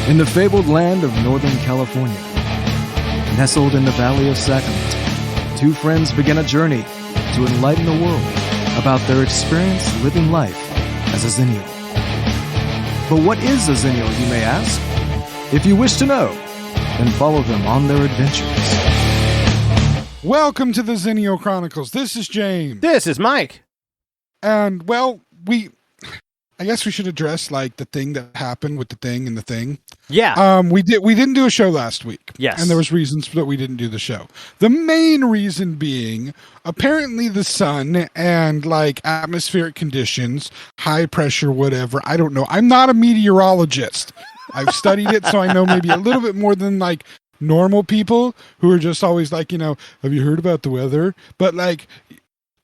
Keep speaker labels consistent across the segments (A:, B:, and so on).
A: In the fabled land of Northern California, nestled in the Valley of Sacramento, two friends begin a journey to enlighten the world about their experience living life as a Xennial. But what is a Xennial, you may ask? If you wish to know, then follow them on their adventures.
B: Welcome to the Xennial Chronicles. This is James.
C: This is Mike.
B: And, well, I guess we should address, like, the thing that happened with the thing and the thing.
C: Yeah.
B: We didn't do a show last week.
C: Yes.
B: And there was reasons that we didn't do the show. The main reason being, apparently the sun and, like, atmospheric conditions, high pressure, whatever, I don't know. I'm not a meteorologist. I've studied it, so I know maybe a little bit more than, like, normal people who are just always like, you know, have you heard about the weather? But, like,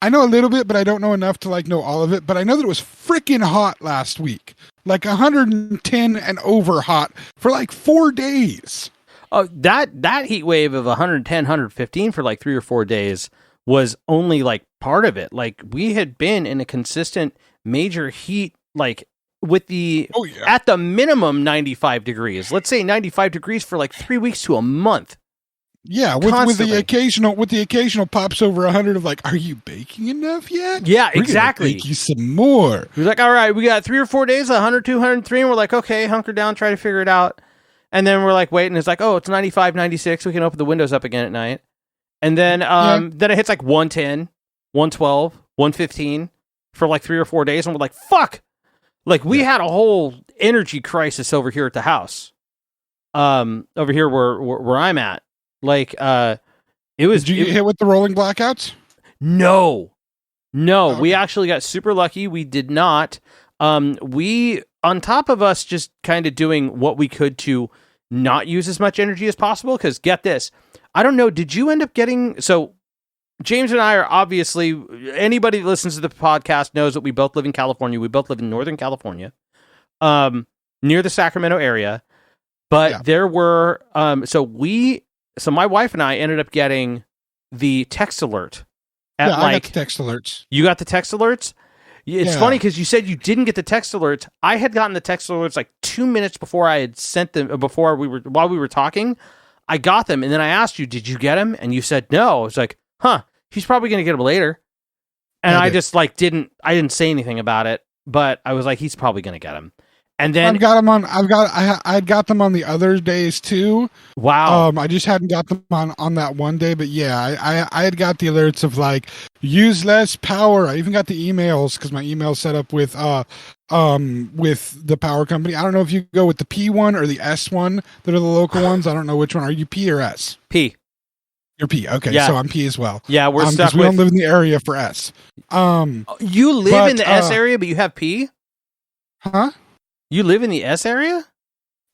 B: I know a little bit, but I don't know enough to, like, know all of it. But I know that it was freaking hot last week. Like 110 and over hot for like 4 days.
C: Oh, that heat wave of 110, 115 for like 3 or 4 days was only like part of it. Like, we had been in a consistent major heat, like with the, at the minimum 95 degrees. Let's say 95 degrees for like 3 weeks to a month.
B: Yeah, with the occasional pops over 100 of like, are you baking enough yet?
C: Yeah,
B: We're
C: exactly.
B: Bake you some more.
C: We're like, all right, we got 3 or 4 days, 100, 203, and we're like, okay, hunker down, try to figure it out. And then we're like, wait, and it's like, oh, it's 95, 96. We can open the windows up again at night. And then then it hits like 110, 112, 115 for like 3 or 4 days, and we're like, fuck. Like, we had a whole energy crisis over here at the house. Over here where I'm at. Like, it was.
B: Did you get hit with the rolling blackouts?
C: No.
B: Okay.
C: We actually got super lucky. We did not. We, on top of us just kind of doing what we could to not use as much energy as possible, because get this, I don't know, did you end up getting, so James and I are obviously, anybody that listens to the podcast knows that we both live in California. We both live in Northern California, near the Sacramento area. But there were, so my wife and I ended up getting the text alert.
B: I got the text alerts.
C: You got the text alerts? It's funny because you said you didn't get the text alerts. I had gotten the text alerts like 2 minutes before I had sent them, while we were talking. I got them, and then I asked you, did you get them? And you said no. I was like, he's probably going to get them later. And I just like I didn't say anything about it, but I was like, he's probably going to get them. And then
B: I got them on the other days too.
C: Wow.
B: I just hadn't got them on that one day, but yeah, I had got the alerts of like, use less power. I even got the emails because my email's set up with the power company. I don't know if you go with the P one or the S one that are the local ones. I don't know which one. Are you P or S?
C: P.
B: You're P. Okay,
C: yeah.
B: So I'm P as well.
C: Yeah, we're stuck
B: we don't live in the area for S.
C: You live in the S area, but you have P?
B: Huh?
C: You live in the S area?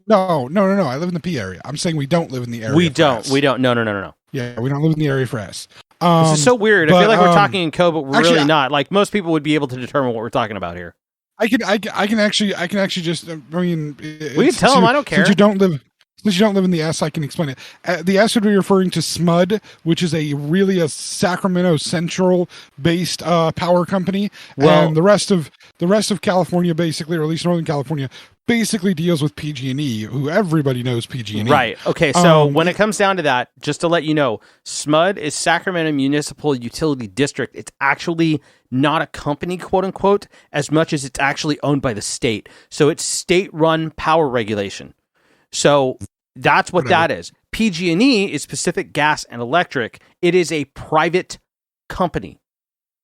B: No. I live in the P area. I'm saying we don't live in the area.
C: We don't. No.
B: Yeah, we don't live in the area for S.
C: This is so weird. I feel like we're talking in code, but we're really not. Like, most people would be able to determine what we're talking about here.
B: I can actually just. I mean,
C: we can tell them. I don't care.
B: Since you don't live in the S, I can explain it. The S would be referring to SMUD, which is a Sacramento Central based power company, and the rest of California, basically, or at least Northern California, basically deals with PG&E, who everybody knows PG&E.
C: Right. Okay. So when it comes down to that, just to let you know, SMUD is Sacramento Municipal Utility District. It's actually not a company, quote unquote, as much as it's actually owned by the state. So it's state-run power regulation. So that's what that is. PG&E is Pacific Gas and Electric. It is a private company.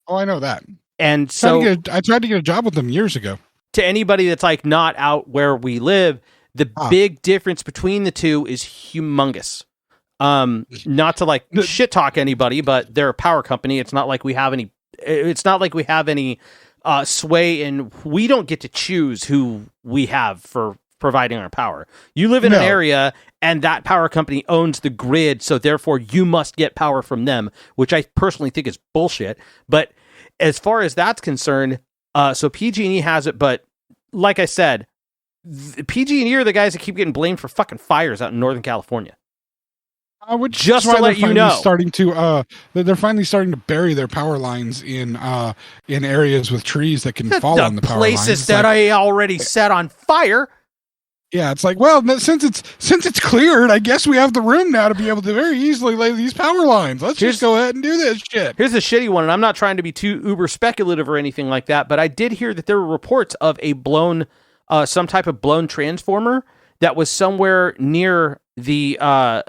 B: Oh, I know that.
C: And so
B: I tried to get a job with them years ago.
C: To anybody that's like not out where we live, the big difference between the two is humongous. Not to like shit talk anybody, but they're a power company. It's not like we have any. It's not like we have any sway, and we don't get to choose who we have for providing our power. You live in an area and that power company owns the grid, so therefore you must get power from them, which I personally think is bullshit. But as far as that's concerned, so PG&E has it, but like I said, PG&E are the guys that keep getting blamed for fucking fires out in Northern California. Just to let you know,
B: they're finally starting to bury their power lines in areas with trees that can fall on the power lines.
C: Places that I already set on fire.
B: Yeah, it's like, well, since it's cleared, I guess we have the room now to be able to very easily lay these power lines. Let's just go ahead and do this shit.
C: Here's a shitty one, and I'm not trying to be too uber speculative or anything like that, but I did hear that there were reports of a blown, some type of blown transformer that was somewhere near the area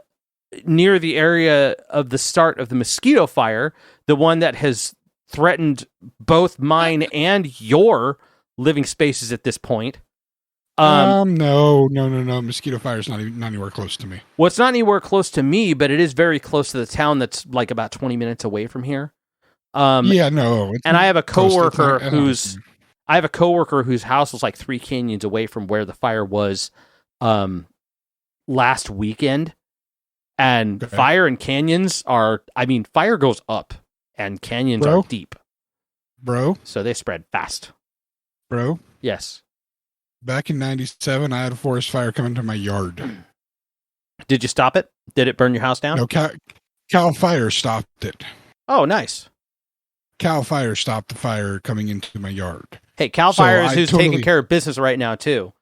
C: of the start of the mosquito fire, the one that has threatened both mine and your living spaces at this point.
B: No. Mosquito fire is not anywhere close to me.
C: Well, it's not anywhere close to me, but it is very close to the town that's like about 20 minutes away from here.
B: Yeah, no.
C: And I have a coworker whose house was like 3 canyons away from where the fire was last weekend. And fire and canyons fire goes up and canyons are deep.
B: Bro.
C: So they spread fast.
B: Bro.
C: Yes.
B: Back in 97, I had a forest fire come into my yard.
C: Did you stop it? Did it burn your house down?
B: No, Cal Fire stopped it.
C: Oh, nice.
B: Cal Fire stopped the fire coming into my yard.
C: Hey, Cal Fire is who's taking care of business right now, too.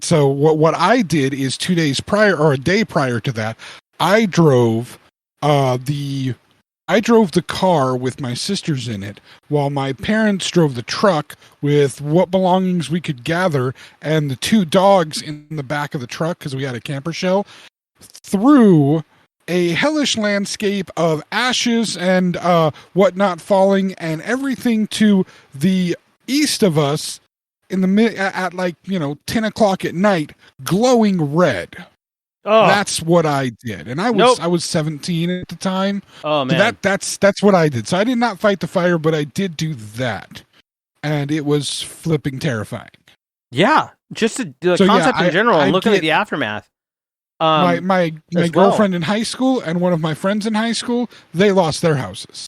B: So what I did is 2 days prior, or a day prior to that, I drove the car with my sisters in it, while my parents drove the truck with what belongings we could gather, and the 2 dogs in the back of the truck, because we had a camper shell, through a hellish landscape of ashes and whatnot falling, and everything to the east of us in the at 10 o'clock at night, glowing red. Oh. That's what I did, and I was 17 at the time.
C: Oh man,
B: so that's what I did. So I did not fight the fire, but I did do that, and it was flipping terrifying.
C: Yeah, just the concept in general, and looking at the aftermath.
B: My girlfriend in high school and one of my friends in high school, they lost their houses.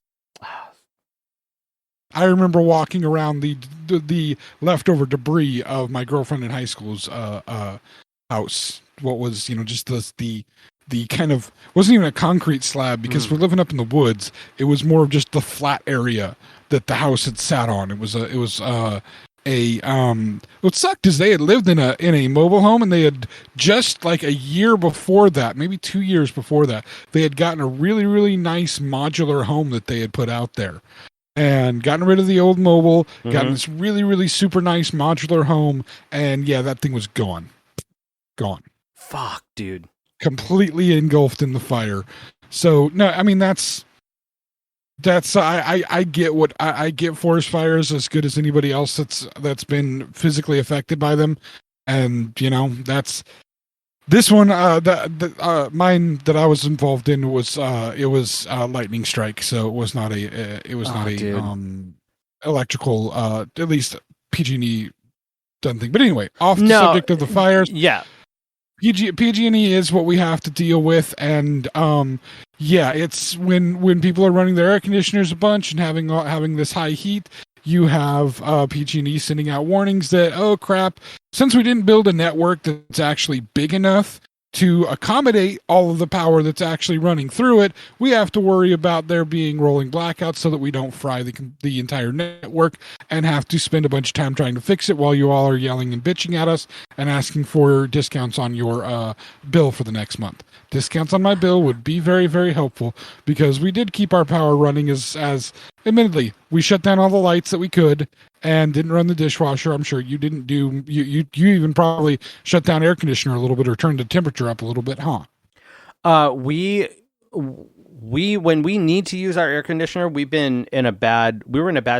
B: I remember walking around the leftover debris of my girlfriend in high school's house. What was, just the kind of, wasn't even a concrete slab, because we're living up in the woods. It was more of just the flat area that the house had sat on. What sucked is they had lived in a mobile home, and they had just like a year before that, maybe 2 years before that, they had gotten a really, really nice modular home that they had put out there, and gotten rid of the old mobile, gotten this really, really super nice modular home, and yeah, that thing was gone.
C: Fuck, dude.
B: Completely engulfed in the fire. So no, I mean that's I get what I get forest fires as good as anybody else that's been physically affected by them, and that's this one. Mine that I was involved in was lightning strike, so it was not electrical at least PG&E done thing. But anyway, off the subject of the fires.
C: Yeah.
B: PG&E is what we have to deal with, and it's when people are running their air conditioners a bunch and having this high heat, you have PG&E sending out warnings that, oh crap, since we didn't build a network that's actually big enough to accommodate all of the power that's actually running through it, we have to worry about there being rolling blackouts so that we don't fry the entire network and have to spend a bunch of time trying to fix it while you all are yelling and bitching at us and asking for discounts on your bill for the next month. Discounts on my bill would be very, very helpful, because we did keep our power running as admittedly, we shut down all the lights that we could and didn't run the dishwasher. I'm sure you didn't do, you even probably shut down air conditioner a little bit or turned the temperature up a little bit, huh?
C: We when we need to use our air conditioner, we were in a bad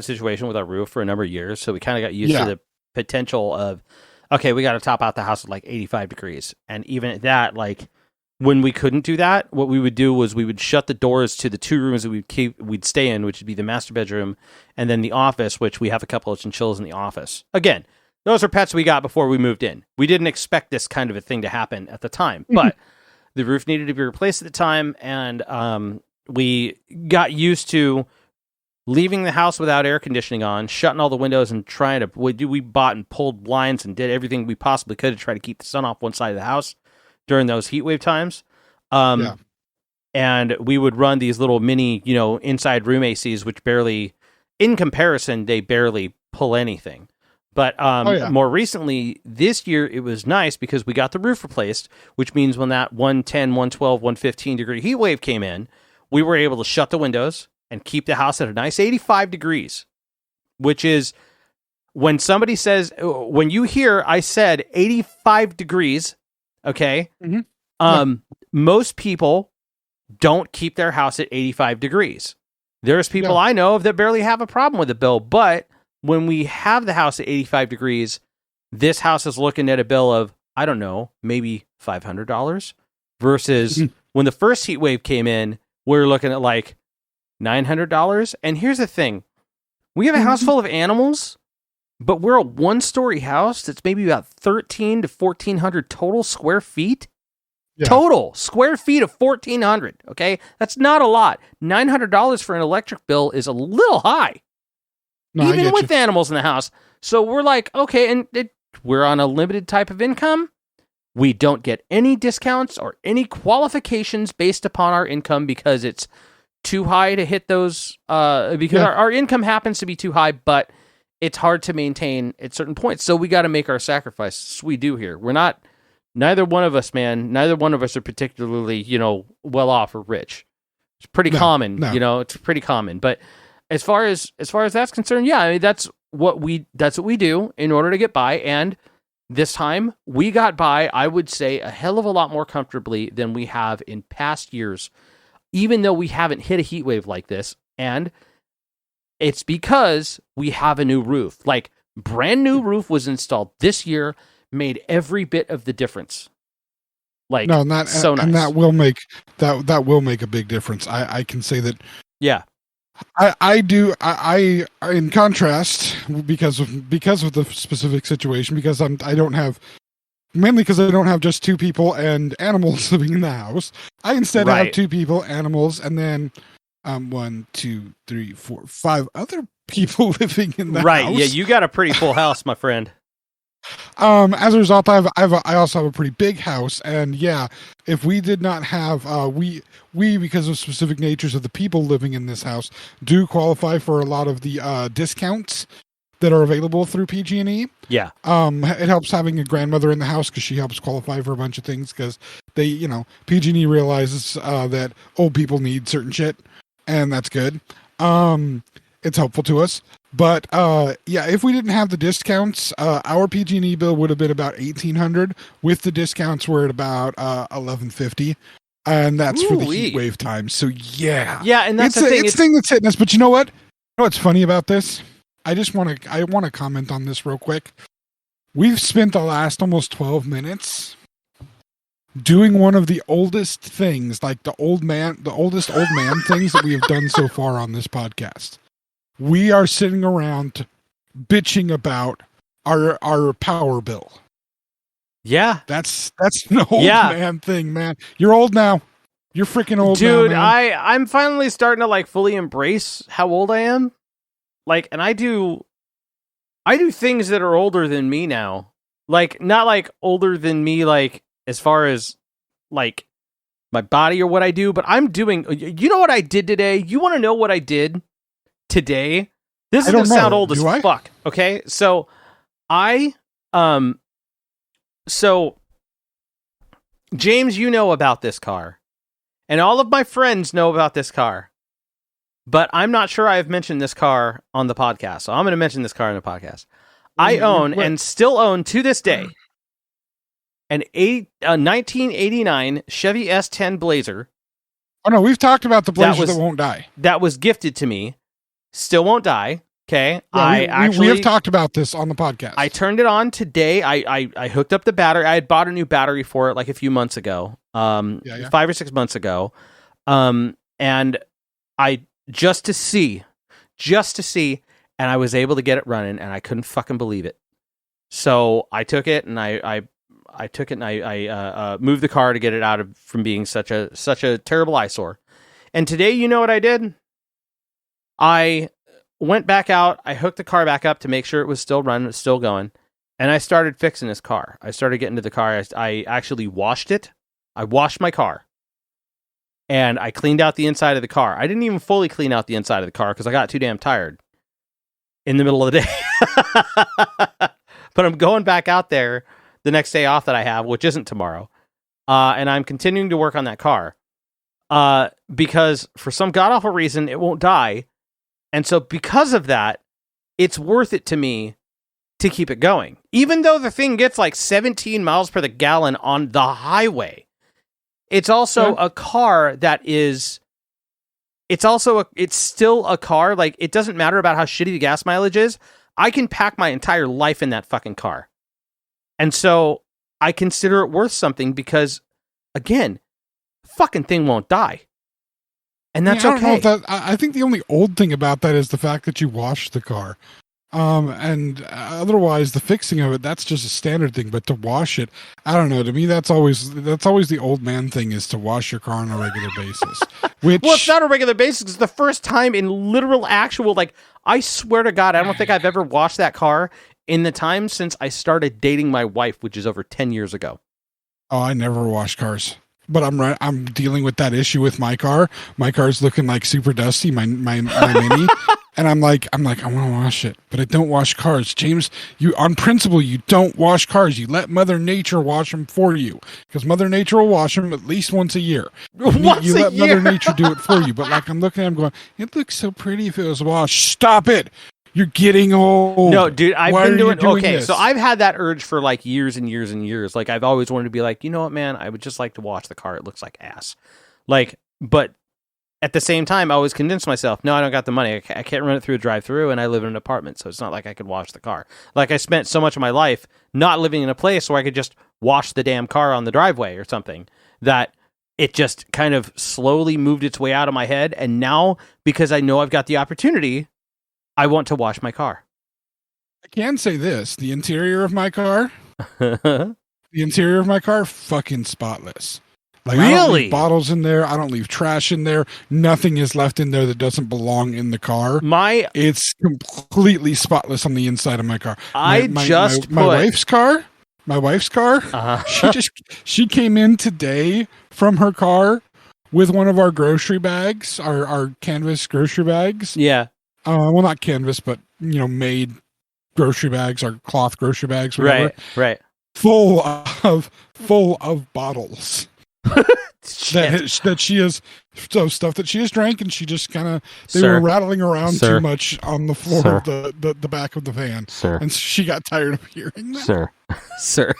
C: situation with our roof for a number of years. So we kind of got used to the potential of, okay, we got to top out the house at like 85 degrees. And even at that, like, when we couldn't do that, what we would do was we would shut the doors to the 2 rooms that we'd stay in, which would be the master bedroom and then the office, which we have a couple of chinchillas in the office. Again, those are pets we got before we moved in. We didn't expect this kind of a thing to happen at the time, but the roof needed to be replaced at the time, and we got used to leaving the house without air conditioning on, shutting all the windows, and trying to. We bought and pulled blinds and did everything we possibly could to try to keep the sun off one side of the house during those heat wave times. And we would run these little mini, inside room ACs, which barely, in comparison, they barely pull anything. But
B: yeah.
C: more recently, this year, it was nice because we got the roof replaced, which means when that 110, 112, 115 degree heat wave came in, we were able to shut the windows and keep the house at a nice 85 degrees, which is when somebody says, when you hear I said 85 degrees, okay, most people don't keep their house at 85 degrees. There's people I know of that barely have a problem with the bill, but when we have the house at 85 degrees, this house is looking at a bill of, I don't know, maybe $500 versus when the first heat wave came in, we were looking at like $900. And here's the thing. We have a house full of animals, but we're a 1-story house that's maybe about 1,300 to 1,400 total square feet. Yeah. Total square feet of 1,400. Okay. That's not a lot. $900 for an electric bill is a little high. No, even with animals in the house. So we're like, okay, and we're on a limited type of income. We don't get any discounts or any qualifications based upon our income because it's too high to hit those, because our income happens to be too high, but it's hard to maintain at certain points. So we got to make our sacrifices. We do here. We're not, neither one of us are particularly, well off or rich. It's pretty common, it's pretty common, but as far as that's concerned, I mean, that's what we do in order to get by. And this time we got by, I would say, a hell of a lot more comfortably than we have in past years, even though we haven't hit a heat wave like this. And it's because we have a new roof. Like, brand new roof was installed this year, made every bit of the difference. Like, no, not so nice.
B: And that will make a big difference. I can say that.
C: Yeah.
B: I do. In contrast, because of the specific situation, because I don't have just 2 people and animals living in the house. I instead have 2 people, animals, and then 1, 2, 3, 4, 5 other people living in the house.
C: Right. Yeah, you got a pretty full house, my friend.
B: As a result, I also have a pretty big house, and if we did not have we because of specific natures of the people living in this house do qualify for a lot of the discounts that are available through PG&E.
C: Yeah.
B: It helps having a grandmother in the house because she helps qualify for a bunch of things because they, PG&E realizes that old people need certain shit, and that's good. It's helpful to us. But if we didn't have the discounts, our PG&E bill would have been about $1,800. With the discounts, we're at about $1,150, and that's for the heat wave time. So
C: and that's the thing.
B: It's thing that's hitting us. But you know what? You know what's funny about this? I want to comment on this real quick. We've spent the last almost 12 minutes doing one of the oldest things, like the oldest old man things that we have done so far on this podcast. We are sitting around bitching about our power bill.
C: Yeah.
B: That's an old man thing, man. You're old now. You're freaking old
C: now,
B: man.
C: I'm finally starting to like fully embrace how old I am. Like, and I do things that are older than me now. Like, not like older than me, like as far as like my body or what I do, but I'm doing, you know what I did today? You want to know what I did today? This is going to sound old as fuck. Okay. So so James, you know about this car, and all of my friends know about this car, but I'm not sure I've mentioned this car on the podcast. So I'm going to mention this car on the podcast. I own and still own to this day a 1989 Chevy S10 Blazer.
B: Oh no, we've talked about the Blazer that won't die.
C: That was gifted to me. Still won't die. Okay.
B: Yeah, we have talked about this on the podcast.
C: I turned it on today. I hooked up the battery. I had bought a new battery for it like a few months ago. 5 or 6 months ago. And I just to see, and I was able to get it running, and I couldn't fucking believe it. So I took it and I moved the car to get it from being such a terrible eyesore. And today, you know what I did? I went back out. I hooked the car back up to make sure it was still running, still going. And I started fixing this car. I started getting to the car. I actually washed it. I washed my car. And I cleaned out the inside of the car. I didn't even fully clean out the inside of the car because I got too damn tired. in the middle of the day. But I'm going back out there the next day off that I have, which isn't tomorrow. And I'm continuing to work on that car. Because for some god-awful reason, it won't die. And so because of that, it's worth it to me to keep it going. Even though the thing gets like 17 miles per the gallon on the highway, it's also a car that is... it's still a car. Like, it doesn't matter about how shitty the gas mileage is. I can pack my entire life in that fucking car. And so I consider it worth something because, again, fucking thing won't die. And that's okay.
B: I think the only old thing about that is the fact that you wash the car. And otherwise the fixing of it, that's just a standard thing, but to wash it, I don't know, to me that's always the old man thing, is to wash your car on a regular basis. Which,
C: well, it's not a regular basis. It's the first time in literal actual, like, I swear to God, I don't think I've ever washed that car in the time since I started dating my wife, which is over 10 years ago.
B: Oh, I never wash cars. But I'm dealing with that issue with my car. My car's looking like super dusty, my Mini. And I'm like, I want to wash it, but I don't wash cars. James, you, on principle, you don't wash cars. You let Mother Nature wash them for you, because Mother Nature will wash them at least once a year. You let Mother Nature do it for you. But like, I'm looking at him going, it looks so pretty if it was washed. Stop it. You're getting old.
C: No, dude, I've been doing
B: this?
C: So I've had that urge for like years and years and years. Like, I've always wanted to be like, you know what, man, I would just like to wash the car. It looks like ass. Like, but at the same time, I always convinced myself, no, I don't got the money. I can't run it through a drive-through, and I live in an apartment, so it's not like I could wash the car. Like, I spent so much of my life not living in a place where I could just wash the damn car on the driveway or something, that it just kind of slowly moved its way out of my head. And now, because I know I've got the opportunity, I want to wash my car.
B: I can say this: the interior of my car, fucking spotless. Like,
C: really?
B: I don't leave bottles in there. I don't leave trash in there. Nothing is left in there that doesn't belong in the car. It's completely spotless on the inside of my car. My wife's car. My wife's car. She came in today from her car with one of our grocery bags, our canvas grocery bags.
C: Yeah.
B: Well, not canvas, but made grocery bags, or cloth grocery bags, whatever.
C: Right.
B: Full of bottles. that she has, so stuff that she has drank, and she just kind of, were rattling around too much on the floor of the back of the van. And she got tired of hearing that.
C: Sir,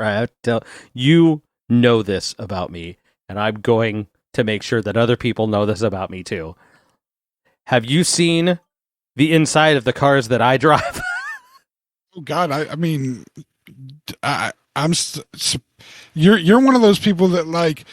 C: I have to tell you, know this about me, and I'm going to make sure that other people know this about me too. Have you seen the inside of the cars that I drive?
B: Oh God, I mean, you're one of those people that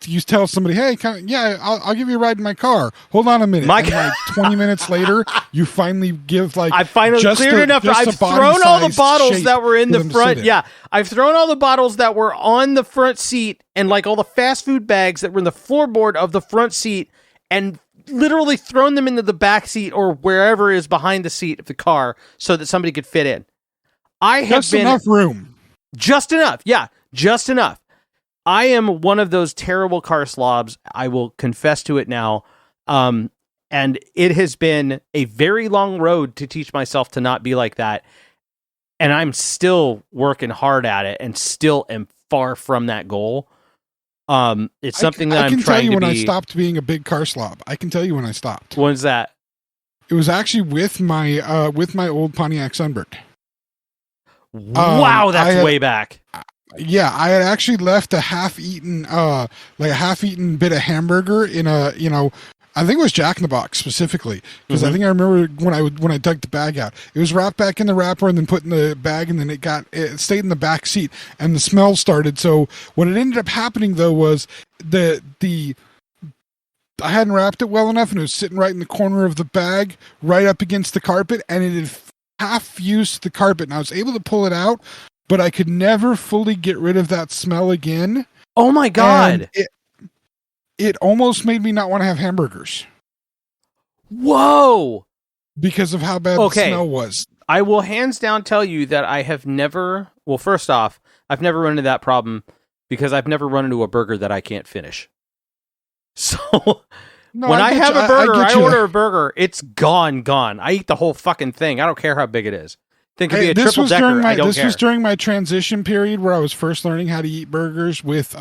B: you tell somebody, hey, I'll give you a ride in my car. Hold on a minute. Like 20 minutes later, you finally give
C: I finally cleared enough. I've thrown all the bottles that were in the front. Yeah, I've thrown all the bottles that were on the front seat, and like all the fast food bags that were in the floorboard of the front seat, and literally thrown them into the back seat or wherever is behind the seat of the car so that somebody could fit in.
B: Enough room.
C: Just enough. Yeah, just enough. I am one of those terrible car slobs. I will confess to it now. And it has been a very long road to teach myself to not be like that. And I'm still working hard at it, and still am far from that goal. It's something that I'm trying to be. I can tell you
B: when I stopped being a big car slob. I can tell you when I stopped.
C: When's that?
B: It was actually with my old Pontiac Sunbird.
C: Wow, that's way back.
B: Yeah, I had actually left a half-eaten bit of hamburger in a, I think it was Jack in the Box specifically, because I think I remember when I dug the bag out, it was wrapped back in the wrapper and then put in the bag, and then it stayed in the back seat, and the smell started. So what it ended up happening though was I hadn't wrapped it well enough, and it was sitting right in the corner of the bag, right up against the carpet, and it had half fused the carpet, and I was able to pull it out, but I could never fully get rid of that smell again.
C: Oh my God.
B: And it almost made me not want to have hamburgers.
C: Whoa.
B: Because of how bad the smell was.
C: I will hands down tell you that I have never, well, first off, I've never run into that problem because I've never run into a burger that I can't finish. So
B: No,
C: when I
B: get
C: have
B: you.
C: a burger,
B: get
C: I
B: you.
C: order a burger. It's gone. I eat the whole fucking thing. I don't care how big it is. Think it'd be a triple decker. I don't care.
B: This was during my transition period where I was first learning how to eat burgers with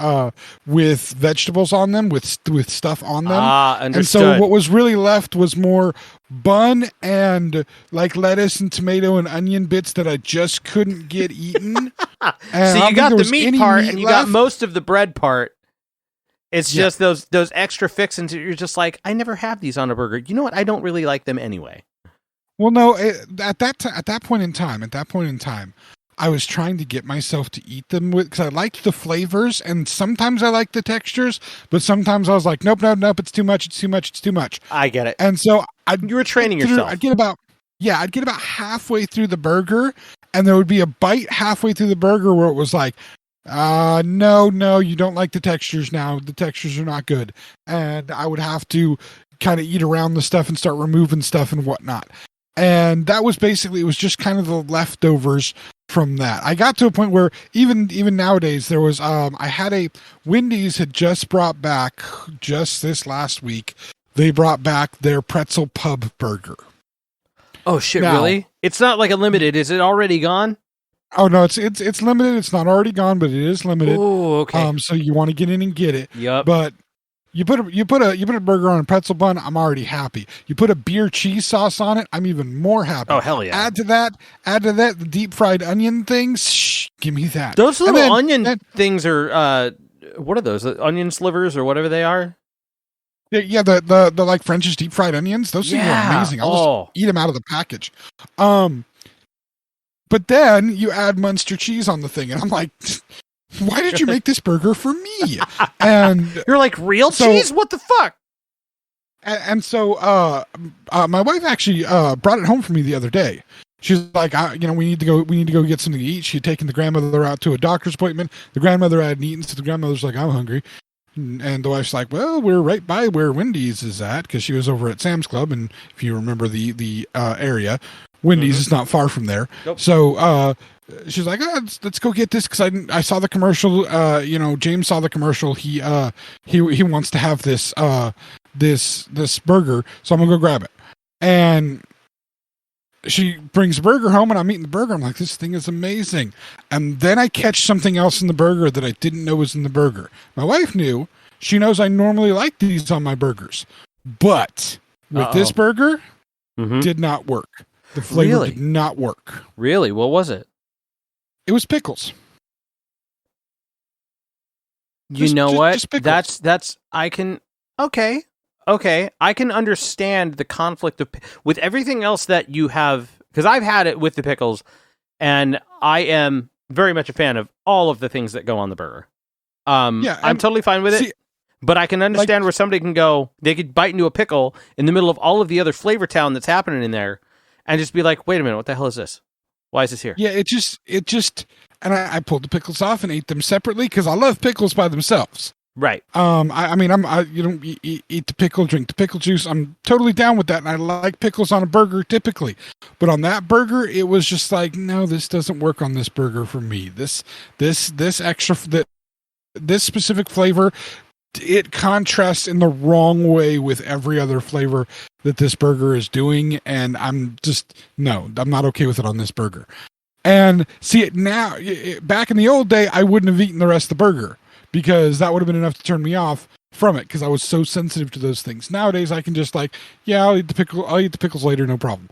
B: vegetables on them, with stuff on them.
C: Understood.
B: And so what was really left was more bun and like lettuce and tomato and onion bits that I just couldn't get eaten.
C: So you got the meat part and you got
B: left.
C: most of the bread part. It's just those extra fixings. You're just like, I never have these on a burger. You know what? I don't really like them anyway.
B: Well, no, at that point in time, I was trying to get myself to eat them because I liked the flavors and sometimes I liked the textures, but sometimes I was like, nope, it's too much.
C: I get it.
B: And so
C: you were training yourself.
B: I'd get about halfway through the burger, and there would be a bite halfway through the burger where it was like, no, you don't like the textures now. The textures are not good, and I would have to kind of eat around the stuff and start removing stuff and whatnot. And that was basically, it was just kind of the leftovers from that. I got to a point where even nowadays there was, I had Wendy's had just brought back just this last week. They brought back their pretzel pub burger.
C: Oh shit!
B: Now,
C: really? It's not like a limited. Is it already gone?
B: Oh no, it's limited. It's not already gone, but it is limited.
C: Oh, okay.
B: So you want to get in and get it.
C: Yep.
B: But you put a burger on a pretzel bun, I'm already happy. You put a beer cheese sauce on it, I'm even more happy.
C: Oh hell yeah!
B: Add to that the deep fried onion things. Give me that.
C: Those little onion things are what are those? Onion slivers or whatever they are?
B: Yeah, the like French's deep fried onions. Those things are amazing. I'll just eat them out of the package. But then you add Munster cheese on the thing, and I'm like, why did you make this burger for me? And
C: you're like, real cheese? What the fuck?
B: And so my wife actually brought it home for me the other day. She's like, we need to go get something to eat. She had taken the grandmother out to a doctor's appointment. The grandmother hadn't eaten, so the grandmother's like, I'm hungry. And the wife's like, well, we're right by where Wendy's is at, because she was over at Sam's Club, and if you remember the area, Wendy's is not far from there. Nope. So she's like, let's go get this, because I saw the commercial. James saw the commercial. He wants to have this this burger, so I'm gonna go grab it. And she brings the burger home, and I'm eating the burger. I'm like, this thing is amazing. And then I catch something else in the burger that I didn't know was in the burger. My wife knew. She knows I normally like these on my burgers. But with this burger, did not work. The flavor did not work.
C: Really? What was it?
B: It was pickles.
C: You know what? That's I can Okay, I can understand the conflict with everything else that you have, because I've had it with the pickles, and I am very much a fan of all of the things that go on the burger. I'm totally fine with it, but I can understand where somebody can go, they could bite into a pickle in the middle of all of the other flavor town that's happening in there, and just be like, wait a minute, what the hell is this? Why is this here?
B: Yeah, it just, and I pulled the pickles off and ate them separately, because I love pickles by themselves.
C: Right.
B: I mean, eat the pickle, drink the pickle juice. I'm totally down with that, and I like pickles on a burger typically. But on that burger, it was just like, no, this doesn't work on this burger for me. This specific flavor, it contrasts in the wrong way with every other flavor that this burger is doing, and I'm not okay with it on this burger. And see it now. Back in the old day, I wouldn't have eaten the rest of the burger, because that would have been enough to turn me off from it, because I was so sensitive to those things. Nowadays, I can just I'll eat the pickles later, no problem.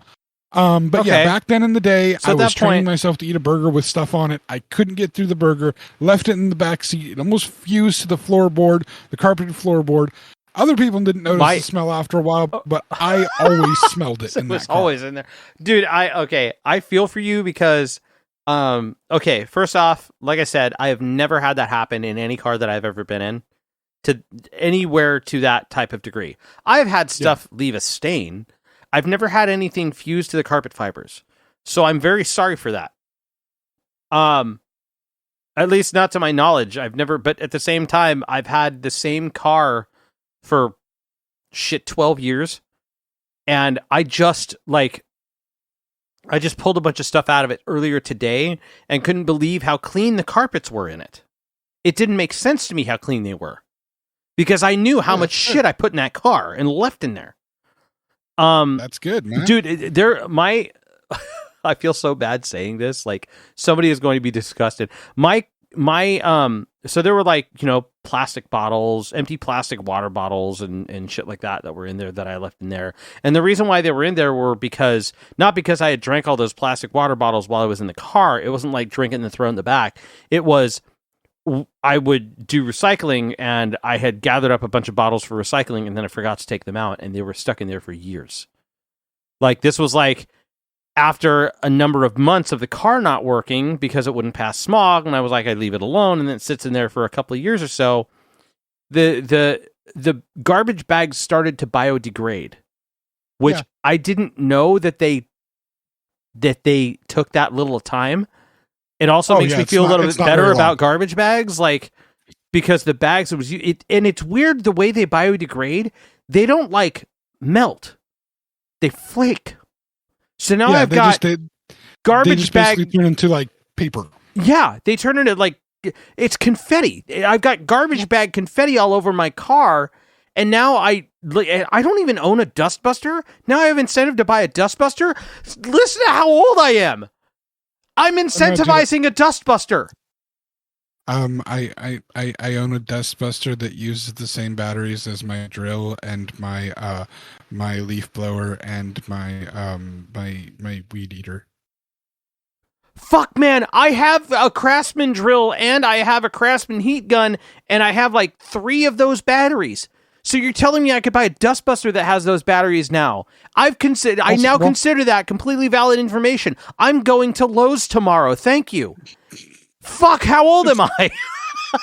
B: Back then in the day, I was training myself to eat a burger with stuff on it. I couldn't get through the burger, left it in the back seat. It almost fused to the floorboard, the carpeted floorboard. Other people didn't notice the smell after a while, but I always smelled it. It was
C: always in there, dude. I feel for you, because first off, like I said, I have never had that happen in any car that I've ever been in, to anywhere to that type of degree. I've had stuff leave a stain. I've never had anything fused to the carpet fibers. So I'm very sorry for that. At least not to my knowledge. But at the same time, I've had the same car for 12 years. And I just pulled a bunch of stuff out of it earlier today and couldn't believe how clean the carpets were in it. It didn't make sense to me how clean they were. because I knew how much shit I put in that car and left in there.
B: That's good, man.
C: Dude, I feel so bad saying this. Like, somebody is going to be disgusted. So there were like, plastic bottles, empty plastic water bottles and shit like that were in there that I left in there. And the reason why they were in there were not because I had drank all those plastic water bottles while I was in the car. It wasn't like drinking and throwing in the back. It was, I would do recycling and I had gathered up a bunch of bottles for recycling and then I forgot to take them out and they were stuck in there for years. Like, this was like after a number of months of the car not working because it wouldn't pass smog, and I was like, I'd leave it alone, and then it sits in there for a couple of years or so. The garbage bags started to biodegrade, which I didn't know that they took that little time. It also makes me feel a little bit better about garbage bags, like, because the bags and it's weird the way they biodegrade. They don't like melt; they flake. So now I've got garbage bag
B: turn into like paper.
C: Yeah, they turn into like it's confetti. I've got garbage bag confetti all over my car, and now I don't even own a dustbuster. Now I have incentive to buy a dustbuster. Listen to how old I am. I'm incentivizing a dustbuster.
B: I own a dustbuster that uses the same batteries as my drill and my my leaf blower and my my weed eater.
C: Fuck, man, I have a Craftsman drill and I have a Craftsman heat gun and I have like 3 of those batteries. So you're telling me I could buy a dustbuster that has those batteries now? I now consider that completely valid information. I'm going to Lowe's tomorrow. Thank you. Fuck, how old am I?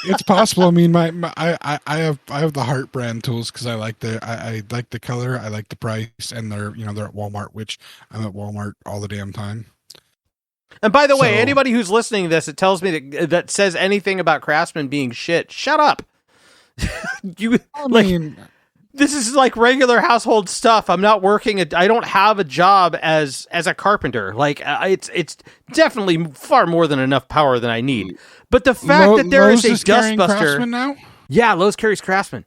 B: It's possible. I mean, I have the Heart brand tools because I like the color, I like the price, and they're at Walmart, which I'm at Walmart all the damn time.
C: And by the way, anybody who's listening to this, it tells me that says anything about Craftsman being shit. Shut up. This is like regular household stuff. I'm not working. I don't have a job as a carpenter. Like, it's definitely far more than enough power than I need. But the fact that there is a dustbuster
B: now,
C: Lowe's carries Craftsman.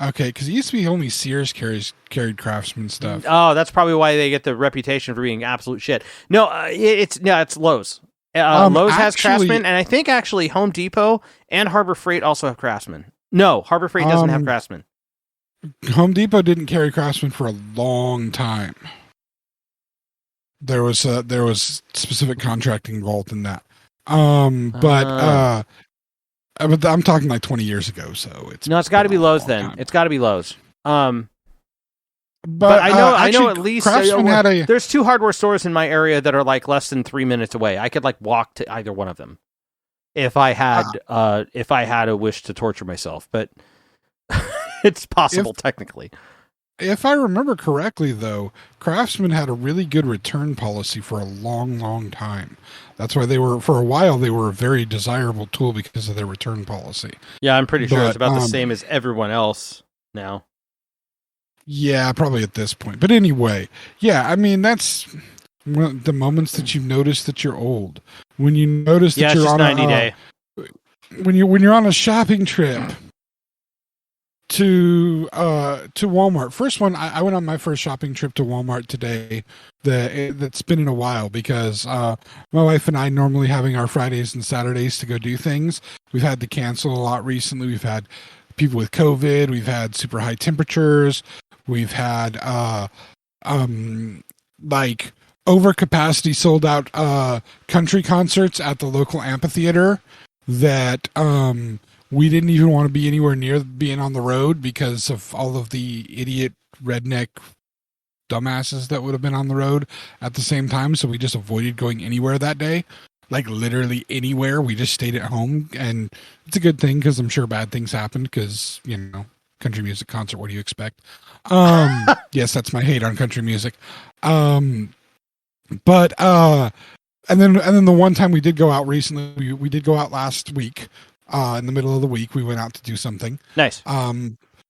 B: Okay, because it used to be only Sears carried Craftsman stuff.
C: Oh, that's probably why they get the reputation for being absolute shit. No, it's Lowe's. Lowe's has Craftsman, and I think actually Home Depot and Harbor Freight also have Craftsman. No, Harbor Freight doesn't have Craftsman.
B: Home Depot didn't carry Craftsman for a long time. There was specific contracting involved in that. But I'm talking like 20 years ago, so it's
C: got to be Lowe's then. Time. It's got to be Lowe's. But I know at least there's 2 hardware stores in my area that are like less than 3 minutes away. I could like walk to either one of them if I had a wish to torture myself, but it's possible technically.
B: If I remember correctly, though, Craftsman had a really good return policy for a long, long time. That's why for a while, they were a very desirable tool because of their return policy.
C: Yeah, I'm pretty sure it's about the same as everyone else now.
B: Yeah, probably at this point. But anyway, yeah, I mean, that's the moments that you notice that you're old. When you notice that you're on
C: 90 day.
B: When you're on a shopping trip to Walmart. First one, I went on my first shopping trip to Walmart today. That's been in a while because my wife and I normally having our Fridays and Saturdays to go do things. We've had to cancel a lot recently. We've had people with COVID. We've had super high temperatures. We've had like overcapacity sold out country concerts at the local amphitheater that we didn't even want to be anywhere near being on the road because of all of the idiot redneck dumbasses that would have been on the road at the same time. So we just avoided going anywhere that day, like literally anywhere. We just stayed at home, and it's a good thing because I'm sure bad things happened because, country music concert. What do you expect? Yes, that's my hate on country music. And then the one time we did go out recently, we did go out last week. In the middle of the week, we went out to do something.
C: Nice.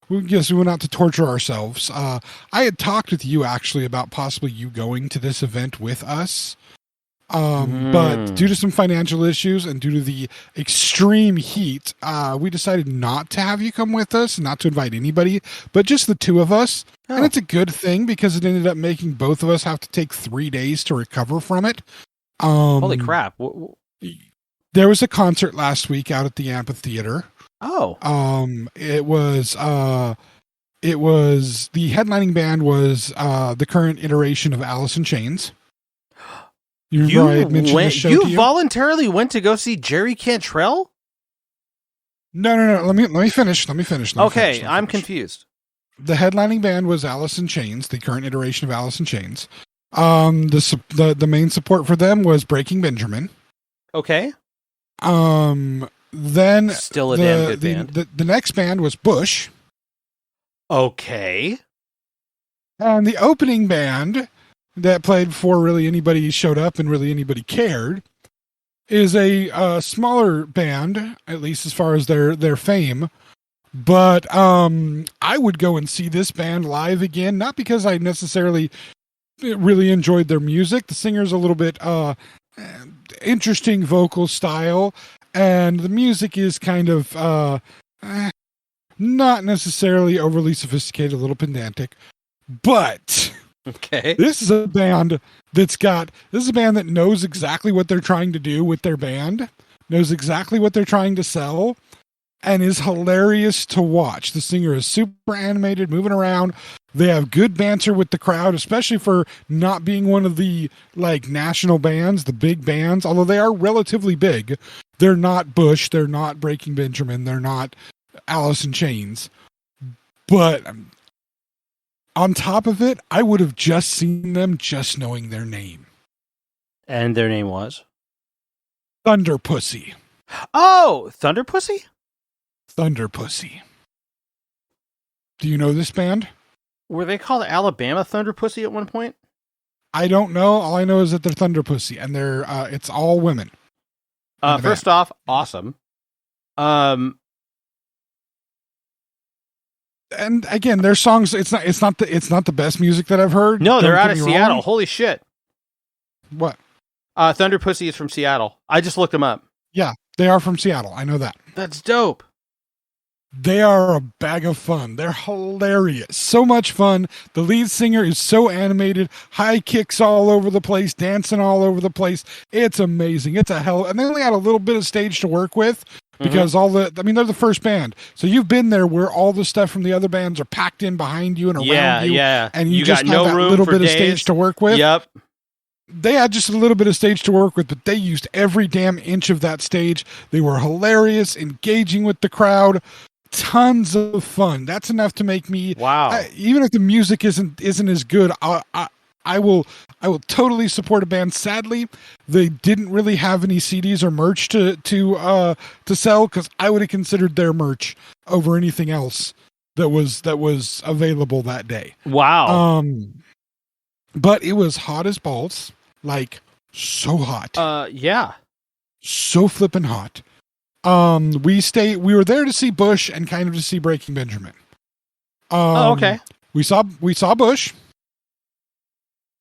B: We went out to torture ourselves. I had talked with you actually about possibly you going to this event with us. But due to some financial issues and due to the extreme heat, we decided not to have you come with us, not to invite anybody, but just the two of us. Oh. And it's a good thing because it ended up making both of us have to take 3 days to recover from it.
C: Holy crap.
B: There was a concert last week out at the amphitheater.
C: Oh.
B: It was the headlining band was the current iteration of Alice in Chains. You
C: voluntarily went to go see Jerry Cantrell?
B: No. Let me finish.
C: Okay, I'm confused.
B: The headlining band was Alice in Chains, the current iteration of Alice in Chains. The main support for them was Breaking Benjamin.
C: Okay.
B: Then
C: still a damn good band.
B: The next band was Bush.
C: Okay.
B: And the opening band that played before really anybody showed up and really anybody cared is a smaller band, at least as far as their fame. But I would go and see this band live again, not because I necessarily really enjoyed their music. The singer's a little bit interesting vocal style, and the music is kind of not necessarily overly sophisticated, a little pedantic. But
C: okay,
B: this is a band that knows exactly what they're trying to do with their band, knows exactly what they're trying to sell, and is hilarious to watch. The singer is super animated, moving around. They have good banter with the crowd, especially for not being one of the like national bands, the big bands, although they are relatively big. They're not Bush, they're not Breaking Benjamin, they're not Alice in Chains. But on top of it, I would have just seen them just knowing their name.
C: And their name was?
B: Thunder Pussy.
C: Oh, Thunder Pussy?
B: Thunder Pussy. Do you know this band?
C: Were they called Alabama Thunder Pussy at one point?
B: I don't know. All I know is that they're Thunder Pussy, and they're it's all women.
C: First off, awesome.
B: And again, their songs it's not the best music that I've heard.
C: No, they're out of Seattle. Wrong. Holy shit.
B: What?
C: Thunder Pussy is from Seattle. I just looked them up.
B: Yeah, they are from Seattle. I know that.
C: That's dope.
B: They are a bag of fun. They're hilarious. So much fun. The lead singer is so animated. High kicks all over the place, dancing all over the place. It's amazing. It's a hell. And they only had a little bit of stage to work with because they're the first band. So you've been there where all the stuff from the other bands are packed in behind you and around you.
C: Yeah.
B: And you just got have that little bit of stage to work with.
C: Yep.
B: They had just a little bit of stage to work with, but they used every damn inch of that stage. They were hilarious, engaging with the crowd. Tons of fun. That's enough to make me even if the music isn't as good, I will totally support a band. Sadly, they didn't really have any CDs or merch to sell, because I would have considered their merch over anything else that was available that day.
C: Wow.
B: But it was hot as balls, like so hot.
C: Yeah.
B: So flippin' hot. We were there to see Bush and kind of to see Breaking Benjamin.
C: Okay.
B: We saw Bush.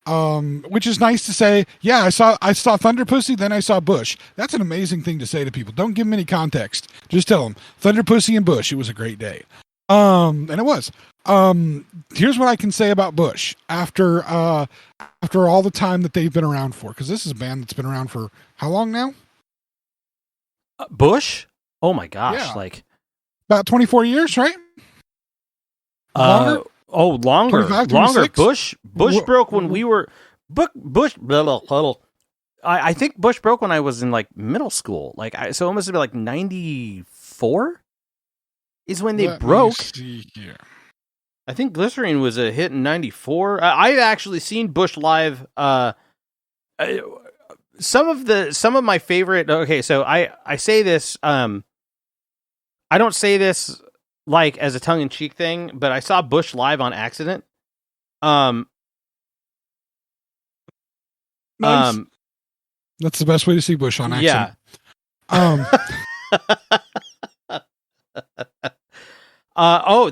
B: Which is nice to say. Yeah, I saw Thunder Pussy, then I saw Bush. That's an amazing thing to say to people. Don't give them any context. Just tell them Thunder Pussy and Bush. It was a great day. And it was. Here's what I can say about Bush after all the time that they've been around for, because this is a band that's been around for how long now?
C: Bush? Oh my gosh, like
B: about 24 years, right? Longer?
C: Longer.
B: 26?
C: Bush broke when we were Bush. I think Bush broke when I was in like middle school. So it must have been like 94 is when they broke.
B: See here.
C: I think Glycerine was a hit in 94. I've actually seen Bush live. Some of my favorite. Okay, so I say this. I don't say this like as a tongue in cheek thing, but I saw Bush live on accident.
B: Nice. That's the best way to see Bush on accident.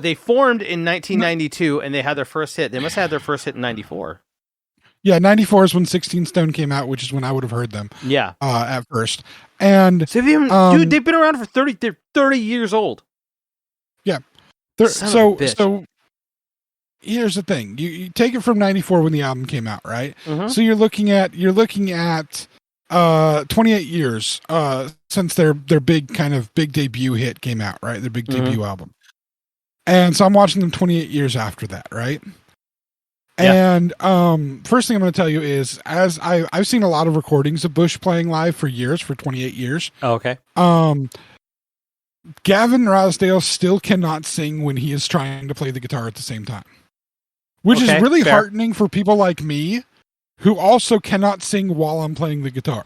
C: They formed in 1992 and they had their first hit. They must have had their first hit in 94.
B: Yeah, 94 is when 16 Stone came out, which is when I would have heard them.
C: Yeah.
B: At first. And
C: So dude, they've been around for 30. They're 30 years old.
B: Yeah. So here's the thing. You take it from 94 when the album came out, right?
C: Mm-hmm.
B: So you're looking at 28 years since their big debut hit came out, right? Their big debut album. And so I'm watching them 28 years after that, right? Yeah. And first thing I'm going to tell you is, as I've seen a lot of recordings of Bush playing live for 28 years.
C: Oh, okay.
B: Gavin Rossdale still cannot sing when he is trying to play the guitar at the same time, which is really heartening for people like me, who also cannot sing while I'm playing the guitar.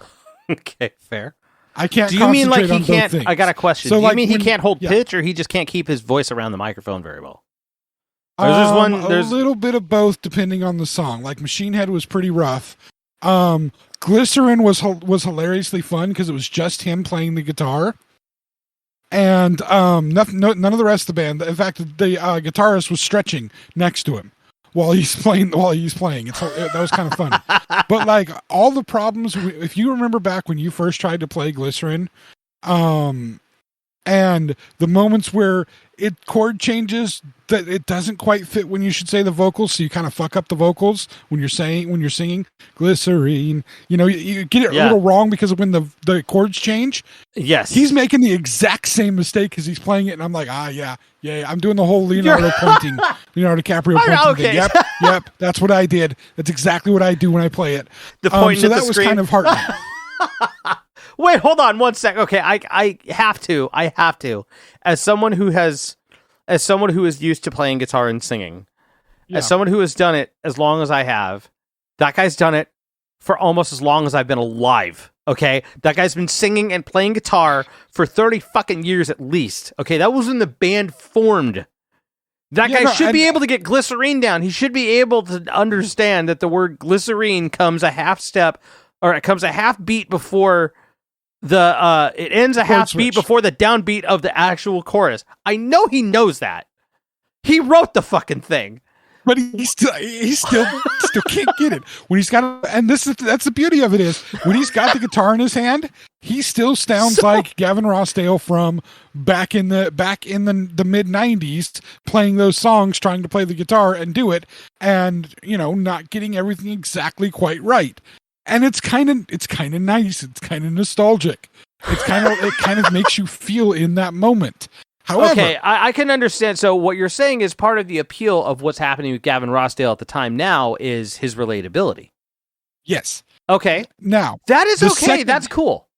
C: Okay, fair.
B: I can't.
C: Do you mean like he can't?
B: Things.
C: I got a question.
B: So
C: Do you mean he can't hold pitch, or he just can't keep his voice around the microphone very well? There's
B: a little bit of both, depending on the song. Like Machine Head was pretty rough. Glycerin was hilariously fun because it was just him playing the guitar, and none of the rest of the band. In fact, the guitarist was stretching next to him while he's playing. That was kind of funny. But like all the problems, if you remember back when you first tried to play Glycerin, and the moments where it chord changes that it doesn't quite fit when you should say the vocals, so you kind of fuck up the vocals when you're singing Glycerine. You know, you get it a little wrong because of when the chords change.
C: Yes,
B: he's making the exact same mistake because he's playing it, and I'm like, yeah. I'm doing the whole Leonardo DiCaprio pointing thing. Yep, that's what I did. That's exactly what I do when I play it.
C: The point
B: so that was kind of heartening.
C: Wait, hold on 1 sec. Okay, I have to. As someone who is used to playing guitar and singing, as someone who has done it as long as I have, that guy's done it for almost as long as I've been alive. Okay, that guy's been singing and playing guitar for 30 fucking years at least. Okay, that was when the band formed. That guy should be able to get Glycerine down. He should be able to understand that the word glycerine comes a half step, or it comes a half beat before it ends a half beat before the downbeat of the actual chorus. I know he knows that. He wrote the fucking thing.
B: But he still can't get it when he's got. And that's the beauty of it is when he's got the guitar in his hand, he still sounds like Gavin Rossdale from back in the mid '90s, playing those songs, trying to play the guitar and do it, and not getting everything exactly quite right. And it's kind of nice. It's kind of nostalgic. It kind of makes you feel in that moment. However,
C: okay, I can understand. So what you're saying is part of the appeal of what's happening with Gavin Rossdale at the time now is his relatability.
B: Yes.
C: Okay.
B: Now
C: that is okay. That's cool.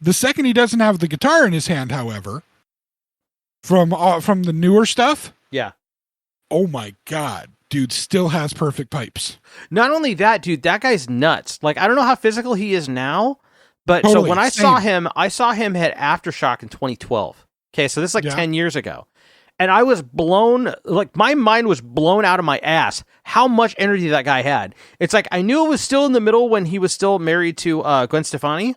B: The second he doesn't have the guitar in his hand, however, from the newer stuff,
C: yeah.
B: Oh my God, dude, still has perfect pipes.
C: Not only that, dude, that guy's nuts. Like I don't know how physical he is now, but so when I saw him at Aftershock in 2012. Okay, so this is like 10 years ago. And I was blown, like my mind was blown out of my ass how much energy that guy had. It's like I knew it was still in the middle when he was still married to Gwen Stefani.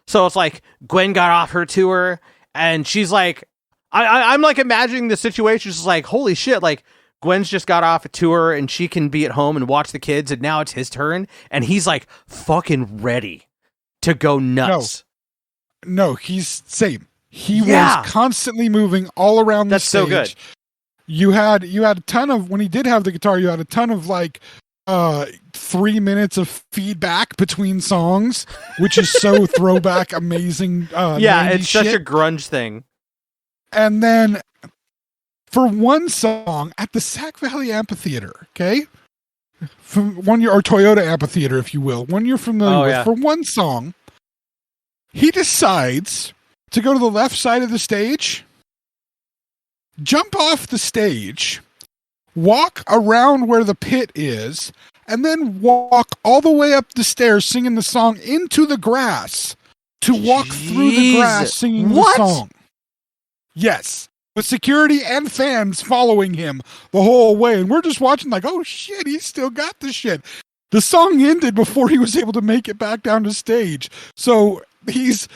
C: So it's like Gwen got off her tour and she's like, I'm like imagining the situation. It's like, holy shit, like Gwen's just got off a tour and she can be at home and watch the kids and now it's his turn. And he's like fucking ready to go nuts.
B: No, he's same. He was constantly moving all around the stage. That's so good. You had a ton of, when he did have the guitar, you had a ton of like 3 minutes of feedback between songs, which is so throwback, amazing.
C: It's such a grunge thing. And
B: then for one song at the Sac Valley Amphitheater, okay? From or Toyota Amphitheater, if you will, one you're familiar with, for one song, he decides to go to the left side of the stage, jump off the stage, walk around where the pit is, and then walk all the way up the stairs singing the song into the grass to walk through the grass singing the song. Yes. With security and fans following him the whole way. And we're just watching like, oh shit, he's still got the shit. The song ended before he was able to make it back down to stage. So he's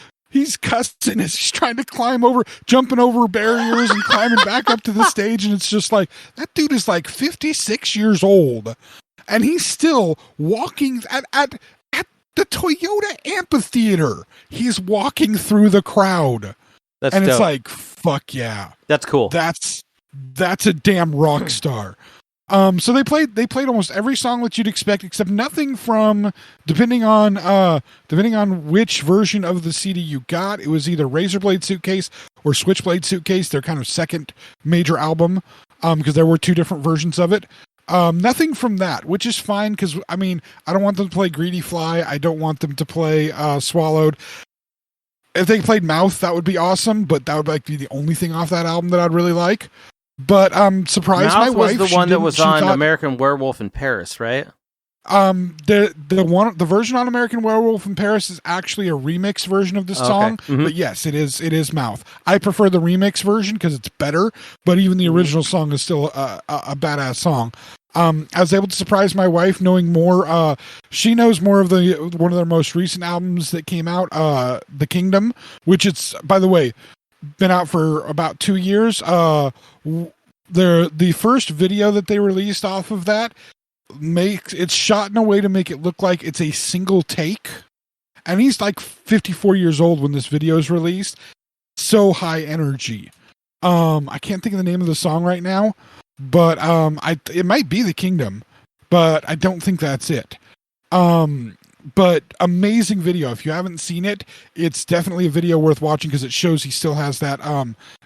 B: cussing as he's trying to climb over, jumping over barriers and climbing back up to the stage. And it's just like, that dude is like 56 years old. and he's still walking at the Toyota amphitheater. He's walking through the crowd.
C: That's
B: and
C: dope.
B: It's like, fuck yeah.
C: That's cool.
B: That's a damn rock star. So they played almost every song that you'd expect, except nothing from, depending on which version of the CD you got. It was either Razorblade Suitcase or Switchblade Suitcase, their kind of second major album, because there were two different versions of it. Nothing from that, which is fine, because I mean, I don't want them to play Greedy Fly. I don't want them to play Swallowed. If they played Mouth, that would be awesome, but that would be the only thing off that album that I'd really like. But surprised
C: Mouth
B: my wife.
C: was the one that was on American Werewolf in Paris, right?
B: The version on American Werewolf in Paris is actually a remix version of this song.
C: Mm-hmm.
B: But yes, it is Mouth. I prefer the remix version because it's better, but even the original song is still a badass song. I was able to surprise my wife knowing more. She knows more of one of their most recent albums that came out, The Kingdom, which it's, by the way, been out for about 2 years. The first video that they released off of that it's shot in a way to make it look like it's a single take. And he's like 54 years old when this video is released. So high energy. I can't think of the name of the song right now, but it might be The Kingdom, but I don't think that's it. But amazing video. If you haven't seen it, it's definitely a video worth watching because it shows he still has that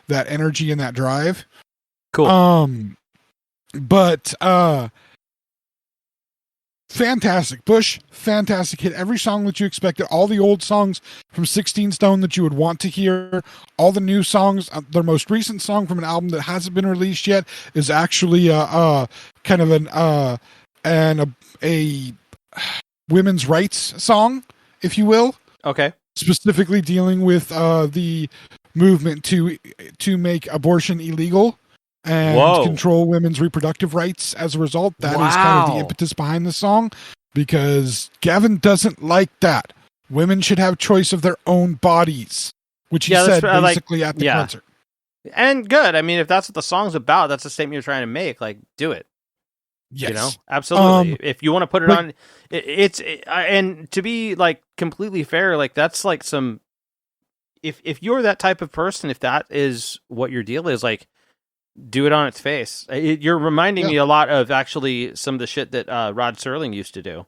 B: energy and that drive.
C: Cool.
B: But fantastic. Bush, fantastic hit. Every song that you expected, all the old songs from 16 Stone that you would want to hear, all the new songs. Their most recent song from an album that hasn't been released yet is actually kind of a women's rights song, if you will.
C: Okay.
B: Specifically dealing with the movement to make abortion illegal and control women's reproductive rights as a result. That is kind of the impetus behind the song, because Gavin doesn't like that. Women should have choice of their own bodies, which he said basically at the concert.
C: And good. I mean, if that's what the song's about, that's the statement you're trying to make. Like, do it.
B: Yes.
C: You know, absolutely. If you want to put it on, and to be like completely fair, like that's like some. If you're that type of person, if that is what your deal is, like, do it on its face. You're reminding me a lot of actually some of the shit that Rod Serling used to do.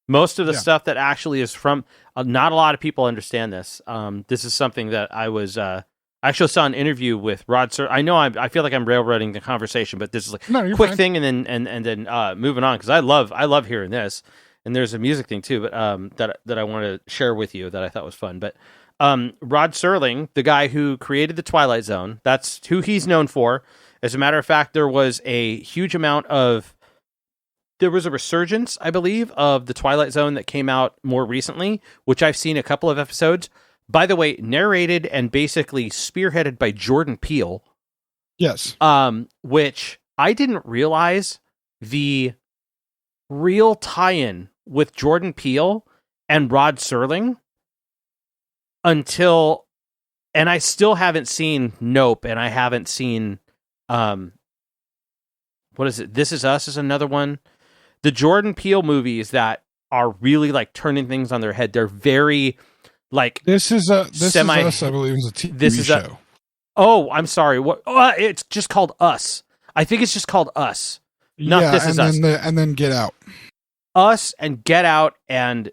C: Most of the stuff that actually is from. Not a lot of people understand this. This is something that I was. I actually saw an interview with Rod Serling. I know I feel like I'm railroading the conversation, but this is like a quick thing, and then moving on, because I love hearing this. And there's a music thing too, but that I want to share with you that I thought was fun. But Rod Serling, the guy who created the Twilight Zone, that's who he's known for. As a matter of fact, there was a huge amount of. There was a resurgence, I believe, of the Twilight Zone that came out more recently, which I've seen a couple of episodes. By the way, narrated and basically spearheaded by Jordan Peele.
B: Yes.
C: Which I didn't realize the real tie-in with Jordan Peele and Rod Serling until, and I still haven't seen Nope, and I haven't seen, what is it? This Is Us is another one. The Jordan Peele movies that are really like turning things on their head. They're very like
B: This Is Us, I believe, is a TV show.
C: I'm sorry. What? It's just called Us. I think it's just called Us. Not This Is Us.
B: And then Get Out.
C: Us and Get Out and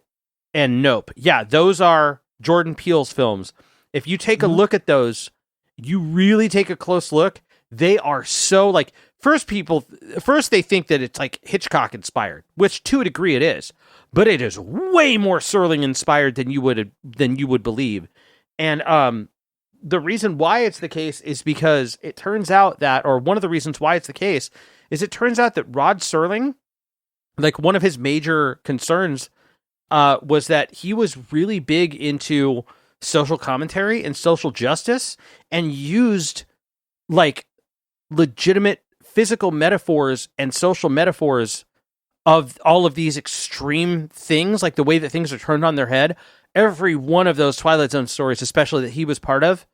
C: Nope. Yeah, those are Jordan Peele's films. If you take a look at those, you really take a close look. They are so like first they think that it's like Hitchcock inspired, which to a degree it is, but it is way more Serling inspired than you would believe. And the reason why it's the case is because it turns out that, or one of the reasons why it's the case is it turns out that Rod Serling, like one of his major concerns was that he was really big into social commentary and social justice and used like legitimate physical metaphors and social metaphors of all of these extreme things, like the way that things are turned on their head. Every one of those Twilight Zone stories, especially that he was part of,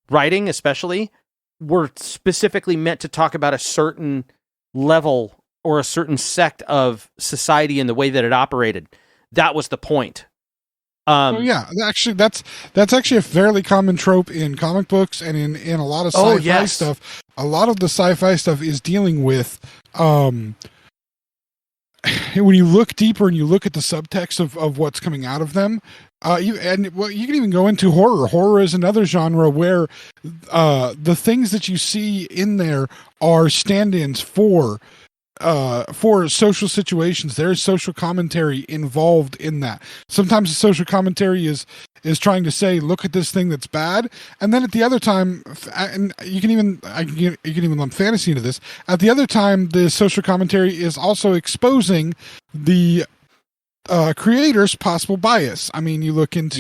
C: writing especially, were specifically meant to talk about a certain level or a certain sect of society in the way that it operated. That was the point.
B: Actually, that's actually a fairly common trope in comic books and in a lot of sci-fi stuff. A lot of the sci-fi stuff is dealing with when you look deeper and you look at the subtext of what's coming out of them. You can even go into horror. Horror is another genre where the things that you see in there are stand-ins for social situations. There is social commentary involved in that. Sometimes the social commentary is trying to say, look at this thing that's bad, and then at the other time, and you can even lump fantasy into this. At the other time, the social commentary is also exposing the creator's possible bias. I mean, you look into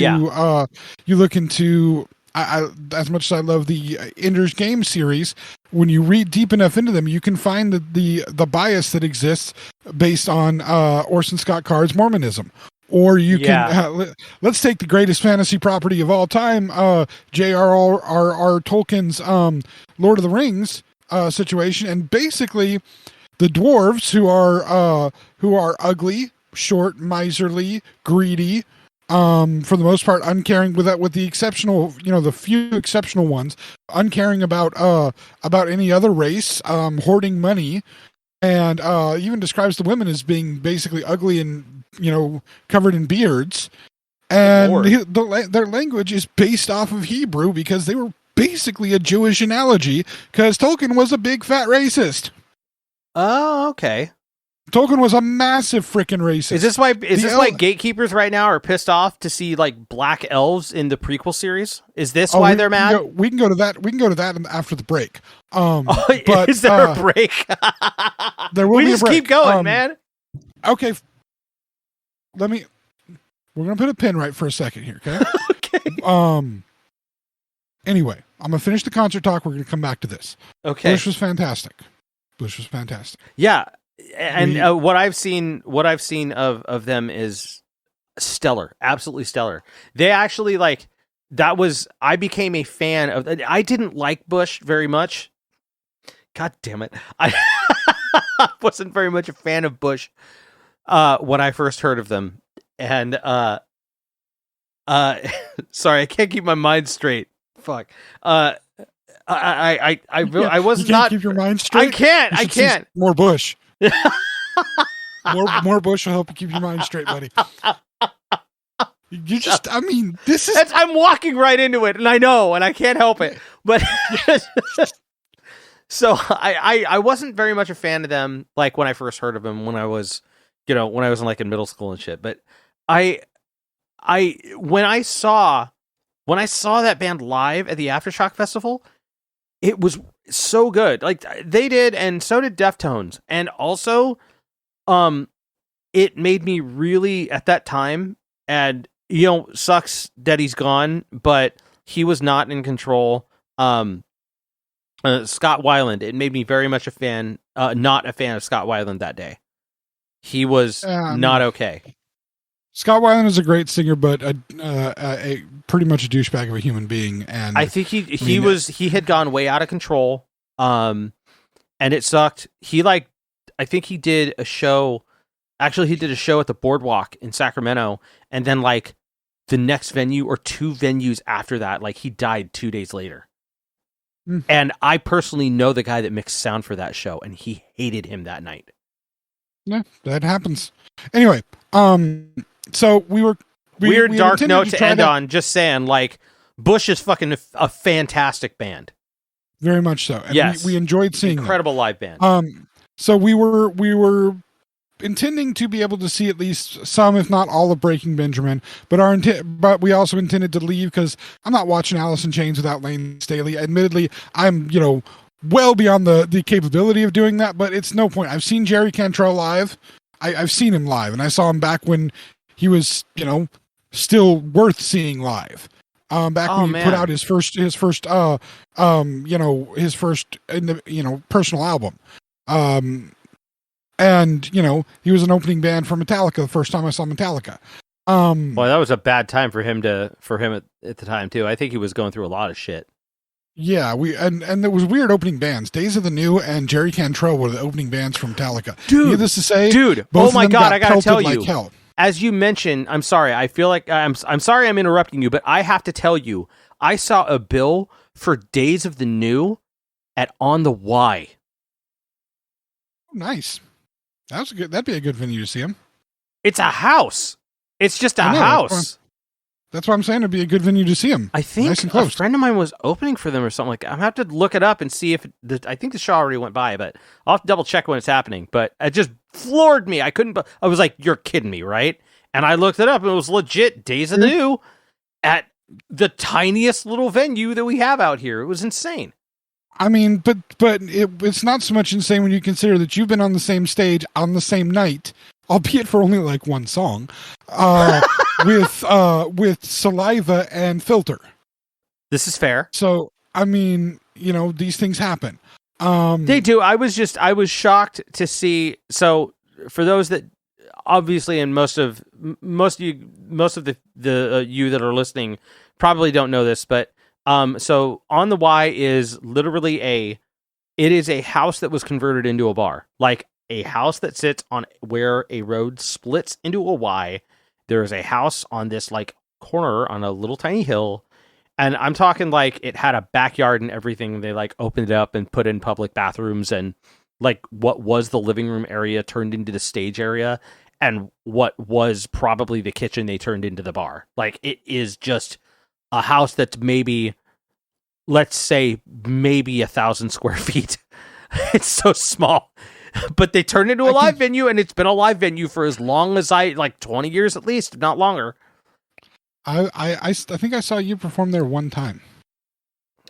B: as much as I love the Ender's Game series, when you read deep enough into them, you can find the bias that exists based on Orson Scott Card's Mormonism. Or you can let's take the greatest fantasy property of all time, J.R.R. Tolkien's Lord of the Rings situation, and basically the dwarves who are ugly, short, miserly, greedy, for the most part uncaring, with the exceptional, the few exceptional ones, uncaring about any other race, hoarding money, and even describes the women as being basically ugly and covered in beards, and their language is based off of Hebrew because they were basically a Jewish analogy, because Tolkien was a big fat racist.
C: Oh, okay.
B: Tolkien was a massive freaking racist.
C: Is this why gatekeepers right now are pissed off to see like black elves in the prequel series? Is this why they're mad?
B: We can go to that. We can go to that after the break.
C: But is there a break?
B: There will be a break.
C: Keep going, man.
B: Okay. We're gonna put a pin right for a second here, okay?
C: Okay.
B: Anyway, I'm gonna finish the concert talk. We're gonna come back to this.
C: Okay.
B: Bush was fantastic.
C: Yeah. And what I've seen of them is stellar, absolutely stellar. They actually I became a fan of. I didn't like Bush very much. God damn it! I wasn't very much a fan of Bush when I first heard of them, and sorry, I can't keep my mind straight. Fuck. I was not.
B: Keep your mind straight.
C: I can't.
B: More Bush. more Bush will help you keep your mind straight, buddy. You just, this is.
C: I'm walking right into it, and I know, and I can't help it. But so I wasn't very much a fan of them, like when I first heard of them, when I was in middle school and shit. But when I saw that band live at the Aftershock Festival, it was so good. Like they did, and so did Deftones. And also, it made me really, at that time, and sucks that he's gone, but he was not in control. Scott Weiland, it made me very much not a fan of Scott Weiland that day. He was not okay.
B: Scott Weiland is a great singer, but a pretty much a douchebag of a human being, and
C: I think he had gone way out of control, and it sucked. I think he did a show. Actually, he did a show at the Boardwalk in Sacramento, and then the next venue or two venues after that, he died 2 days later. Mm. And I personally know the guy that mixed sound for that show, and he hated him that night.
B: Yeah, that happens. Anyway, so we
C: weird dark note to end on. Just saying, Bush is fucking a fantastic band.
B: Very much so. And
C: yes,
B: we enjoyed seeing
C: incredible live band.
B: So we were intending to be able to see at least some, if not all, of Breaking Benjamin, but we also intended to leave because I'm not watching Alice in Chains without Lane Staley. Admittedly, I'm well beyond the capability of doing that, but it's no point. I've seen Jerry Cantrell live. I've seen him live, and I saw him back when he was still worth seeing live. Back when he put out his first personal album. And he was an opening band for Metallica the first time I saw Metallica.
C: Well, that was a bad time for him at the time too. I think he was going through a lot of shit.
B: Yeah, and there was weird opening bands. Days of the New and Jerry Cantrell were the opening bands from Metallica.
C: Dude,
B: needless to say,
C: dude,
B: both
C: oh my
B: of them
C: God, I gotta tell
B: like
C: you.
B: hell.
C: As you mentioned, I'm sorry. I feel like I'm sorry I'm interrupting you, but I have to tell you, I saw a bill for Days of the New at On the Y.
B: Nice. That'd be a good venue to see him.
C: It's a house. It's just a house.
B: That's why I'm saying it'd be a good venue to see him.
C: I think
B: nice and
C: a
B: close.
C: friend of mine was opening for them or something like that. I'm going to have to look it up and see if I think the show already went by, but I'll have to double check when it's happening. But it just floored me. I was like, you're kidding me, right? And I looked it up and it was legit Days of the New at the tiniest little venue that we have out here. It was insane.
B: I mean, but it's not so much insane when you consider that you've been on the same stage on the same night, albeit for only like one song, with Saliva and Filter.
C: This is fair.
B: So, I mean, these things happen.
C: They do. I was shocked to see. So for those that obviously, and most of the you that are listening probably don't know this, but so On the Y is literally it is a house that was converted into a bar, like a house that sits on where a road splits into a Y. There is a house on this like corner on a little tiny hill. And I'm talking like it had a backyard and everything. They like opened it up and put in public bathrooms, and like what was the living room area turned into the stage area, and what was probably the kitchen they turned into the bar. Like it is just a house that's maybe, let's say, maybe 1,000 square feet. It's so small, but they turned into a live venue, and it's been a live venue for as long as like 20 years at least, if not longer.
B: I think I saw you perform there one time.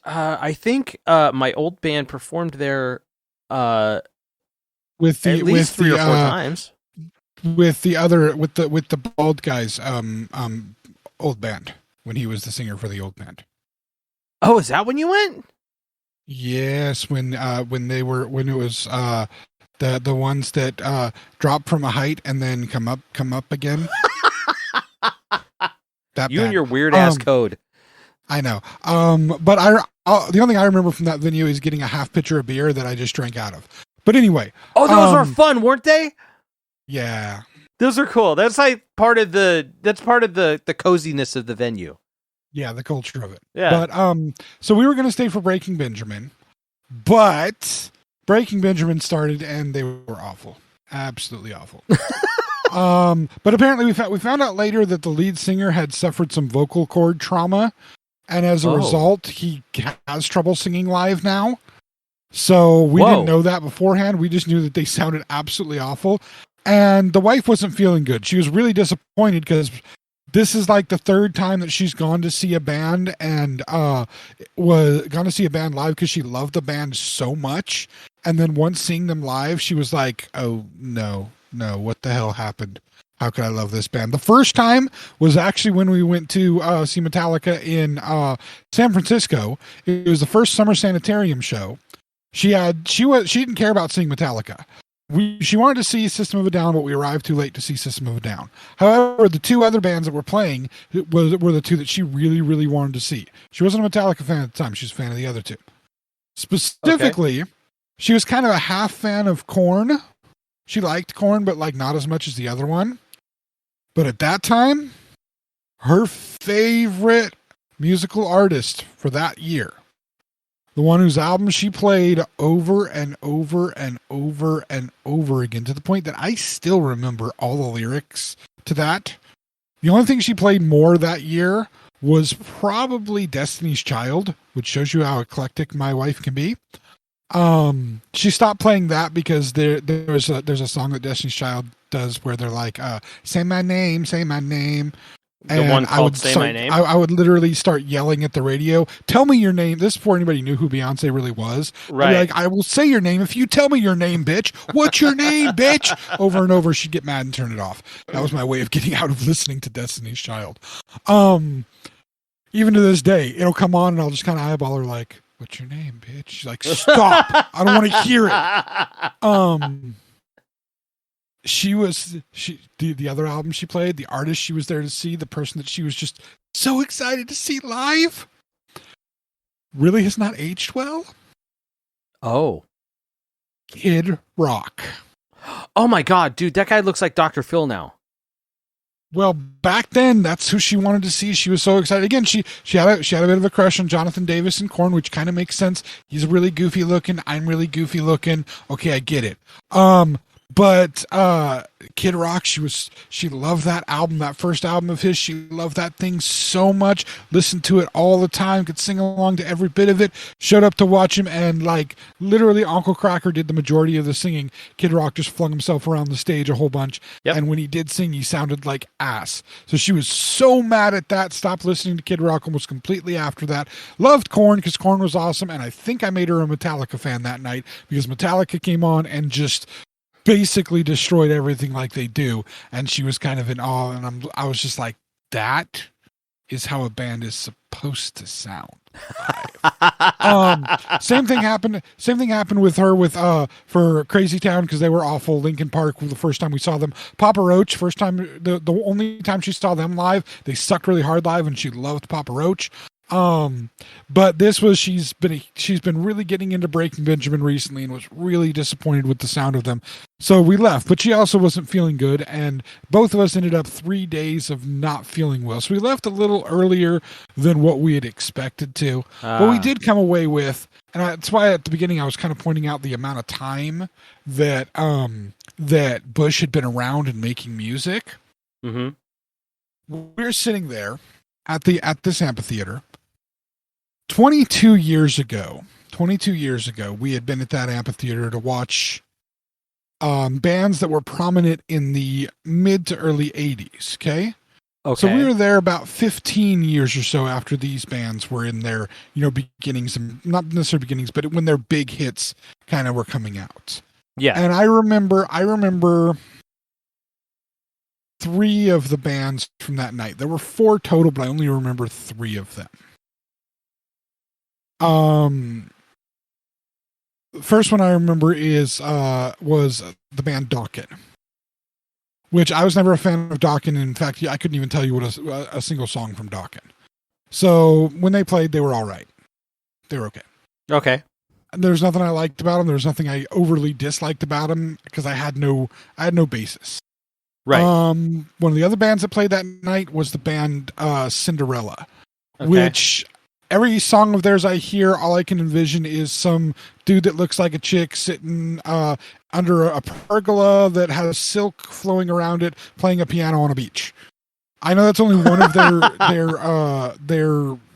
C: I think my old band performed there at least 3 or 4 times.
B: With the bald guy's old band, when he was the singer for the old band.
C: Oh, is that when you went?
B: Yes, when it was the ones that drop from a height and then come up again. That
C: you
B: bad.
C: And your weird ass code.
B: I know. But the only thing I remember from that venue is getting a half pitcher of beer that I just drank out of. But anyway.
C: Oh, those were fun, weren't they?
B: Yeah.
C: Those are cool. That's like part of the coziness of the venue.
B: Yeah, the culture of it.
C: Yeah.
B: But so we were going to stay for Breaking Benjamin, but Breaking Benjamin started and they were awful. Absolutely awful. But apparently we found out later that the lead singer had suffered some vocal cord trauma, and as a result, he has trouble singing live now. So we didn't know that beforehand. We just knew that they sounded absolutely awful. And the wife wasn't feeling good. She was really disappointed because this is like the third time that she's gone to see a band and was gone to see a band live because she loved the band so much. And then once seeing them live, she was like, oh, no, what the hell happened? How could I love this band? The first time was actually when we went to see Metallica in San Francisco. It was the first Summer Sanitarium show. She didn't care about seeing Metallica. She wanted to see System of a Down, but we arrived too late to see System of a Down. However, the two other bands that were playing were the two that she really, really wanted to see. She wasn't a Metallica fan at the time. She was a fan of the other two. Specifically, she was kind of a half fan of Korn. She liked Korn, but like not as much as the other one. But at that time, her favorite musical artist for that year, the one whose album she played over and over and over and over again, to the point that I still remember all the lyrics to that. The only thing she played more that year was probably Destiny's Child, which shows you how eclectic my wife can be. She stopped playing that because there's a song that Destiny's Child does where they're like, say my name.
C: The one called Say My Name?
B: I would literally start yelling at the radio, tell me your name. This is before anybody knew who Beyonce really was.
C: Right.
B: I'd be like, I will say your name if you tell me your name, bitch. What's your name, bitch? Over and over, she'd get mad and turn it off. That was my way of getting out of listening to Destiny's Child. Even to this day, it'll come on and I'll just kind of eyeball her like, what's your name, bitch? She's like, stop. I don't want to hear it. The other album she played, the artist she was there to see, the person that she was just so excited to see live, really has not aged well?
C: Oh.
B: Kid Rock.
C: Oh my God, dude, that guy looks like Dr. Phil now.
B: Well, back then, that's who she wanted to see. She was so excited. Again, she had a bit of a crush on Jonathan Davis and Korn, which kind of makes sense. He's really goofy looking. I'm really goofy looking. Okay, I get it. But Kid Rock, she loved that album, that first album of his. She loved that thing so much. Listened to it all the time. Could sing along to every bit of it. Showed up to watch him, and like literally, Uncle Cracker did the majority of the singing. Kid Rock just flung himself around the stage a whole bunch.
C: Yep.
B: And when he did sing, he sounded like ass. So she was so mad at that. Stopped listening to Kid Rock almost completely after that. Loved Korn because Korn was awesome, and I think I made her a Metallica fan that night because Metallica came on and just basically destroyed everything like they do, and she was kind of in awe, and I was just like, that is how a band is supposed to sound. Same thing happened with her for Crazy Town, because they were awful. Linkin Park the first time we saw them. Papa Roach, first time, the only time she saw them live, they sucked really hard live, and she loved Papa Roach. But this was, she's been really getting into Breaking Benjamin recently and was really disappointed with the sound of them. So we left, but she also wasn't feeling good, and both of us ended up 3 days of not feeling well. So we left a little earlier than what we had expected to, but we did come away with, and that's why at the beginning I was kind of pointing out the amount of time that that Bush had been around and making music.
C: Mm-hmm.
B: We're sitting there at this amphitheater. 22 years ago, we had been at that amphitheater to watch bands that were prominent in the mid to early 80s, okay? So we were there about 15 years or so after these bands were in their, beginnings, and not necessarily beginnings, but when their big hits kind of were coming out.
C: Yeah.
B: And I remember 3 of the bands from that night. There were 4 total, but I only remember 3 of them. First one I remember was the band Dokken, which I was never a fan of Dokken. In fact, I couldn't even tell you what a single song from Dokken. So when they played, they were all right. They were okay.
C: Okay.
B: There's nothing I liked about them. There's nothing I overly disliked about them because I had no basis.
C: Right.
B: One of the other bands that played that night was the band Cinderella, which every song of theirs I hear, all I can envision is some dude that looks like a chick sitting under a pergola that has silk flowing around it, playing a piano on a beach. I know that's only one of their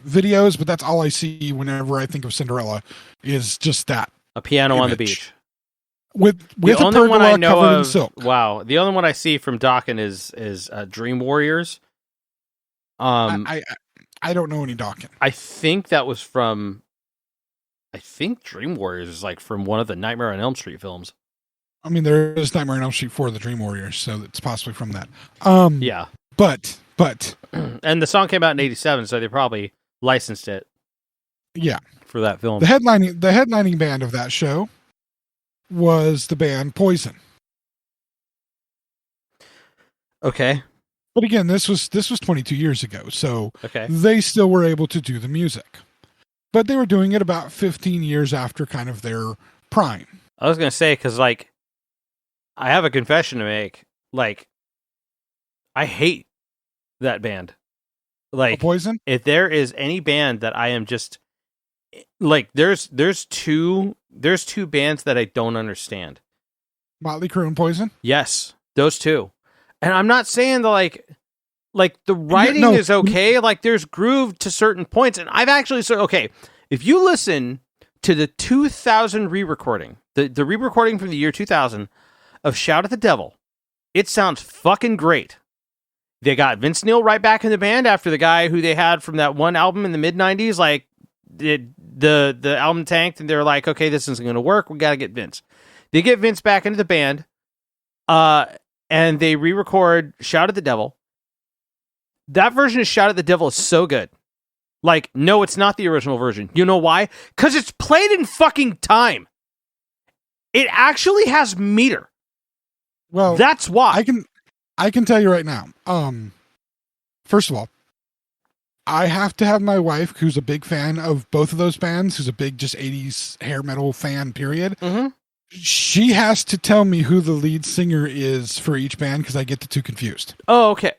B: videos, but that's all I see whenever I think of Cinderella is just that.
C: A piano
B: image.
C: On the beach.
B: With
C: the
B: a pergola covered in silk.
C: Wow. The only one I see from Dokken is Dream Warriors.
B: I don't know any Dokken.
C: I think that was from. I think Dream Warriors is like from one of the Nightmare on Elm Street films.
B: I mean, there is Nightmare on Elm Street for the Dream Warriors, so it's possibly from that.
C: Yeah.
B: But
C: and the song came out in '87, so they probably licensed it.
B: Yeah.
C: For that film.
B: The headlining band of that show was the band Poison.
C: Okay.
B: But again, this was 22 years ago, so
C: okay.
B: They still were able to do the music. But they were doing it about 15 years after kind of their prime.
C: I was going to say, because, like, I have a confession to make. Like, I hate that band. Like,
B: Poison?
C: If there is any band that I am just, like, there's two bands that I don't understand.
B: Motley Crue and Poison?
C: Yes, those two. And I'm not saying that, like the writing is okay. Like, there's groove to certain points. And I've actually said, okay, if you listen to the 2000 re-recording, the re-recording from the year 2000 of Shout at the Devil, it sounds fucking great. They got Vince Neil right back in the band after the guy who they had from that one album in the mid-90s, like, the album tanked, and they're like, okay, this isn't going to work. We got to get Vince. They get Vince back into the band, and they re-record Shout at the Devil. That version of Shout at the Devil is so good. Like, no, it's not the original version. You know why? Because it's played in fucking time. It actually has meter.
B: Well,
C: that's why.
B: I can tell you right now. First of all, I have to have my wife, who's a big fan of both of those bands, who's a big just 80s hair metal fan, period.
C: Mm-hmm.
B: She has to tell me who the lead singer is for each band because I get the two confused.
C: Oh, okay.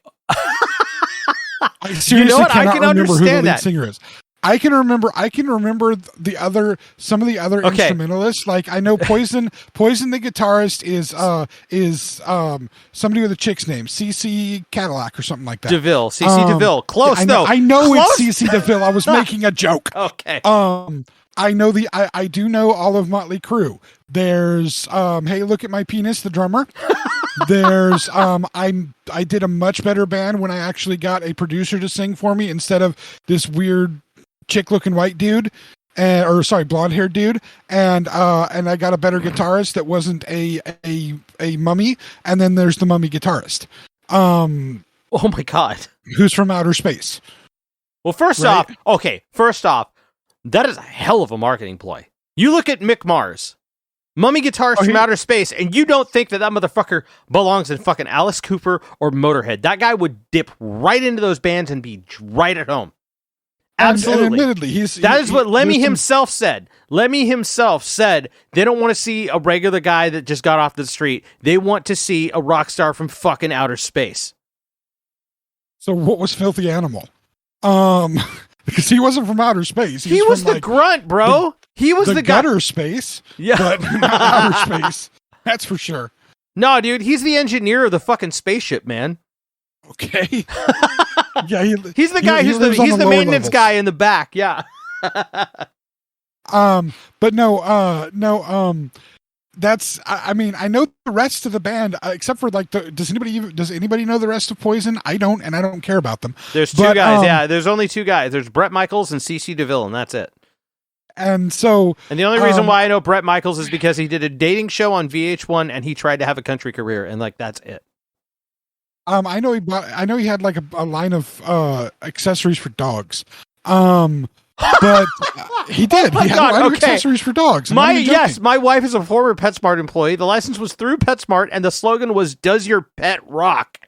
B: I seriously
C: I can
B: remember who the
C: understand
B: lead
C: that.
B: singer is. I can remember some of the other instrumentalists. Like I know Poison the guitarist is somebody with a chick's name, CC Cadillac or something like that.
C: DeVille, CC DeVille. Close though.
B: I know
C: Close.
B: it's CC DeVille. I was making a joke.
C: Okay.
B: I know I do know all of Motley Crue. There's Hey Look at My Penis, the drummer. There's I did a much better band when I actually got a producer to sing for me instead of this weird chick looking white dude blonde haired dude, and I got a better guitarist that wasn't a mummy, and then there's the mummy guitarist.
C: Oh my God.
B: Who's from outer space.
C: Well, first off, that is a hell of a marketing ploy. You look at Mick Mars, mummy guitarist from outer space, and you don't think that motherfucker belongs in fucking Alice Cooper or Motorhead. That guy would dip right into those bands and be right at home. Absolutely.
B: And admittedly,
C: that is what Lemmy himself said. Lemmy himself said they don't want to see a regular guy that just got off the street. They want to see a rock star from fucking outer space.
B: So what was Filthy Animal? Because he wasn't from outer space.
C: He was the grunt, bro. He was the
B: gutter
C: guy.
B: Space.
C: Yeah.
B: But not outer space. That's for sure.
C: No, dude, he's the engineer of the fucking spaceship, man.
B: Okay. Yeah,
C: he's the guy who's the maintenance levels. Guy in the back. Yeah.
B: But no. That's. I mean, I know the rest of the band, except for like does anybody know the rest of Poison? I don't, and I don't care about them.
C: There's two guys. Yeah, there's only two guys. There's Bret Michaels and CC DeVille, and that's it.
B: And so,
C: and the only reason why I know Bret Michaels is because he did a dating show on VH1, and he tried to have a country career, and like that's it.
B: I know he had like a line of accessories for dogs. But he did. He had a line of accessories for dogs.
C: My wife is a former PetSmart employee. The license was through PetSmart, and the slogan was "Does your pet rock?"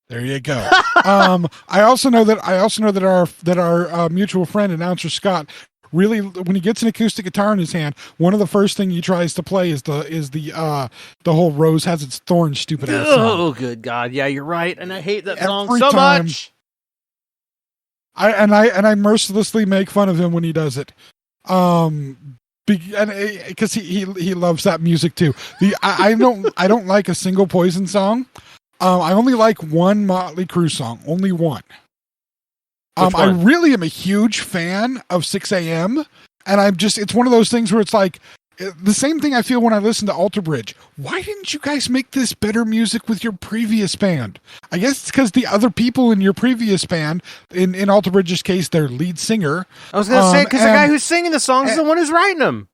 B: There you go. I also know that our mutual friend announcer Scott really, when he gets an acoustic guitar in his hand, one of the first thing he tries to play is the whole "Rose Has Its Thorns" stupid ass song.
C: Oh, good God! Yeah, you're right, and I hate that song so much.
B: I mercilessly make fun of him when he does it, because he loves that music too. I don't like a single Poison song. I only like one Motley Crue song, only one. I really am a huge fan of 6 a.m. and it's one of those things where it's like the same thing I feel when I listen to Alter Bridge. Why didn't you guys make this better music with your previous band? I guess it's because the other people in your previous band, in Alter Bridge's case, their lead singer.
C: I was going to say, because the guy who's singing the songs is the one who's writing them.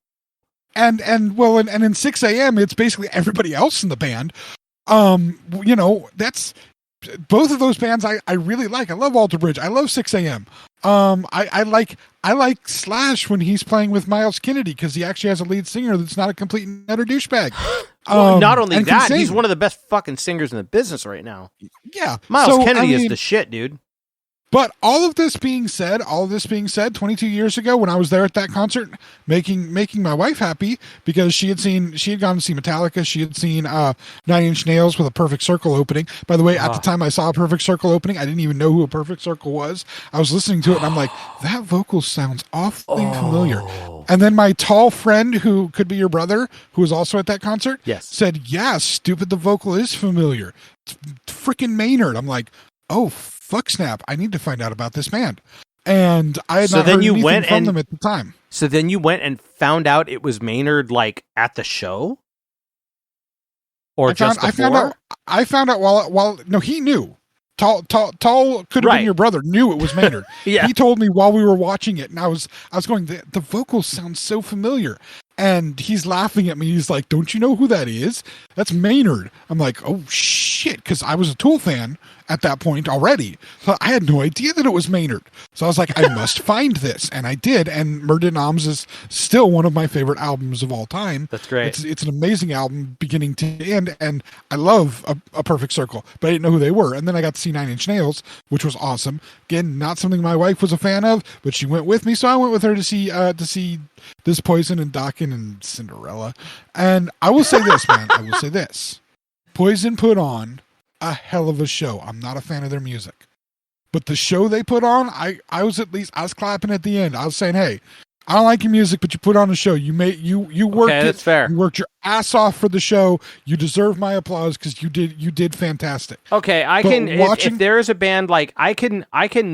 B: And in 6 a.m., it's basically everybody else in the band. That's both of those bands I really like. I love Alter Bridge. I love 6 a.m. I like Slash when he's playing with Miles Kennedy because he actually has a lead singer that's not a complete and utter douchebag.
C: Well, not only that, he's one of the best fucking singers in the business right now.
B: Yeah.
C: Miles Kennedy is the shit, dude.
B: But all of this being said, 22 years ago when I was there at that concert, making my wife happy because she had gone to see Metallica. She had seen 9 Inch Nails with a Perfect Circle opening. By the way, at the time I saw a Perfect Circle opening, I didn't even know who a Perfect Circle was. I was listening to it and I'm like, that vocal sounds awfully familiar. And then my tall friend, who could be your brother, who was also at that concert, said, yeah, stupid, the vocal is familiar. It's freaking Maynard. I'm like, oh, fuck snap, I need to find out about this band. And I had not heard anything from them at the time.
C: So then you went and found out it was Maynard, like, at the show? Or just before?
B: I found out while no, he knew. Tall could have been your brother, knew it was Maynard.
C: Yeah.
B: He told me while we were watching it, and I was going, the vocals sound so familiar. And he's laughing at me. He's like, don't you know who that is? That's Maynard. I'm like, oh shit, because I was a Tool fan at that point already. So I had no idea that it was Maynard. So I was like, I must find this. And I did. And Murder Noms is still one of my favorite albums of all time.
C: That's great.
B: It's an amazing album beginning to end. And I love a Perfect Circle, but I didn't know who they were. And then I got to see Nine Inch Nails, which was awesome. Again, not something my wife was a fan of, but she went with me. So I went with her to see This Poison and Dokken and Cinderella. And I will say this, man. I will say this. Poison put on a hell of a show. I'm not a fan of their music, but the show they put on, I was clapping at the end. I was saying, hey, I don't like your music, but you put on a show. You worked
C: okay, that's fair.
B: You worked your ass off for the show. You deserve my applause because you did fantastic.
C: Okay, if there is a band, like I can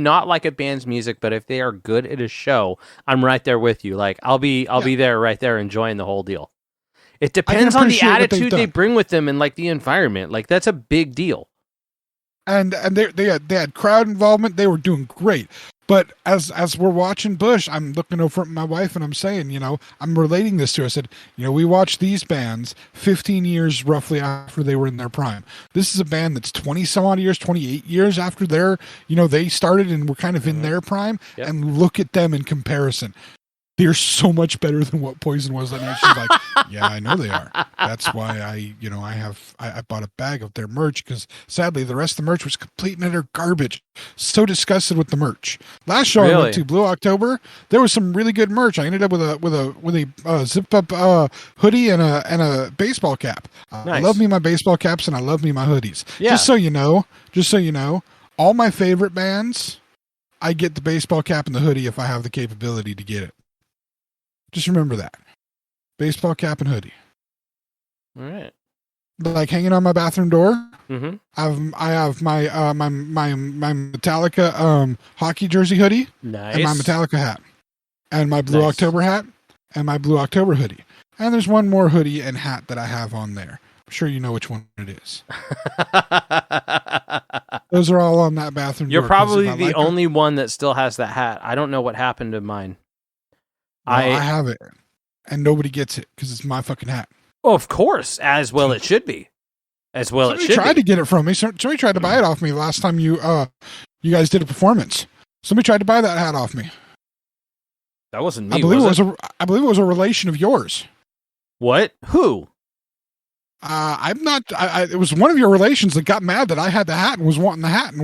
C: not like a band's music, but if they are good at a show, I'm right there with you. Like I'll be there right there enjoying the whole deal. It depends on the attitude they bring with them and like the environment. Like that's a big deal.
B: And they had crowd involvement. They were doing great. But as we're watching Bush, I'm looking over at my wife and I'm saying, I'm relating this to her. I said, we watched these bands 15 years roughly after they were in their prime. This is a band that's 20 some odd years, 28 years after they started and were kind of in their prime. Yep. And look at them in comparison. They're so much better than what Poison was. And she's like, yeah, I know they are. That's why I bought a bag of their merch because sadly the rest of the merch was complete and utter garbage. So disgusted with the merch. Last show I went to, Blue October, there was some really good merch. I ended up with a zip up hoodie and a baseball cap. Nice. I love me my baseball caps and I love me my hoodies. Yeah. Just so you know, all my favorite bands, I get the baseball cap and the hoodie if I have the capability to get it. Just remember that. Baseball cap and hoodie.
C: All right.
B: Like hanging on my bathroom door.
C: Mm-hmm.
B: I have my Metallica hockey jersey hoodie.
C: Nice.
B: And my Metallica hat. And my Blue October hat. And my Blue October hoodie. And there's one more hoodie and hat that I have on there. I'm sure you know which one it is. Those are all on that bathroom door.
C: You're probably the only one that still has that hat. I don't know what happened to mine.
B: I have it, and nobody gets it because it's my fucking hat.
C: Oh, of course, as well it should be. Somebody
B: tried to get it from me. Somebody tried to buy it off me last time you guys did a performance. Somebody tried to buy that hat off me.
C: That wasn't me.
B: I believe it was a relation of yours.
C: What? Who?
B: I'm not. It was one of your relations that got mad that I had the hat and was wanting the hat and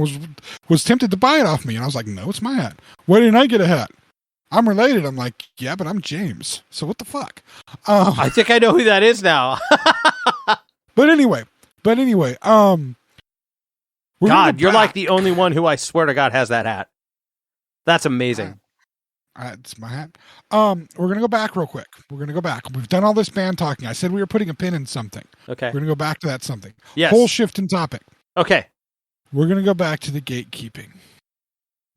B: was tempted to buy it off me. And I was like, no, it's my hat. Why didn't I get a hat? I'm related. I'm like, yeah, but I'm James. So what the fuck?
C: I think I know who that is now.
B: But anyway. God,
C: you're like the only one who I swear to God has that hat. That's amazing.
B: It's my hat. We're gonna go back real quick. We've done all this band talking. I said we were putting a pin in something.
C: Okay.
B: We're gonna go back to that something.
C: Yes.
B: Whole shift in topic.
C: Okay.
B: We're gonna go back to the gatekeeping.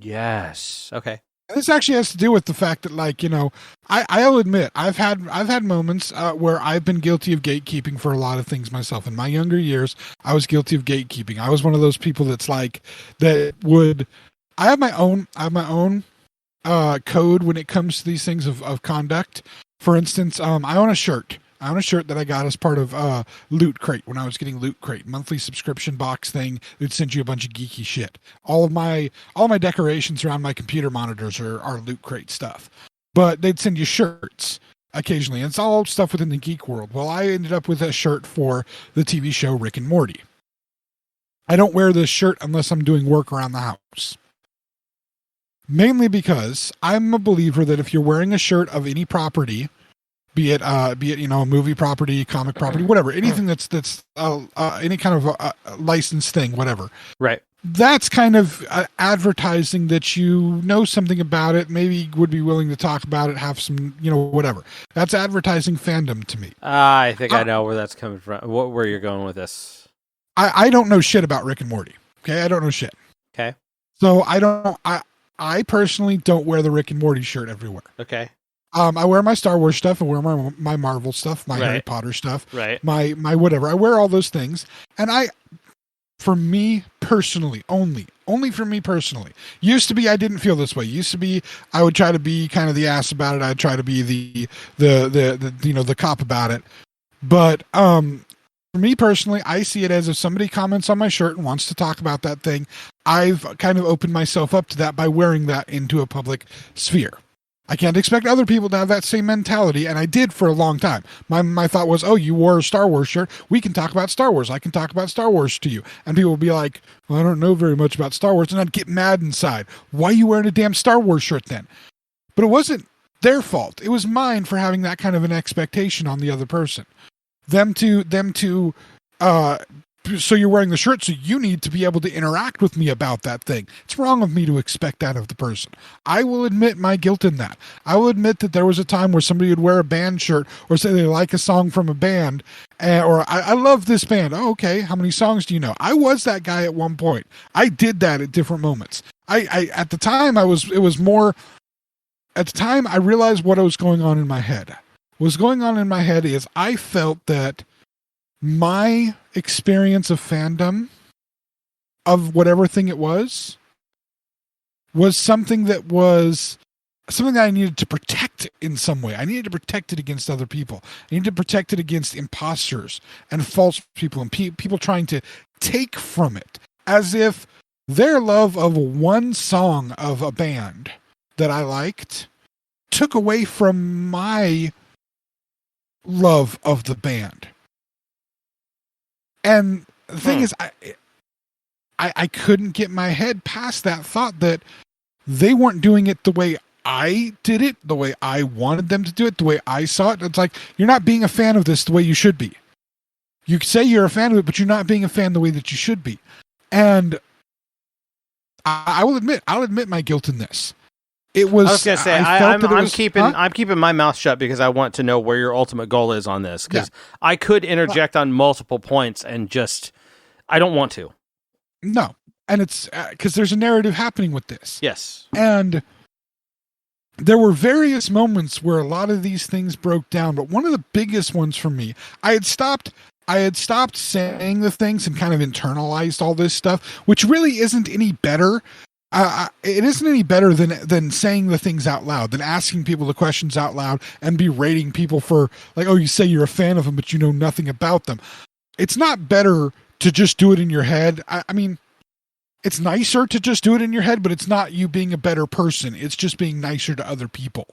C: Yes. Okay.
B: This actually has to do with the fact that, I'll admit I've had moments where I've been guilty of gatekeeping for a lot of things myself. In my younger years, I was guilty of gatekeeping. I was one of those people that's like I have my own code when it comes to these things of conduct. For instance, I own a shirt. that I got as part of Loot Crate when I was getting Loot Crate, monthly subscription box thing. They'd send you a bunch of geeky shit. All my decorations around my computer monitors are Loot Crate stuff. But they'd send you shirts occasionally. And it's all stuff within the geek world. Well, I ended up with a shirt for the TV show Rick and Morty. I don't wear this shirt unless I'm doing work around the house. Mainly because I'm a believer that if you're wearing a shirt of any property, be it a movie property, comic property, whatever, anything that's any kind of licensed thing, whatever.
C: Right.
B: That's kind of advertising that you know something about it, maybe would be willing to talk about it, have some, whatever. That's advertising fandom to me.
C: I think I know where that's coming from. Where you're going with this.
B: I don't know shit about Rick and Morty. Okay. I don't know shit.
C: Okay.
B: So I personally don't wear the Rick and Morty shirt everywhere.
C: Okay.
B: I wear my Star Wars stuff. I wear my Marvel stuff, my Harry Potter stuff, my whatever. I wear all those things. And for me personally, only for me personally, used to be, I didn't feel this way. Used to be, I would try to be kind of the ass about it. I'd try to be the cop about it. But, for me personally, I see it as if somebody comments on my shirt and wants to talk about that thing, I've kind of opened myself up to that by wearing that into a public sphere. I can't expect other people to have that same mentality, and I did for a long time. My thought was, oh, you wore a Star Wars shirt, we can talk about Star Wars. I can talk about Star Wars to you. And people would be like, well, I don't know very much about Star Wars, and I'd get mad inside. Why are you wearing a damn Star Wars shirt then? But it wasn't their fault. It was mine for having that kind of an expectation on the other person. So you're wearing the shirt, so you need to be able to interact with me about that thing. It's wrong of me to expect that of the person. I will admit my guilt in that. I will admit that there was a time where somebody would wear a band shirt or say they like a song from a band, or I love this band. Oh, okay. How many songs do you know? I was that guy at one point. I did that at different moments. I at the time, at the time, I realized what was going on in my head. What was going on in my head is I felt that my experience of fandom of whatever thing it was something that I needed to protect in some way. I needed to protect it against other people. I needed to protect it against imposters and false people and people trying to take from it, as if their love of one song of a band that I liked took away from my love of the band. And the thing is, I couldn't get my head past that thought that they weren't doing it the way I did it, the way I wanted them to do it, the way I saw it. It's like, you're not being a fan of this the way you should be. You say you're a fan of it, but you're not being a fan the way that you should be. And I'll admit my guilt in this. It was.
C: I was gonna say I'm keeping my mouth shut because I want to know where your ultimate goal is on this, because I could interject on multiple points and just I don't want to.
B: No, and it's because there's a narrative happening with this.
C: Yes,
B: and there were various moments where a lot of these things broke down, but one of the biggest ones for me, I had stopped saying the things and kind of internalized all this stuff, which really isn't any better. It isn't any better than saying the things out loud, than asking people the questions out loud and berating people for, like, oh, you say you're a fan of them, but you know nothing about them. It's not better to just do it in your head. I mean, it's nicer to just do it in your head, but it's not you being a better person. It's just being nicer to other people,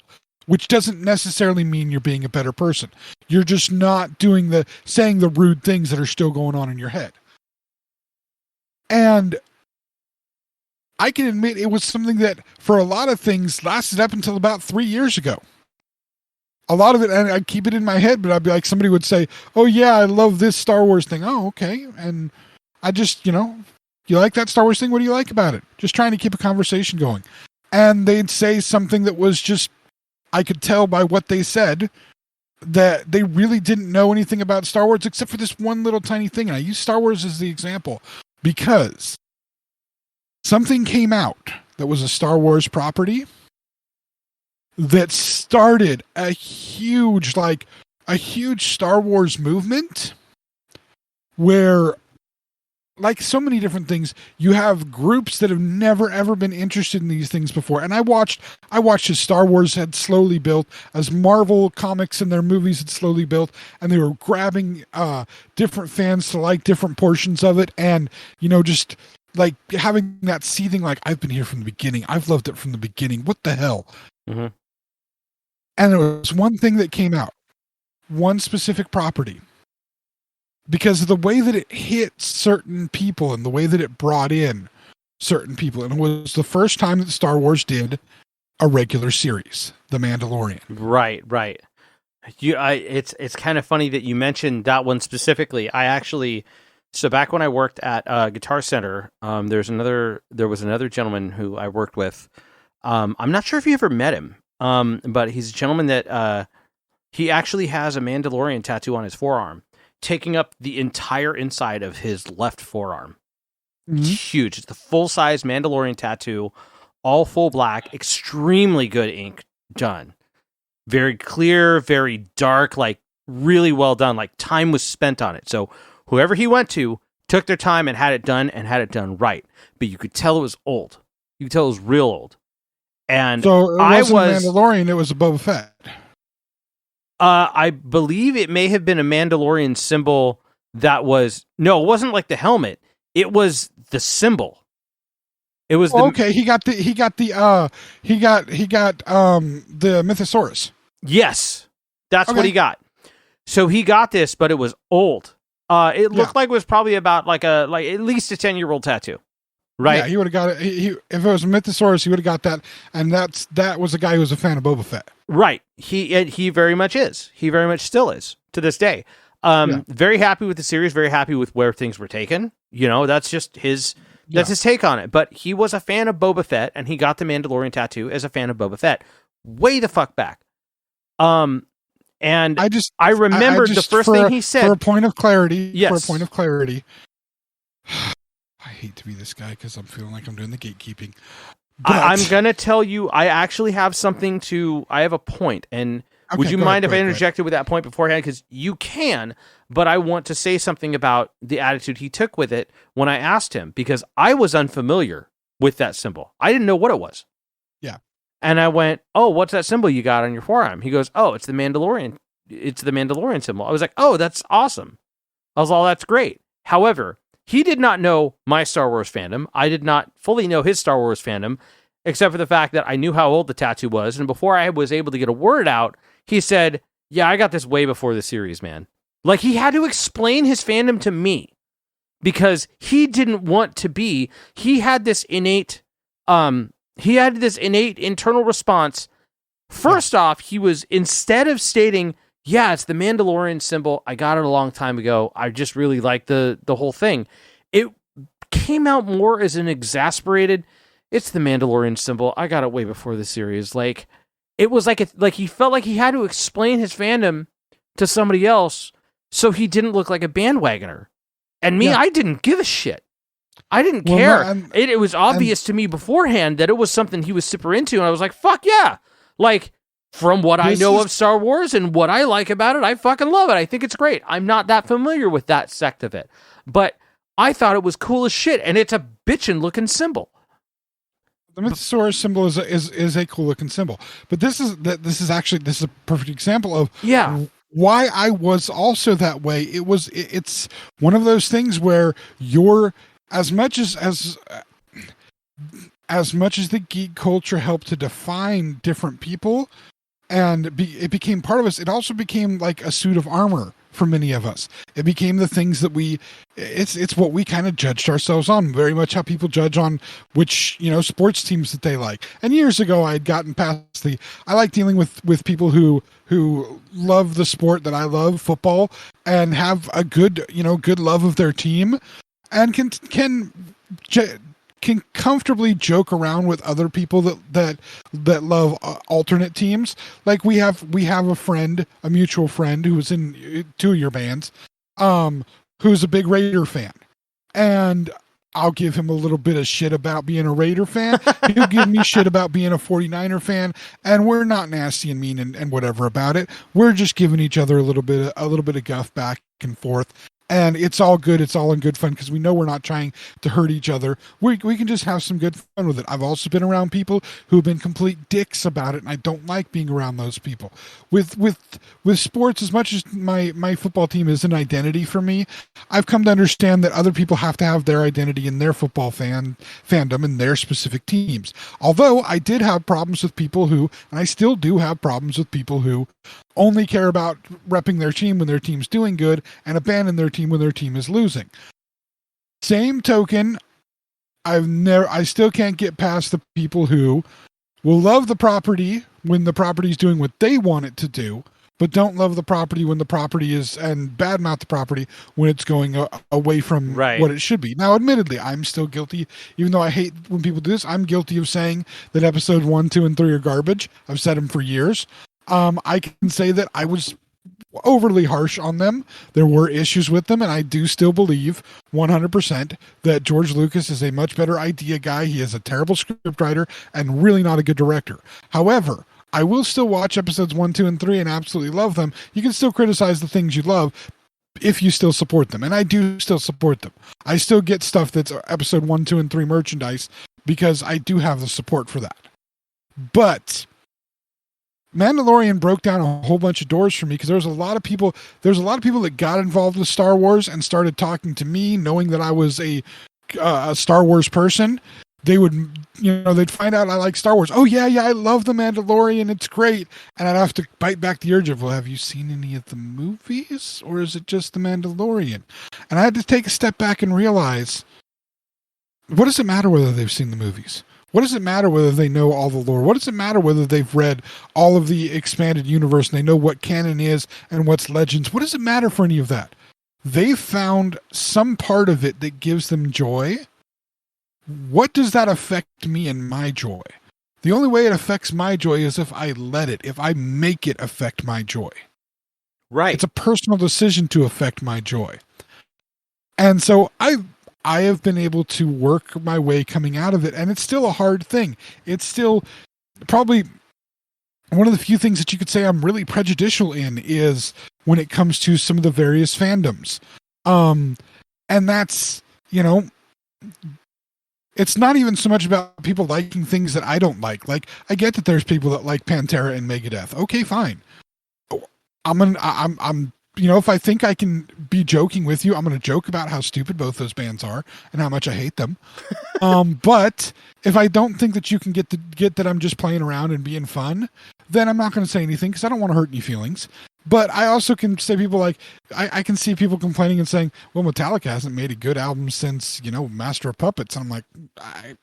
B: which doesn't necessarily mean you're being a better person. You're just not saying the rude things that are still going on in your head. And I can admit it was something that, for a lot of things, lasted up until about 3 years ago. A lot of it, and I'd keep it in my head, but I'd be like, somebody would say, oh yeah, I love this Star Wars thing. Oh, okay. And I just, you like that Star Wars thing? What do you like about it? Just trying to keep a conversation going. And they'd say something that was just, I could tell by what they said that they really didn't know anything about Star Wars except for this one little tiny thing. And I use Star Wars as the example because something came out that was a Star Wars property that started a huge Star Wars movement where, like so many different things, you have groups that have never ever been interested in these things before. And I watched as Star Wars had slowly built, as Marvel comics and their movies had slowly built, and they were grabbing different fans to like different portions of it, and just like having that seething, like, I've been here from the beginning. I've loved it from the beginning. What the hell?
C: Mm-hmm.
B: And there was one thing that came out, one specific property, because of the way that it hit certain people and the way that it brought in certain people. And it was the first time that Star Wars did a regular series, The Mandalorian.
C: Right. It's kind of funny that you mentioned that one specifically. So back when I worked at Guitar Center, there was another gentleman who I worked with. I'm not sure if you ever met him, but he's a gentleman that he actually has a Mandalorian tattoo on his forearm, taking up the entire inside of his left forearm. Mm-hmm. It's huge. It's the full-size Mandalorian tattoo, all full black, extremely good ink done. Very clear, very dark, like really well done. Like time was spent on it. So whoever he went to took their time and had it done right. But you could tell it was old. You could tell it was real old. And
B: so it wasn't a Mandalorian, it was a Boba Fett.
C: I believe it may have been a Mandalorian symbol that was no, it wasn't like the helmet. It was the symbol. It was
B: okay. He got the Mythosaurus.
C: Yes, that's what he got. So he got this, but it was old. It looked like it was probably about like at least a 10-year-old tattoo, right?
B: Yeah, he would have got it. If it was a Mythosaurus, he would have got that. And that was a guy who was a fan of Boba Fett.
C: Right. He very much is. He very much still is to this day. Very happy with the series. Very happy with where things were taken. You know, that's just his. That's his take on it. But he was a fan of Boba Fett, and he got the Mandalorian tattoo as a fan of Boba Fett. Way the fuck back. And I remembered the first thing he said.
B: For a point of clarity.
C: Yes.
B: For a point of clarity. I hate to be this guy because I'm feeling like I'm doing the gatekeeping.
C: I'm going to tell you, I actually have something I have a point. And would you mind if I interjected with that point beforehand? Because you can, but I want to say something about the attitude he took with it when I asked him, because I was unfamiliar with that symbol. I didn't know what it was.
B: Yeah.
C: And I went, oh, what's that symbol you got on your forearm? He goes, oh, it's the Mandalorian. It's the Mandalorian symbol. I was like, oh, that's awesome. I was all, that's great. However, he did not know my Star Wars fandom. I did not fully know his Star Wars fandom, except for the fact that I knew how old the tattoo was. And before I was able to get a word out, he said, yeah, I got this way before the series, man. Like, he had to explain his fandom to me because he didn't want to be, he had this innate internal response. First off, he was, instead of stating, yeah, it's the Mandalorian symbol, I got it a long time ago, I just really like the whole thing, it came out more as an exasperated, it's the Mandalorian symbol, I got it way before the series. Like, it was like he felt like he had to explain his fandom to somebody else so he didn't look like a bandwagoner. And me, I didn't give a shit. I didn't care. No, it was obvious to me beforehand that it was something he was super into, and I was like, fuck yeah. Like, from what I know of Star Wars and what I like about it, I fucking love it. I think it's great. I'm not that familiar with that sect of it. But I thought it was cool as shit, and it's a bitchin' looking symbol.
B: The Mythosaurus symbol is a cool looking symbol. But this is a perfect example of why I was also that way. It's one of those things where you're, as much as the geek culture helped to define different people and it became part of us, it also became like a suit of armor for many of us. It became the things that it's what we kind of judged ourselves on, very much how people judge on which, sports teams that they like. And years ago I had gotten past I like dealing with people who love the sport that I love, football, and have a good love of their team and can comfortably joke around with other people that love alternate teams. Like we have a mutual friend who was in 2 of your bands, who's a big Raider fan, and I'll give him a little bit of shit about being a Raider fan. He'll give me shit about being a 49er fan, and we're not nasty and mean and whatever about it. We're just giving each other a little bit of guff back and forth. And it's all good. It's all in good fun because we know we're not trying to hurt each other. We can just have some good fun with it. I've also been around people who've been complete dicks about it, and I don't like being around those people. With sports, as much as my football team is an identity for me, I've come to understand that other people have to have their identity in their football fandom and their specific teams. Although I did have problems with people who, and I still do have problems with people who only care about repping their team when their team's doing good and abandon their team when their team is losing. Same token, I still can't get past the people who will love the property when the property's doing what they want it to do, but don't love the property when the property is, and badmouth the property when it's going away from what it should be. Now, admittedly, I'm still guilty, even though I hate when people do this, I'm guilty of saying that episode 1, 2, and 3 are garbage. I've said them for years. I can say that I was overly harsh on them. There were issues with them, and I do still believe 100% that George Lucas is a much better idea guy. He is a terrible scriptwriter and really not a good director. However, I will still watch episodes 1, 2, and 3 and absolutely love them. You can still criticize the things you love if you still support them, and I do still support them. I still get stuff that's episode 1, 2, and 3 merchandise because I do have the support for that. But Mandalorian broke down a whole bunch of doors for me because there's a lot of people that got involved with Star Wars and started talking to me, knowing that I was a Star Wars person. They would, they'd find out I like Star Wars. Oh yeah, I love the Mandalorian. It's great. And I'd have to bite back the urge of, well, have you seen any of the movies, or is it just the Mandalorian? And I had to take a step back and realize, what does it matter whether they've seen the movies? What does it matter whether they know all the lore? What does it matter whether they've read all of the expanded universe and they know what canon is and what's legends? What does it matter for any of that? They've found some part of it that gives them joy. What does that affect me and my joy? The only way it affects my joy is if I let it, if I make it affect my joy.
C: Right.
B: It's a personal decision to affect my joy. And so I have been able to work my way coming out of it, and it's still a hard thing. It's still probably one of the few things that you could say I'm really prejudicial in is when it comes to some of the various fandoms. And that's, it's not even so much about people liking things that I don't like. Like, I get that there's people that like Pantera and Megadeth. Okay, fine. I'm if I think I can be joking with you, I'm going to joke about how stupid both those bands are and how much I hate them. But if I don't think that you can get that I'm just playing around and being fun, then I'm not going to say anything because I don't want to hurt any feelings. But I also can say people like, I can see people complaining and saying, well, Metallica hasn't made a good album since, Master of Puppets. And I'm like,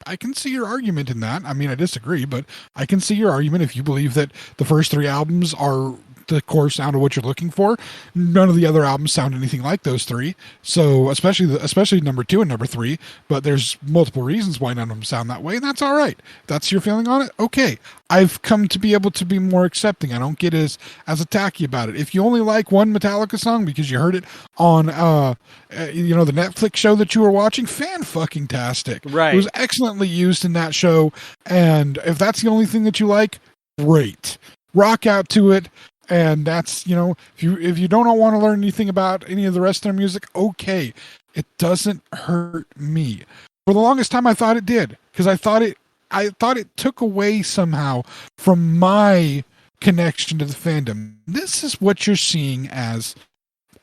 B: I can see your argument in that. I mean, I disagree, but I can see your argument if you believe that the first 3 albums are the core sound of what you're looking for. None of the other albums sound anything like those 3. So especially number 2 and number 3, but there's multiple reasons why none of them sound that way. And that's all right. That's your feeling on it. Okay. I've come to be able to be more accepting. I don't get as attacky about it. If you only like one Metallica song because you heard it on, the Netflix show that you were watching, fan-fucking-tastic.
C: Right.
B: It was excellently used in that show. And if that's the only thing that you like, great. Rock out to it. And that's, if you don't want to learn anything about any of the rest of their music, okay. It doesn't hurt me. For the longest time, I thought it did, because I thought it took away somehow from my connection to the fandom. This is what you're seeing as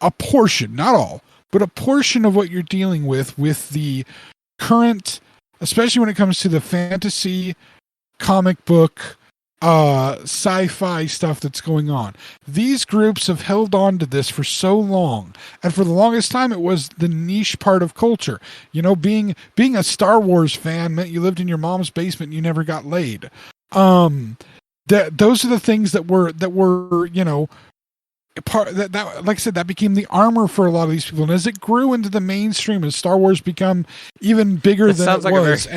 B: a portion, not all, but a portion of what you're dealing with the current, especially when it comes to the fantasy, comic book, sci-fi stuff that's going on. These groups have held on to this for so long, and for the longest time it was the niche part of culture. Being a Star Wars fan meant you lived in your mom's basement and you never got laid. Those are the things that were part that like I said, that became the armor for a lot of these people. And as it grew into the mainstream, as Star Wars become even bigger than it was,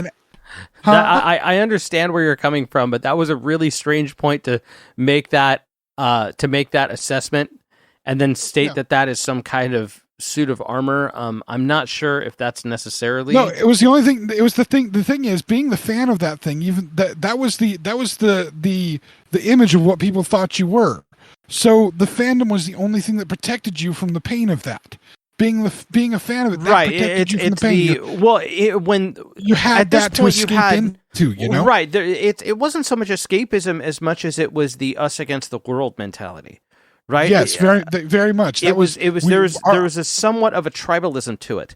C: I understand where you're coming from, but that was a really strange point to make that assessment and then state that is some kind of suit of armor. I'm not sure if that's necessarily.
B: No, it was the only thing. It was the thing. The thing is, being the fan of that thing, even that was the image of what people thought you were. So the fandom was the only thing that protected you from the pain of that. Being a fan of it, that
C: right?
B: Protected you from the pain.
C: When
B: you had that to escape into,
C: right? It wasn't so much escapism as much as it was the us against the world mentality, right?
B: Yes, very much.
C: There was a somewhat of a tribalism to it.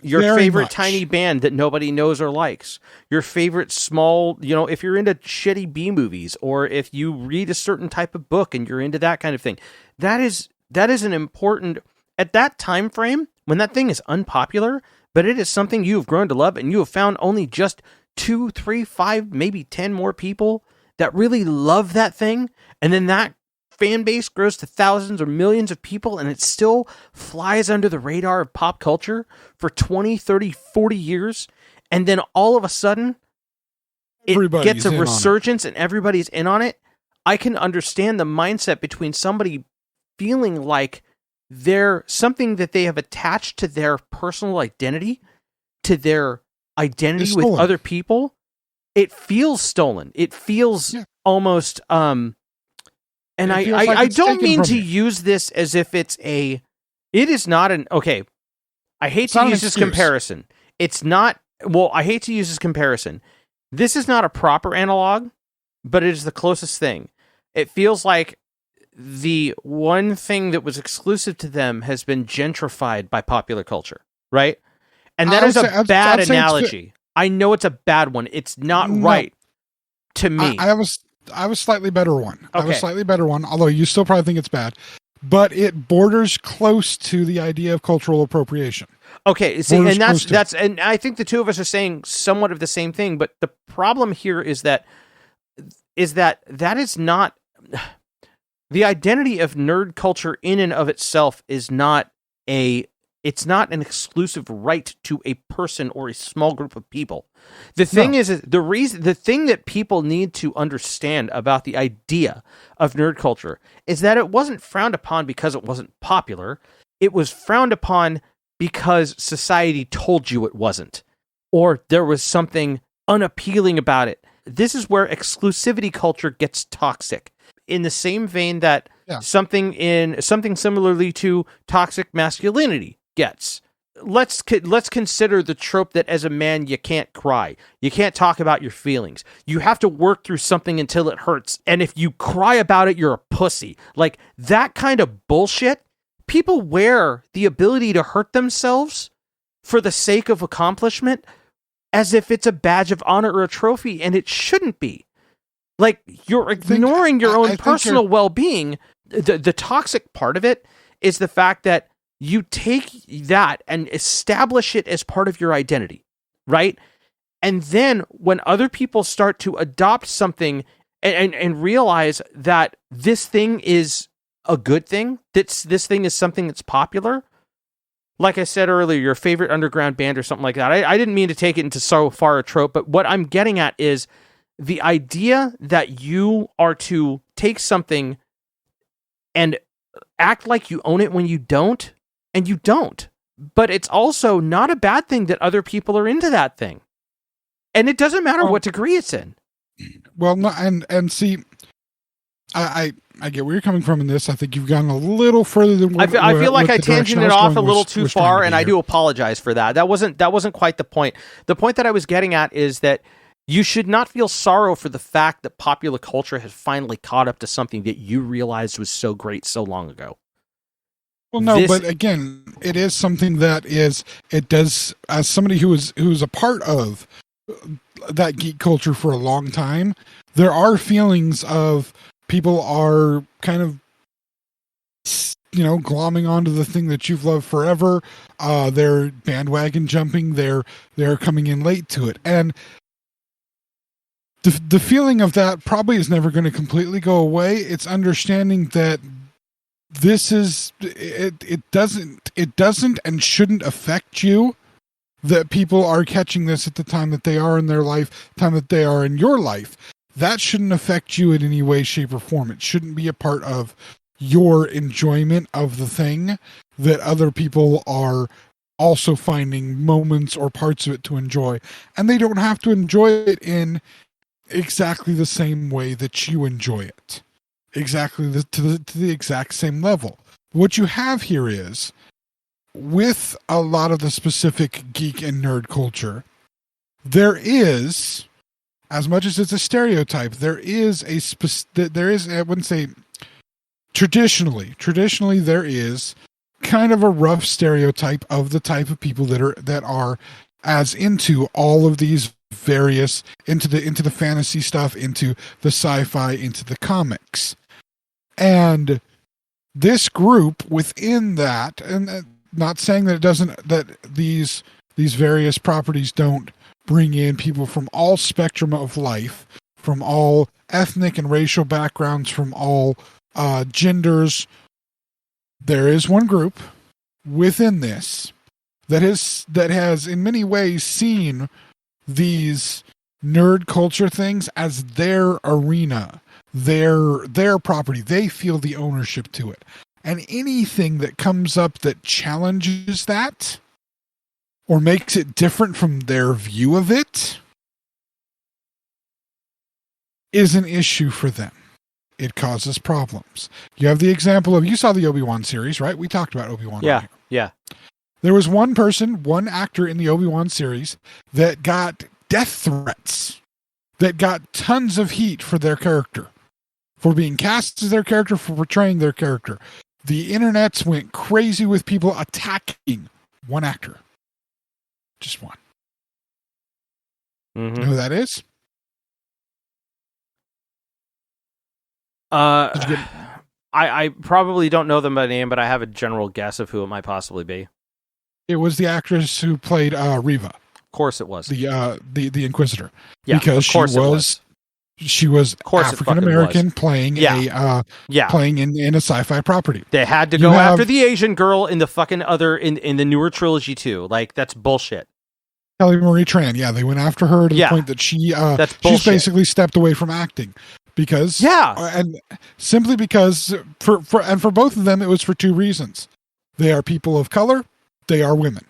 C: Your favorite tiny band that nobody knows or likes, your favorite small, if you're into shitty B movies, or if you read a certain type of book and you're into that kind of thing, that is an important. At that time frame, when that thing is unpopular, but it is something you have grown to love, and you have found only just 2, 3, 5, maybe 10 more people that really love that thing, and then that fan base grows to thousands or millions of people, and it still flies under the radar of pop culture for 20, 30, 40 years, and then all of a sudden, it gets a resurgence and everybody's in on it. I can understand the mindset between somebody feeling like they're something that they have attached to their personal identity, to their identity with other people. It feels stolen. It feels almost, and I don't mean to use this as if it is not an, okay, I hate to use this comparison. I hate to use this comparison. This is not a proper analog, but it is the closest thing. it feels like the one thing that was exclusive to them has been gentrified by popular culture, right? And that is a bad analogy. I know it's a bad one. It's not right to me.
B: I have a slightly better one.
C: Okay.
B: I have a slightly better one, although you still probably think it's bad. But it borders close to the idea of cultural appropriation.
C: Okay, see, and that's and I think the two of us are saying somewhat of the same thing, but the problem here is that is not the identity of nerd culture in and of itself is not it's not an exclusive right to a person or a small group of people. The thing is the thing that people need to understand about the idea of nerd culture is that it wasn't frowned upon because it wasn't popular. It was frowned upon because society told you it wasn't, or there was something unappealing about it. This is where exclusivity culture gets toxic. In the same vein that something similarly to toxic masculinity gets. Let's consider the trope that as a man you can't cry. You can't talk about your feelings. You have to work through something until it hurts. And if you cry about it, you're a pussy. Like that kind of bullshit. People wear the ability to hurt themselves for the sake of accomplishment as if it's a badge of honor or a trophy, and it shouldn't be. Like you're ignoring your own personal well-being. The toxic part of it is the fact that you take that and establish it as part of your identity, right? And then when other people start to adopt something and realize that this thing is a good thing, this thing is something that's popular, like I said earlier, your favorite underground band or something like that. I didn't mean to take it into so far a trope, but what I'm getting at is the idea that you are to take something and act like you own it when you don't, and you don't. But it's also not a bad thing that other people are into that thing. And it doesn't matter what degree it's in.
B: Well, no, and see, I get where you're coming from in this. I think you've gone a little further than what
C: I feel like I tangented off a little too far, and I do apologize for that. That wasn't quite the point. The point that I was getting at is that you should not feel sorrow for the fact that popular culture has finally caught up to something that you realized was so great so long ago.
B: Well, no, but again, it is something that it does, as somebody who's a part of that geek culture for a long time, there are feelings of people are kind of, glomming onto the thing that you've loved forever. They're bandwagon jumping. They're coming in late to it. And the feeling of that probably is never going to completely go away. It's understanding that this is it doesn't and shouldn't affect you, that people are catching this at the time that they are in their life, time that they are in your life. That shouldn't affect you in any way, shape, or form. It shouldn't be a part of your enjoyment of the thing that other people are also finding moments or parts of it to enjoy. And they don't have to enjoy it in exactly the same way that you enjoy it. Exactly to the exact same level. What you have here is, with a lot of the specific geek and nerd culture, there is, as much as it's a stereotype, there is I wouldn't say traditionally there is kind of a rough stereotype of the type of people that are as into all of these various, into the fantasy stuff, into the sci-fi, into the comics. And this group within that, and not saying that that these various properties don't bring in people from all spectrum of life, from all ethnic and racial backgrounds, from all genders. There is one group within this that has in many ways seen these nerd culture things as their arena, their property. They feel the ownership to it. And anything that comes up that challenges that or makes it different from their view of it is an issue for them. It causes problems. You have the example of, you saw the Obi-Wan series, right? We talked about Obi-Wan.
C: Yeah.
B: There was one actor in the Obi-Wan series that got death threats, that got tons of heat for their character, for being cast as their character, for portraying their character. The internets went crazy with people attacking one actor. Just one.
C: Mm-hmm.
B: You know who that is?
C: I probably don't know them by name, but I have a general guess of who it might possibly be.
B: It was the actress who played Riva.
C: Of course it was.
B: The Inquisitor.
C: Yeah,
B: because she was African American playing playing in a sci-fi property.
C: They had to go after the Asian girl in the fucking other in the newer trilogy too. Like, that's bullshit.
B: Kelly Marie Tran, they went after her to the point that she's basically stepped away from acting because and simply because for both of them it was for two reasons. They are people of color, they are women.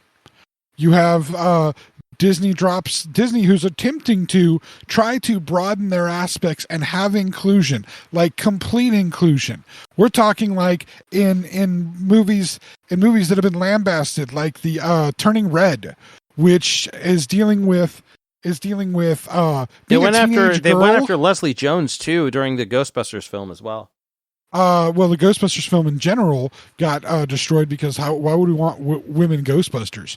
B: You have Disney, who's attempting to try to broaden their aspects and have inclusion, like complete inclusion. We're talking like in movies that have been lambasted, like the Turning Red, which is dealing with
C: they went after Leslie Jones too during the Ghostbusters film as well.
B: Well, the Ghostbusters film in general got destroyed because why would we want women Ghostbusters?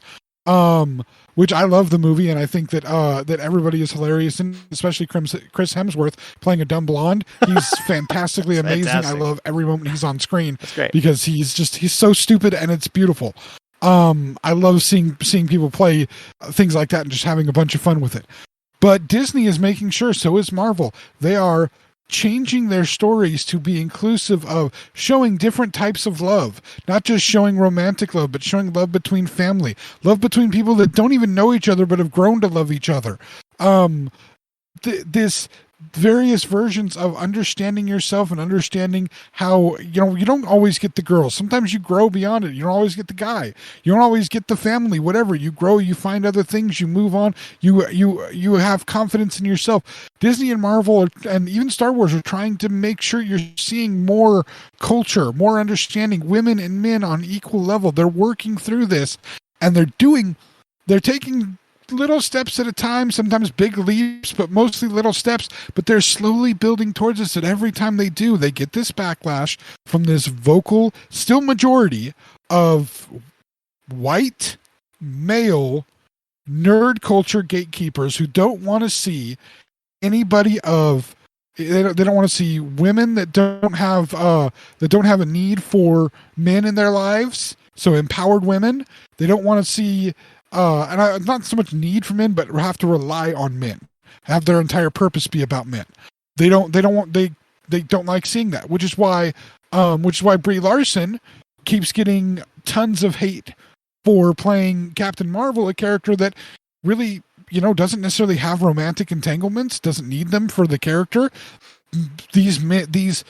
B: Which I love the movie, and I think that that everybody is hilarious, and especially Chris Hemsworth playing a dumb blonde. He's fantastically amazing. Fantastic. I love every moment he's on screen.
C: That's great.
B: Because he's so stupid, and it's beautiful. I love seeing people play things like that and just having a bunch of fun with it. But Disney is making sure, so is Marvel. They are changing their stories to be inclusive of showing different types of love, not just showing romantic love, but showing love between family, love between people that don't even know each other but have grown to love each other. This various versions of understanding yourself and understanding how, you don't always get the girl. Sometimes you grow beyond it. You don't always get the guy. You don't always get the family, whatever. You grow, you find other things, you move on, you have confidence in yourself. Disney and Marvel and even Star Wars are trying to make sure you're seeing more culture, more understanding, women and men on equal level. They're working through this, and they're taking little steps at a time, sometimes big leaps, but mostly little steps. But they're slowly building towards us, and every time they do, they get this backlash from this vocal, still majority of white, male, nerd culture gatekeepers who don't want to see anybody of... They don't want to see women that don't have a need for men in their lives. So empowered women. They don't want to see... not so much need for men, but have to rely on men, have their entire purpose be about men. They don't like seeing that, which is why Brie Larson keeps getting tons of hate for playing Captain Marvel, a character that really, doesn't necessarily have romantic entanglements, doesn't need them for the character. These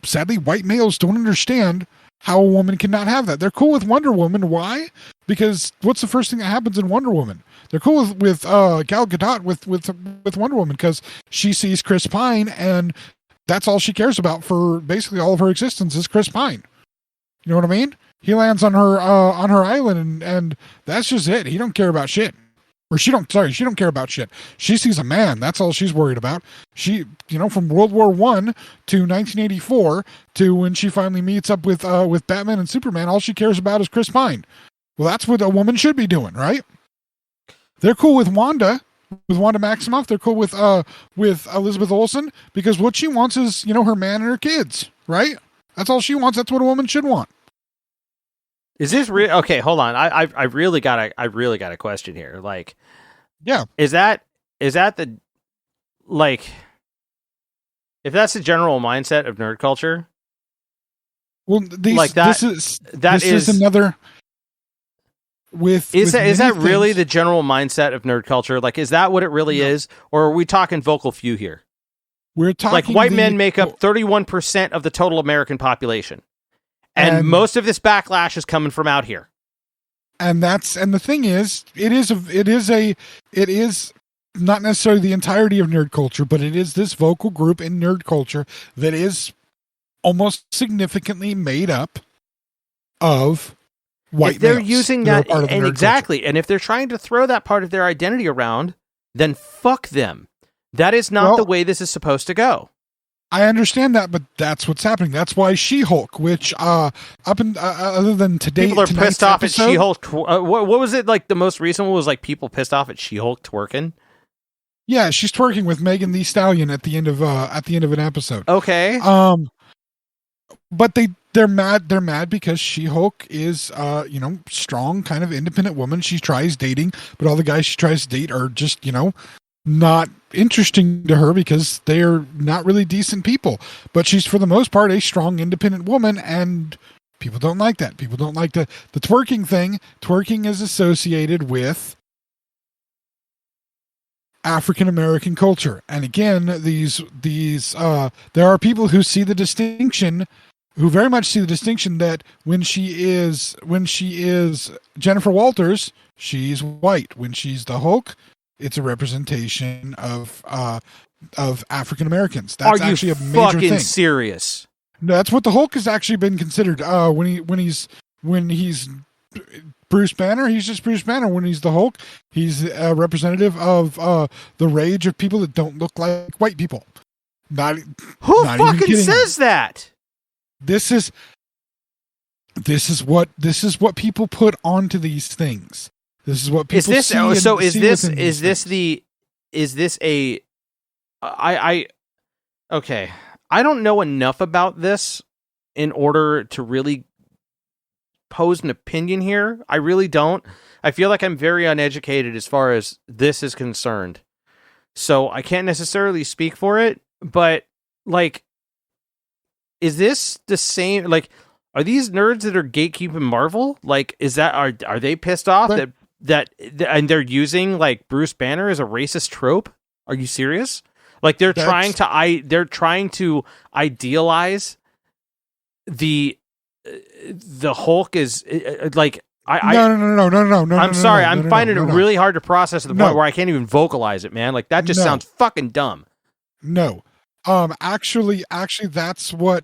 B: sadly white males don't understand how a woman cannot have that. They're cool with Wonder Woman. Why? Because what's the first thing that happens in Wonder Woman? They're cool with Gal Gadot with Wonder Woman because she sees Chris Pine, and that's all she cares about for basically all of her existence is Chris Pine. You know what I mean? He lands on her island, and that's just it. He don't care about shit. Or she don't care about shit. She sees a man. That's all she's worried about. She, from World War I to 1984 to when she finally meets up with Batman and Superman, all she cares about is Chris Pine. Well, that's what a woman should be doing, right? They're cool with Wanda Maximoff. They're cool with Elizabeth Olsen because what she wants is, her man and her kids, right? That's all she wants. That's what a woman should want.
C: Is this real? Okay, hold on. I really got a question here. Like,
B: yeah,
C: is that the, like, if that's the general mindset of nerd culture?
B: Well, this is another. Is
C: that really the general mindset of nerd culture? Like, is that what it really is, or are we talking vocal few here?
B: We're talking
C: like white men make up 31% of the total American population. And most of this backlash is coming from out here.
B: And the thing is, it is not necessarily the entirety of nerd culture, but it is this vocal group in nerd culture that is almost significantly made up of white
C: if they're
B: males
C: using that, and exactly, culture. And if they're trying to throw that part of their identity around, then fuck them. That is not the way this is supposed to go.
B: I understand that, but that's what's happening. That's why She-Hulk, which other than today,
C: people are pissed off
B: episode,
C: at She-Hulk. What was it like? The most recent one was like people pissed off at She-Hulk twerking.
B: Yeah, she's twerking with Megan Thee Stallion at the end of an episode.
C: Okay.
B: But they're mad. They're mad because She-Hulk is strong, kind of independent woman. She tries dating, but all the guys she tries to date are just not interesting to her because they're not really decent people. But she's for the most part a strong, independent woman, and people don't like that. People don't like the twerking thing. Twerking is associated with African American culture, and again, there are people who see the distinction, who very much see the distinction that when she is Jennifer Walters, she's white. When she's the Hulk, it's a representation of African Americans. That's actually a major thing. Are you fucking
C: serious?
B: No, that's what the Hulk has actually been considered. When he's Bruce Banner, he's just Bruce Banner. When he's the Hulk, he's a representative of the rage of people that don't look like white people.
C: Who fucking says that?
B: This is what people put onto these things. This is what people see.
C: Okay. I don't know enough about this in order to really pose an opinion here. I really don't. I feel like I'm very uneducated as far as this is concerned. So I can't necessarily speak for it, but like, is this the same? Like, are these nerds that are gatekeeping Marvel? Like, are they pissed off that and they're using like Bruce Banner as a racist trope? Are you serious? Like they're trying to idealize the Hulk is like no. I'm sorry. I'm finding it really hard to process to the point where I can't even vocalize it, man. Like that just sounds fucking dumb.
B: No. Actually that's what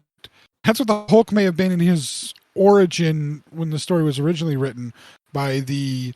B: the Hulk may have been in his origin when the story was originally written by the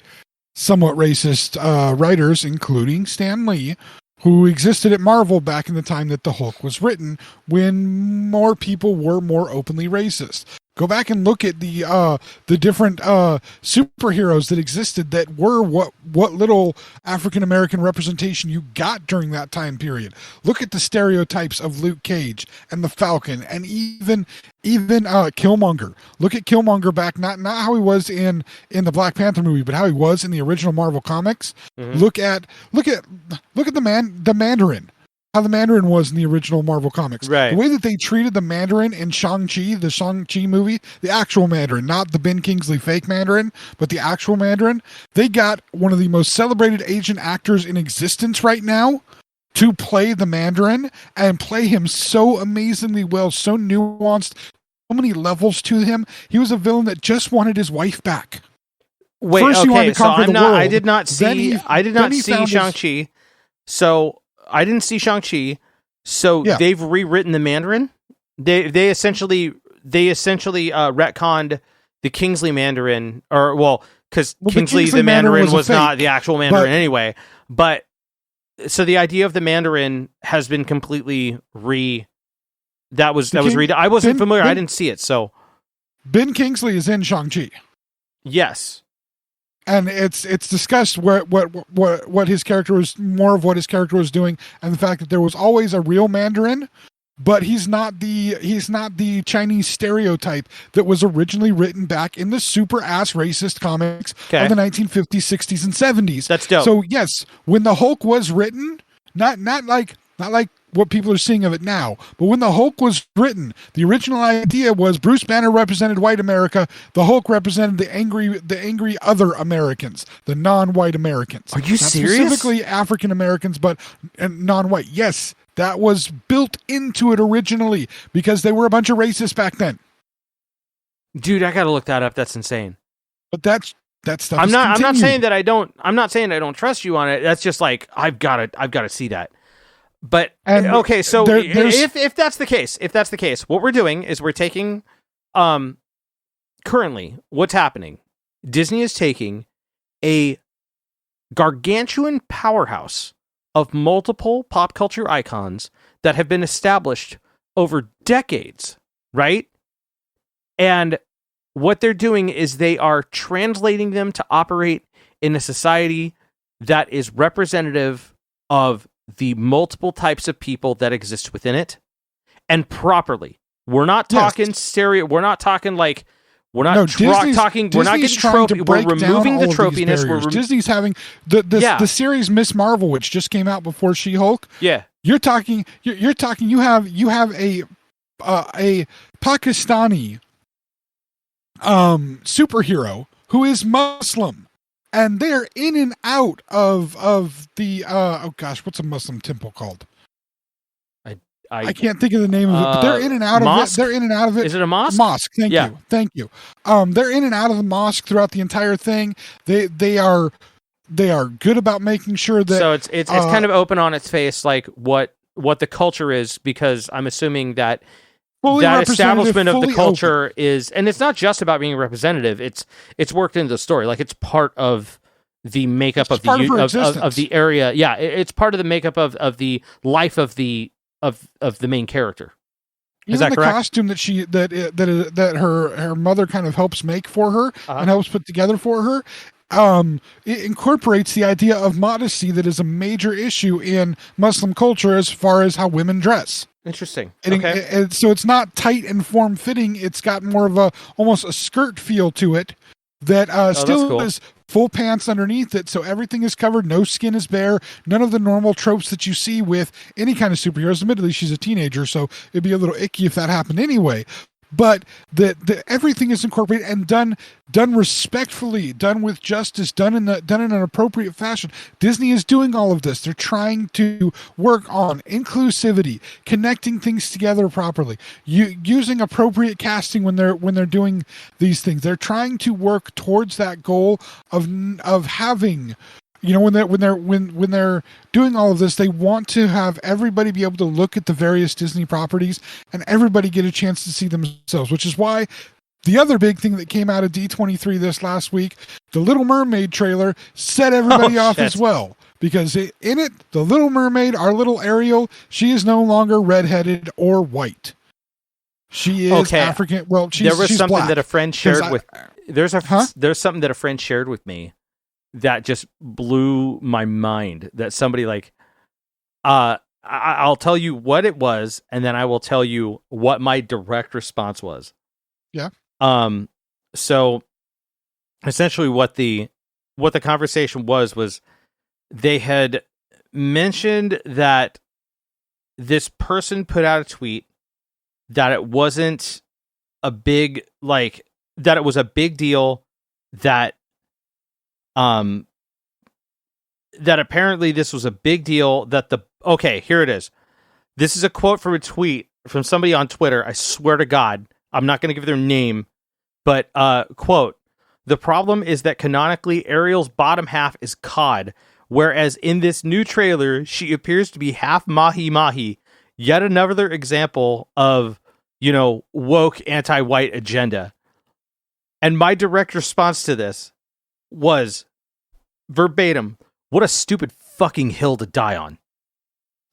B: somewhat racist writers, including Stan Lee, who existed at Marvel back in the time that the Hulk was written, when more people were more openly racist. Go back and look at the different superheroes that existed that were what little African American representation you got during that time period. Look at the stereotypes of Luke Cage and the Falcon, and even Killmonger. You look at Killmonger back, not how he was in the Black Panther movie, but how he was in the original Marvel comics. Mm-hmm. Look at the Mandarin. How the Mandarin was in the original Marvel comics.
C: Right.
B: The way that they treated the Mandarin in Shang-Chi, the Shang-Chi movie, the actual Mandarin, not the Ben Kingsley fake Mandarin, but the actual Mandarin. They got one of the most celebrated Asian actors in existence right now to play the Mandarin and play him so amazingly well, so nuanced, so many levels to him. He was a villain that just wanted his wife back.
C: Wait, first okay, so I did not see Shang-Chi. So I didn't see Shang-Chi, so they've rewritten the Mandarin. They essentially retconned the Kingsley Mandarin, because Kingsley the Mandarin was not the actual Mandarin anyway. But so the idea of the Mandarin has been completely that was redone. I wasn't familiar. I didn't see it. So
B: Ben Kingsley is in Shang-Chi.
C: Yes.
B: And it's discussed what his character was, more of what his character was doing, and the fact that there was always a real Mandarin, but he's not the Chinese stereotype that was originally written back in the super ass racist comics of the 1950s, 60s, and 70s.
C: That's dope.
B: So yes, when the Hulk was written, not like what people are seeing of it now, but when the Hulk was written, the original idea was Bruce Banner represented white America, the Hulk represented the angry other Americans, the non-white Americans.
C: Are you serious?
B: Specifically African Americans, but non-white. Yes, that was built into it originally because they were a bunch of racists back then.
C: Dude, I gotta look that up. That's insane.
B: But that stuff.
C: I'm not saying I don't trust you on it. That's just like I've gotta see that. But okay, so if that's the case, what we're doing is we're taking currently what's happening. Disney is taking a gargantuan powerhouse of multiple pop culture icons that have been established over decades, right? And what they're doing is they are translating them to operate in a society that is representative of the multiple types of people that exist within it, and properly. We're not talking stereo. We're not talking like we're not talking. We're not getting tropey. We're removing the tropiness.
B: Disney's having the series Miss Marvel, which just came out before She-Hulk.
C: Yeah,
B: you're talking. You're talking. You have a Pakistani superhero who is Muslim. And they're in and out of the what's a Muslim temple called? I can't think of the name of it, but they're in and out of it. They're in and out of it.
C: Is it a mosque?
B: Mosque. Thank you. They're in and out of the mosque throughout the entire thing. They are good about making sure that.
C: So it's kind of open on its face, like what the culture is, because I'm assuming that. That establishment of the culture is, and it's not just about being representative. It's worked into the story, like it's part of the makeup of the area. Yeah, it's part of the makeup of the life of the main character. Is that correct?
B: Costume that her mother kind of helps make for her and helps put together for her. It incorporates the idea of modesty that is a major issue in Muslim culture as far as how women dress.
C: Interesting.
B: So it's not tight and form-fitting. It's got more of almost a skirt feel to it that still is full pants underneath it. So everything is covered. No skin is bare. None of the normal tropes that you see with any kind of superheroes. Admittedly, she's a teenager, so it'd be a little icky if that happened anyway. But the everything is incorporated and done respectfully, done with justice, done in an appropriate fashion. Disney is doing all of this. They're trying to work on inclusivity, connecting things together properly, using appropriate casting when they're doing these things. They're trying to work towards that goal of having. When they're doing all of this, they want to have everybody be able to look at the various Disney properties and everybody get a chance to see themselves, which is why the other big thing that came out of D23 this last week, the Little Mermaid trailer, set everybody off as well. Because in it, the Little Mermaid, our little Ariel, she is no longer redheaded or white. She is African. Well, she's
C: something
B: black.
C: That a friend shared with. There's something that a friend shared with me that just blew my mind, that somebody I'll tell you what it was, and then I will tell you what my direct response was.
B: Yeah.
C: So essentially what the conversation was they had mentioned that this person put out a tweet that it wasn't a big, that it was a big deal that that apparently this was a big deal that here it is. This is a quote from a tweet from somebody on Twitter. I swear to God, I'm not going to give their name, but quote, "The problem is that canonically Ariel's bottom half is cod, whereas in this new trailer, she appears to be half mahi-mahi. Yet another example of, woke anti-white agenda." And my direct response to this was verbatim, "What a stupid fucking hill to die on."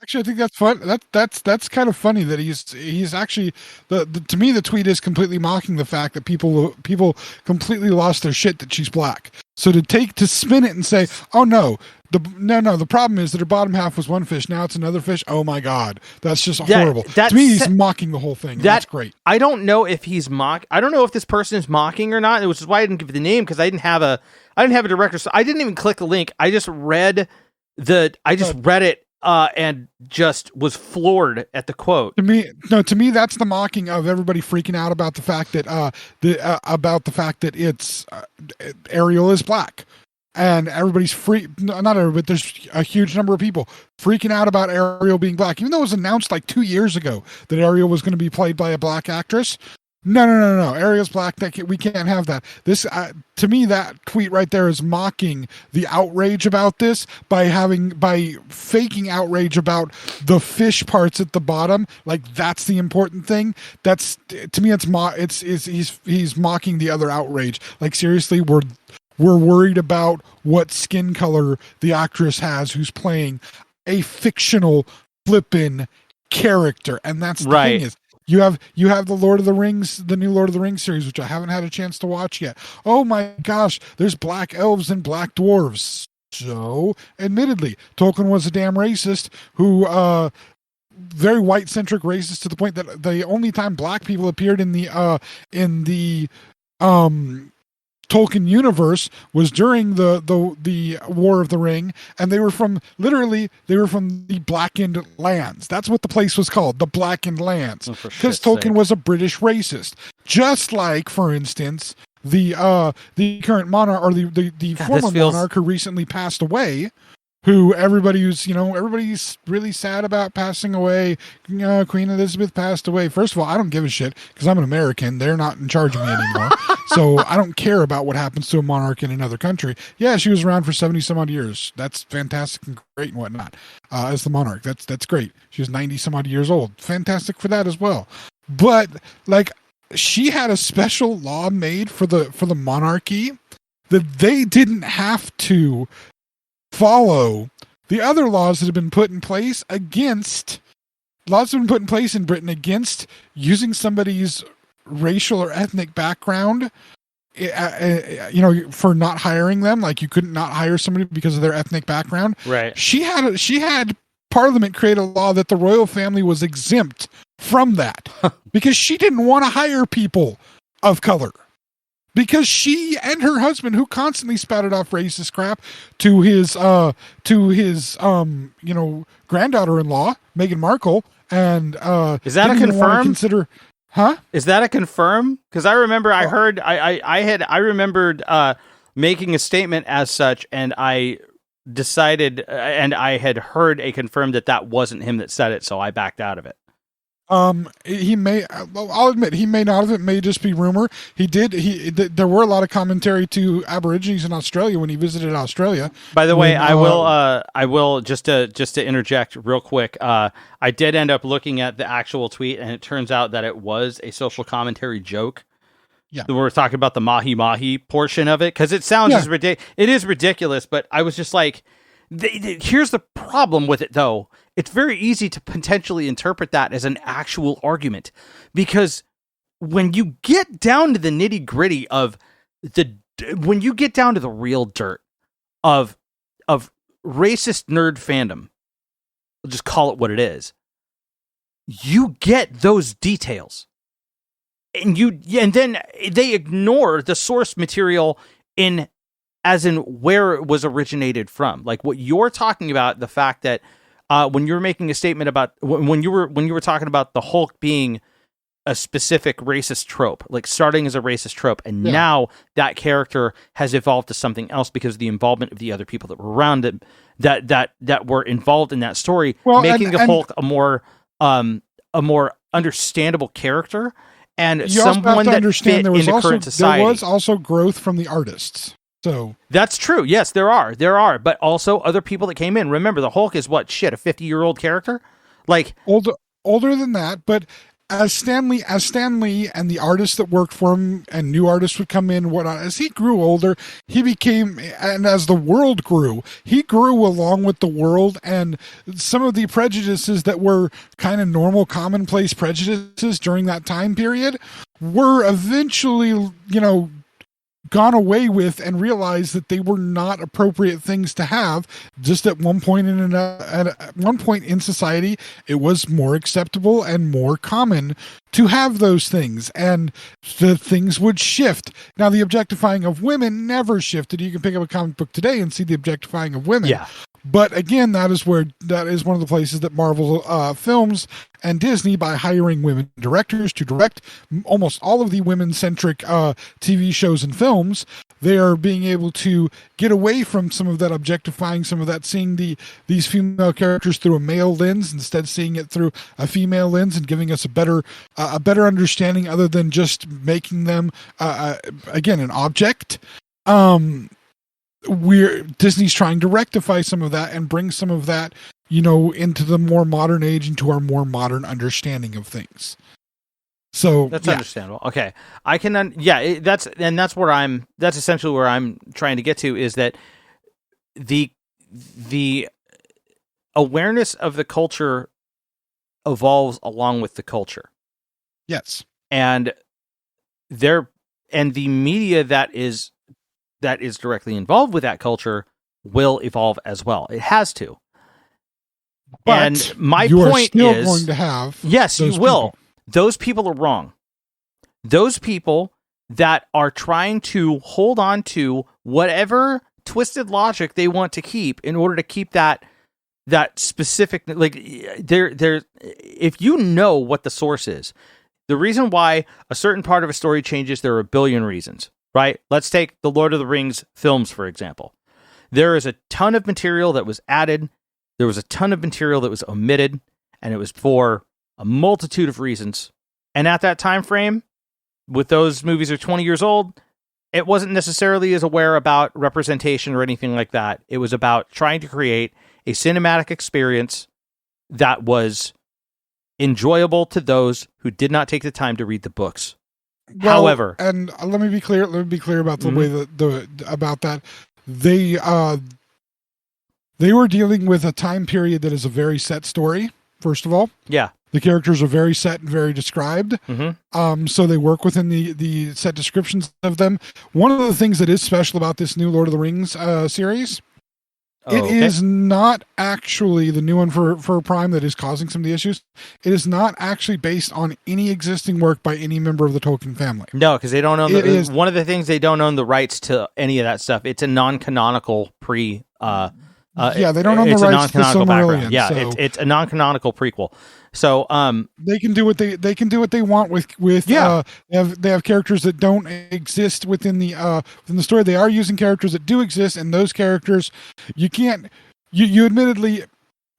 B: Actually, I think that's fun. That's kind of funny that he's actually to me the tweet is completely mocking the fact that people completely lost their shit that she's black. So to spin it and say, "Oh no, the problem is that her bottom half was one fish, now it's another fish." Oh my God, that's just horrible. To me, he's mocking the whole thing. That's great.
C: I don't know if he's I don't know if this person is mocking or not. Which is why I didn't give the name, because I didn't have a director. So I didn't even click the link. I just read it. And just was floored at the quote.
B: To me, that's the mocking of everybody freaking out about the fact that it's Ariel is black, and everybody's not everybody, but there's a huge number of people freaking out about Ariel being black, even though it was announced 2 years ago that Ariel was going to be played by a black actress. No. Ariel's black. We can't have that. This, to me, that tweet right there is mocking the outrage about this by faking outrage about the fish parts at the bottom. That's the important thing. That's, to me, he's mocking the other outrage. Seriously, we're worried about what skin color the actress has who's playing a fictional flippin' character, and that's the
C: Right.
B: thing is you have the Lord of the Rings, the new Lord of the Rings series, which I haven't had a chance to watch yet. Oh my gosh, there's black elves and black dwarves. So, admittedly, Tolkien was a damn racist who very white centric racist to the point that the only time black people appeared in the Tolkien universe was during the War of the Ring, and they were from the Blackened Lands. That's what the place was called, the Blackened Lands, because Tolkien was a British racist. Just like, for instance, the current monarch, or the former monarch who recently passed away, who everybody's really sad about passing away. Queen Elizabeth passed away. First of all, I don't give a shit because I'm an American. They're not in charge of me anymore. So I don't care about what happens to a monarch in another country. Yeah, she was around for 70 some odd years. That's fantastic and great and whatnot. As the monarch, that's great. She was 90 some odd years old. Fantastic for that as well. But like, she had a special law made for the monarchy that they didn't have to follow the other laws that have been put in place in Britain against using somebody's racial or ethnic background, for not hiring them. Like, you couldn't not hire somebody because of their ethnic background.
C: Right.
B: She had Parliament create a law that the royal family was exempt from that because she didn't want to hire people of color. Because she and her husband, who constantly spouted off racist crap to his granddaughter-in-law, Meghan Markle, and
C: is that a confirm?
B: Is
C: that a confirm? Because I remember I heard I remembered making a statement as such, and I decided and I had heard a confirm that wasn't him that said it, so I backed out of it.
B: I'll admit, he may not have. It may just be rumor. There were a lot of commentary to Aborigines in Australia when he visited Australia.
C: By the way, I will just to interject real quick. I did end up looking at the actual tweet, and it turns out that it was a social commentary joke. Yeah, we're talking about the mahi mahi portion of it, because it sounds just ridiculous. It is ridiculous, but I was just like, here's the problem with it, though. It's very easy to potentially interpret that as an actual argument, because when you get down to the nitty gritty when you get down to the real dirt of racist nerd fandom, we'll just call it what it is. You get those details, and then they ignore the source material as in where it was originated from. Like what you're talking about, the fact that when you were making a statement about when you were talking about the Hulk being a specific racist trope, like starting as a racist trope, and now that character has evolved to something else because of the involvement of the other people that were around it, that were involved in that story, making the Hulk a more understandable character and someone that fit in the current society.
B: There was also growth from the artists. So
C: that's true. Yes, there are, but also other people that came in. Remember, the Hulk is a 50-year-old character, like
B: older than that. But as Stan Lee and the artists that worked for him and new artists would come in and whatnot, as he grew older, he became, and as the world grew, he grew along with the world, and some of the prejudices that were kind of normal, commonplace prejudices during that time period were eventually, gone away with, and realized that they were not appropriate things to have. Just at one point in society, it was more acceptable and more common to have those things, and the things would shift. Now, the objectifying of women never shifted. You can pick up a comic book today and see the objectifying of women. Yeah. But again, that is one of the places that Marvel films and Disney, by hiring women directors to direct almost all of the women-centric TV shows and films, they are being able to get away from some of that objectifying, some of that seeing these female characters through a male lens, instead seeing it through a female lens, and giving us a better understanding, other than just making them again an object. Disney's trying to rectify some of that and bring some of that, into the more modern age, into our more modern understanding of things. So
C: that's understandable. Okay, I can. That's essentially where I'm trying to get to, is that the awareness of the culture evolves along with the culture.
B: Yes.
C: And the media that is directly involved with that culture will evolve as well. It has to.
B: But
C: and my
B: you're
C: point
B: still
C: is,
B: going to have
C: yes, you
B: those
C: will.
B: people.
C: Those people are wrong. Those people that are trying to hold on to whatever twisted logic they want to keep in order to keep that specific, like there if you know what the source is, the reason why a certain part of a story changes, there are a billion reasons, right? Let's take the Lord of the Rings films, for example. There is a ton of material that was added. There was a ton of material that was omitted, and it was for a multitude of reasons. And at that time frame, with those movies are 20 years old, it wasn't necessarily as aware about representation or anything like that. It was about trying to create a cinematic experience that was enjoyable to those who did not take the time to read the books.
B: Well,
C: However,
B: and let me be clear about the way about that. They were dealing with a time period that is a very set story. First of all,
C: yeah,
B: the characters are very set and very described. So they work within the set descriptions of them. One of the things that is special about this new Lord of the Rings series, it is not actually the new one for Prime that is causing some of the issues. It is not actually based on any existing work by any member of the Tolkien family.
C: No, because they don't own one of the things, they don't own the rights to any of that stuff. It's a non-canonical they don't own the rights to the Silmarillion.
B: Yeah,
C: so it's a non-canonical prequel. So
B: they can do what they want with they have characters that don't exist within the story. They are using characters that do exist, and those characters you admittedly,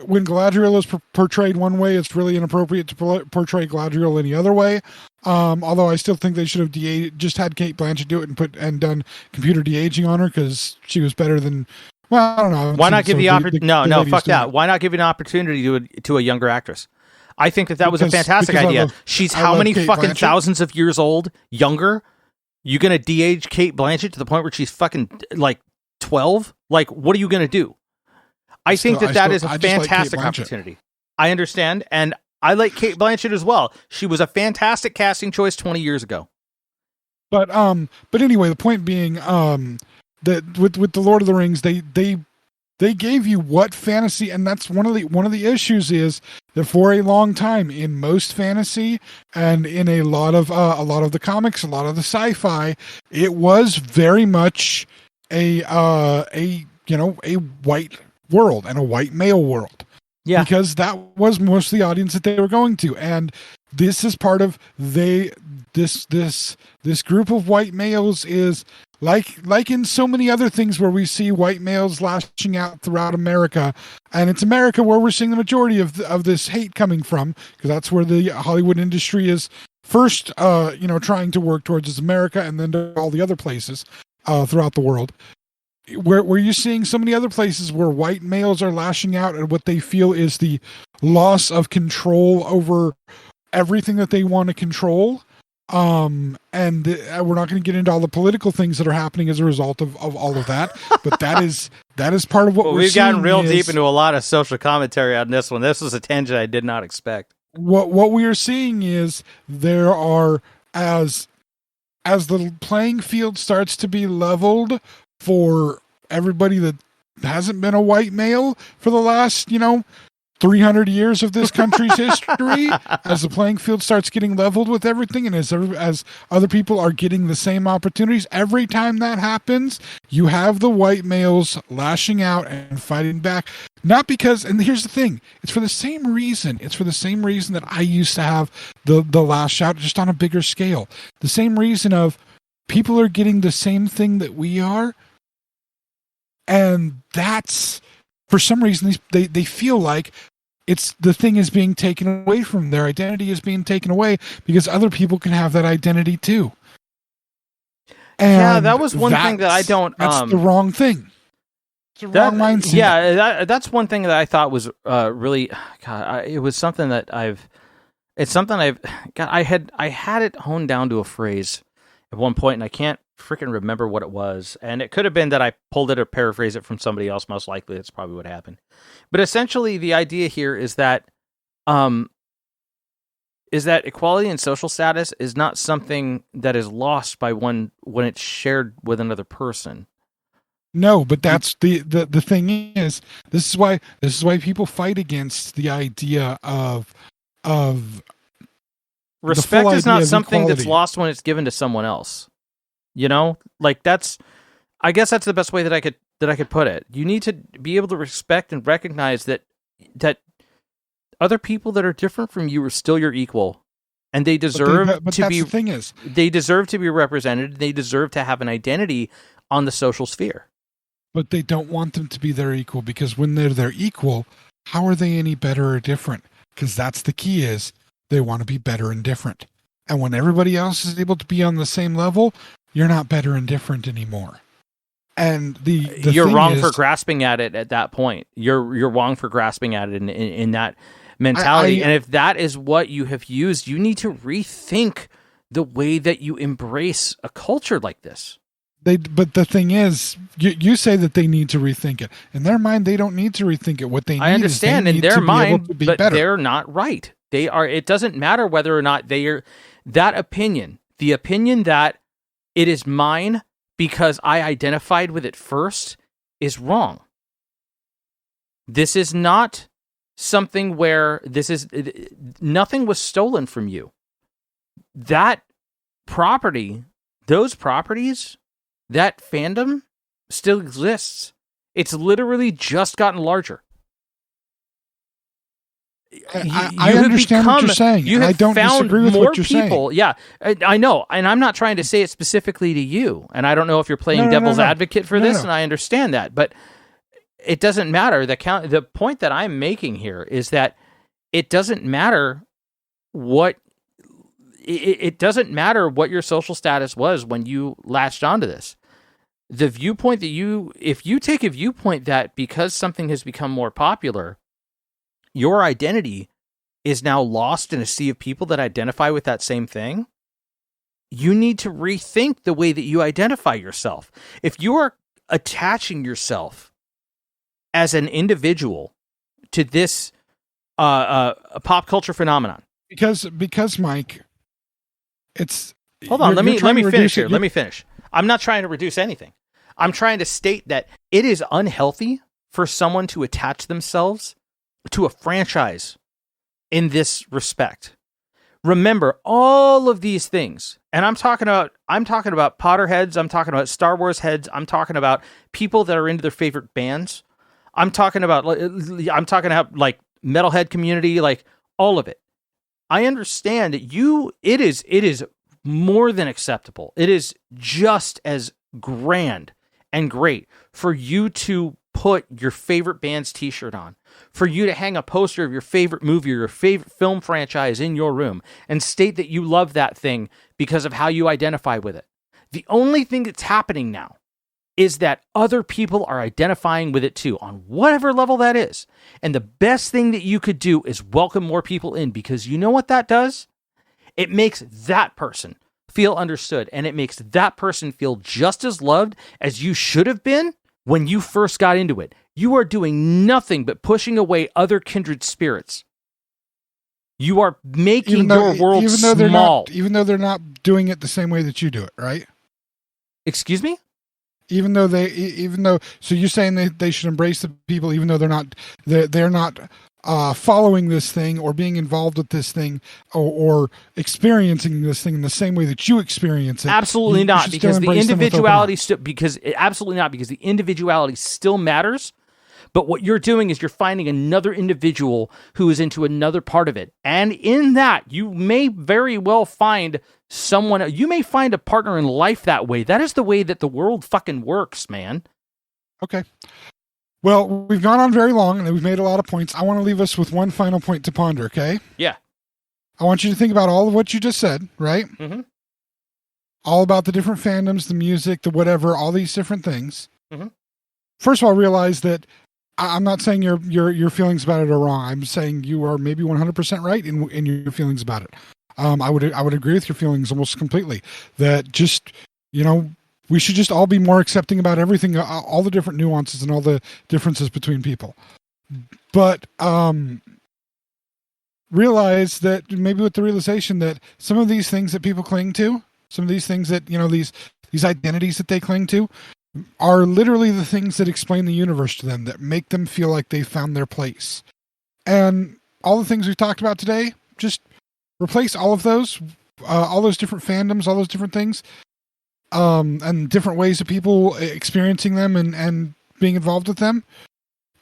B: when Galadriel is portrayed one way, it's really inappropriate to portray Galadriel any other way. Although I still think they should have just had Cate Blanchett do it and done computer de-aging on her, because she was better than. Well, I don't know.
C: Why not give the opportunity? No, fuck that. Why not give an opportunity to a younger actress? I think that was a fantastic idea. She's how many fucking thousands of years old younger? You gonna de-age Cate Blanchett to the point where she's fucking like 12? Like, what are you gonna do? I think that is a fantastic opportunity. I understand, and I like Cate Blanchett as well. She was a fantastic casting choice 20 years ago.
B: But anyway, the point being, that with the Lord of the Rings, they gave you what fantasy, and that's one of the issues is that for a long time in most fantasy and in a lot of the comics, a lot of the sci-fi, it was very much a white world and a white male world. Yeah, because that was most of the audience that they were going to, and this is part of this group of white males is. Like in so many other things where we see white males lashing out throughout America, and it's America where we're seeing the majority of this hate coming from, because that's where the Hollywood industry is first, trying to work towards, is America, and then to all the other places throughout the world. Where you're seeing so many other places where white males are lashing out at what they feel is the loss of control over everything that they want to control. And we're not going to get into all the political things that are happening as a result of all of that, but that is part of what we've
C: gotten real deep into a lot of social commentary on this one. This was a tangent I did not expect.
B: What we are seeing is there are, as the playing field starts to be leveled for everybody that hasn't been a white male for the last 300 years of this country's history, as the playing field starts getting leveled with everything, and as other people are getting the same opportunities, every time that happens, you have the white males lashing out and fighting back. Not because, and here's the thing, it's for the same reason. It's for the same reason that I used to have the lash out, just on a bigger scale. The same reason of people are getting the same thing that we are, and that's, for some reason, they feel like it's the thing is being taken away from them. Their identity is being taken away because other people can have that identity too. And
C: that was one thing that I don't.
B: That's the wrong thing. It's the wrong mindset.
C: Yeah, that's one thing that I thought was really. God, it was something that It's something I had it honed down to a phrase at one point, and I can't freaking remember what it was. And it could have been that I pulled it or paraphrased it from somebody else. Most likely, that's probably what happened. But essentially, the idea here is that is that equality in social status is not something that is lost by one when it's shared with another person.
B: No, but that's the thing is, this is why people fight against the idea of
C: respect is not something
B: equality.
C: that's lost when it's given to someone else. You know, like I guess that's the best way that I could put it. You need to be able to respect and recognize that other people that are different from you are still your equal, and they deserve
B: the thing is,
C: they deserve to be represented. They deserve to have an identity on the social sphere.
B: But they don't want them to be their equal, because when they're their equal, how are they any better or different? Because that's the key, is they want to be better and different. And when everybody else is able to be on the same level, you're not better and different anymore. And
C: you're wrong for grasping at it at that point. You're wrong for grasping at it in that mentality. And if that is what you have used, you need to rethink the way that you embrace a culture like this.
B: But the thing is, you say that they need to rethink it. In their mind, they don't need to rethink it. What they need,
C: I understand,
B: is
C: in their mind, but
B: better.
C: They're not right. They are. It doesn't matter whether or not they are. That opinion, the opinion that it is mine because I identified with it first, is wrong. This is not something where nothing was stolen from you. That property, those properties, that fandom still exists. It's literally just gotten larger.
B: I understand what you're saying. I don't disagree with what you're saying.
C: Yeah, I know. And I'm not trying to say it specifically to you. And I don't know if you're playing devil's advocate for this, and I understand that. But it doesn't matter. The point that I'm making here is that it doesn't matter what... It doesn't matter what your social status was when you latched onto this. The viewpoint that if you take a viewpoint that because something has become more popular, your identity is now lost in a sea of people that identify with that same thing, you need to rethink the way that you identify yourself. If you are attaching yourself as an individual to this a pop culture phenomenon,
B: because Mike, it's...
C: Hold on, let me finish here. Let me finish. I'm not trying to reduce anything. I'm trying to state that it is unhealthy for someone to attach themselves to a franchise in this respect. Remember all of these things, and I'm talking about Potterheads, I'm talking about Star Wars heads, I'm talking about people that are into their favorite bands, I'm talking about like metalhead community, like all of it. I understand that it is more than acceptable. It is just as grand and great for you to put your favorite band's t-shirt on, for you to hang a poster of your favorite movie or your favorite film franchise in your room and state that you love that thing because of how you identify with it. The only thing that's happening now is that other people are identifying with it too, on whatever level that is. And the best thing that you could do is welcome more people in, because you know what that does? It makes that person feel understood, and it makes that person feel just as loved as you should have been when you first got into it. You are doing nothing but pushing away other kindred spirits. You are making your world small.
B: Even though they're not doing it the same way that you do it, right?
C: Excuse me?
B: So you're saying they should embrace the people, even though they're not following this thing or being involved with this thing or experiencing this thing in the same way that you experience it.
C: Absolutely not, because the individuality still matters. But what you're doing is you're finding another individual who is into another part of it. And in that, you may very well find someone, you may find a partner in life that way. That is the way that the world fucking works, man.
B: Okay. Well, we've gone on very long and we've made a lot of points. I want to leave us with one final point to ponder, okay?
C: Yeah.
B: I want you to think about all of what you just said, right?
C: Mm-hmm.
B: All about the different fandoms, the music, the whatever, all these different things.
C: Mm-hmm.
B: First of all, realize that I'm not saying your feelings about it are wrong. I'm saying you are maybe 100% right in your feelings about it. I would agree with your feelings almost completely. That just, we should just all be more accepting about everything, all the different nuances and all the differences between people. But realize that maybe with the realization that some of these things that people cling to, some of these things that, these identities that they cling to are literally the things that explain the universe to them, that make them feel like they found their place. And all the things we've talked about today, just replace all of those, all those different fandoms, all those different things, and different ways of people experiencing them and being involved with them.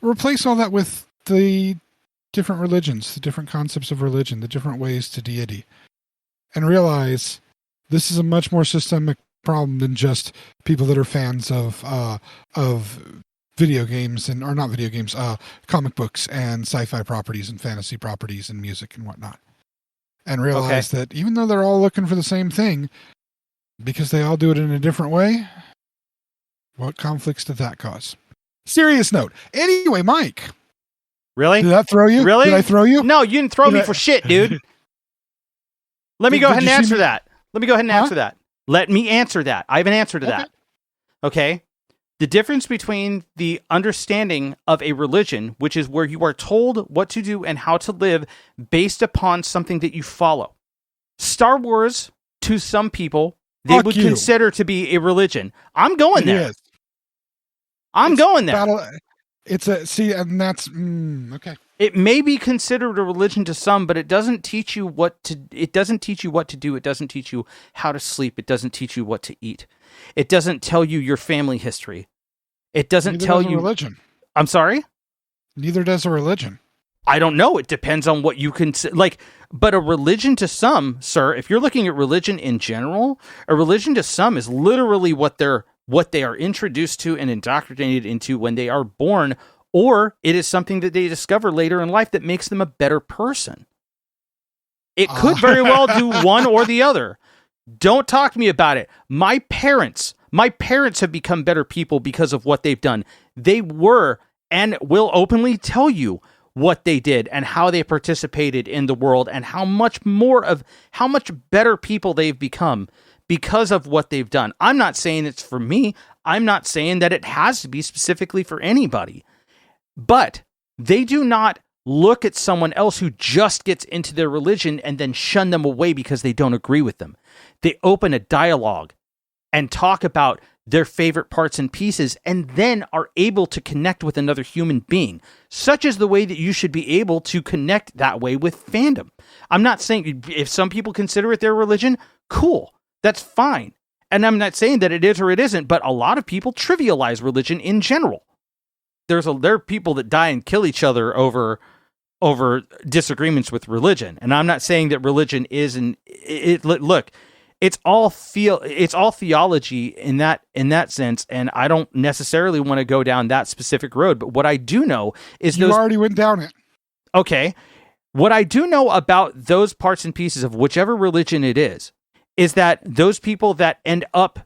B: Replace all that with the different religions, the different concepts of religion, the different ways to deity, and realize this is a much more systemic problem than just people that are fans of video games or not video games, comic books and sci-fi properties and fantasy properties and music and whatnot. And realize that even though they're all looking for the same thing, because they all do it in a different way, what conflicts did that cause? Serious note. Anyway, Mike.
C: Really?
B: Did that throw you?
C: Really?
B: Did I throw you?
C: No, you didn't throw me for shit, dude. Let me go ahead and answer that. Let me go ahead and answer that. Let me answer that. I have an answer to that. Okay? The difference between the understanding of a religion, which is where you are told what to do and how to live based upon something that you follow. Star Wars, to some people, they would consider to be a religion. I'm going there. I'm going there.
B: And that's okay.
C: It may be considered a religion to some, but it doesn't teach you what to. It doesn't teach you what to do. It doesn't teach you how to sleep. It doesn't teach you what to eat. It doesn't tell you your family history. It doesn't tell you
B: religion.
C: I'm sorry?
B: Neither does a religion.
C: I don't know. It depends on what you consider. But a religion to some, sir, if you're looking at religion in general, a religion to some is literally what they are introduced to and indoctrinated into when they are born, or it is something that they discover later in life that makes them a better person. It could very well do one or the other. Don't talk to me about it. My parents have become better people because of what they've done. They were and will openly tell you what they did and how they participated in the world and how much better people they've become because of what they've done. I'm not saying it's for me. I'm not saying that it has to be specifically for anybody. But they do not look at someone else who just gets into their religion and then shun them away because they don't agree with them. They open a dialogue and talk about their favorite parts and pieces and then are able to connect with another human being, such as the way that you should be able to connect that way with fandom. I'm not saying if some people consider it their religion, cool, that's fine. And I'm not saying that it is or it isn't, but a lot of people trivialize religion in general. There are people that die and kill each other over disagreements with religion. And I'm not saying that religion look, it's all theology in that sense, and I don't necessarily want to go down that specific road. But what I do know is
B: you already went down it.
C: Okay, what I do know about those parts and pieces of whichever religion it is that those people that end up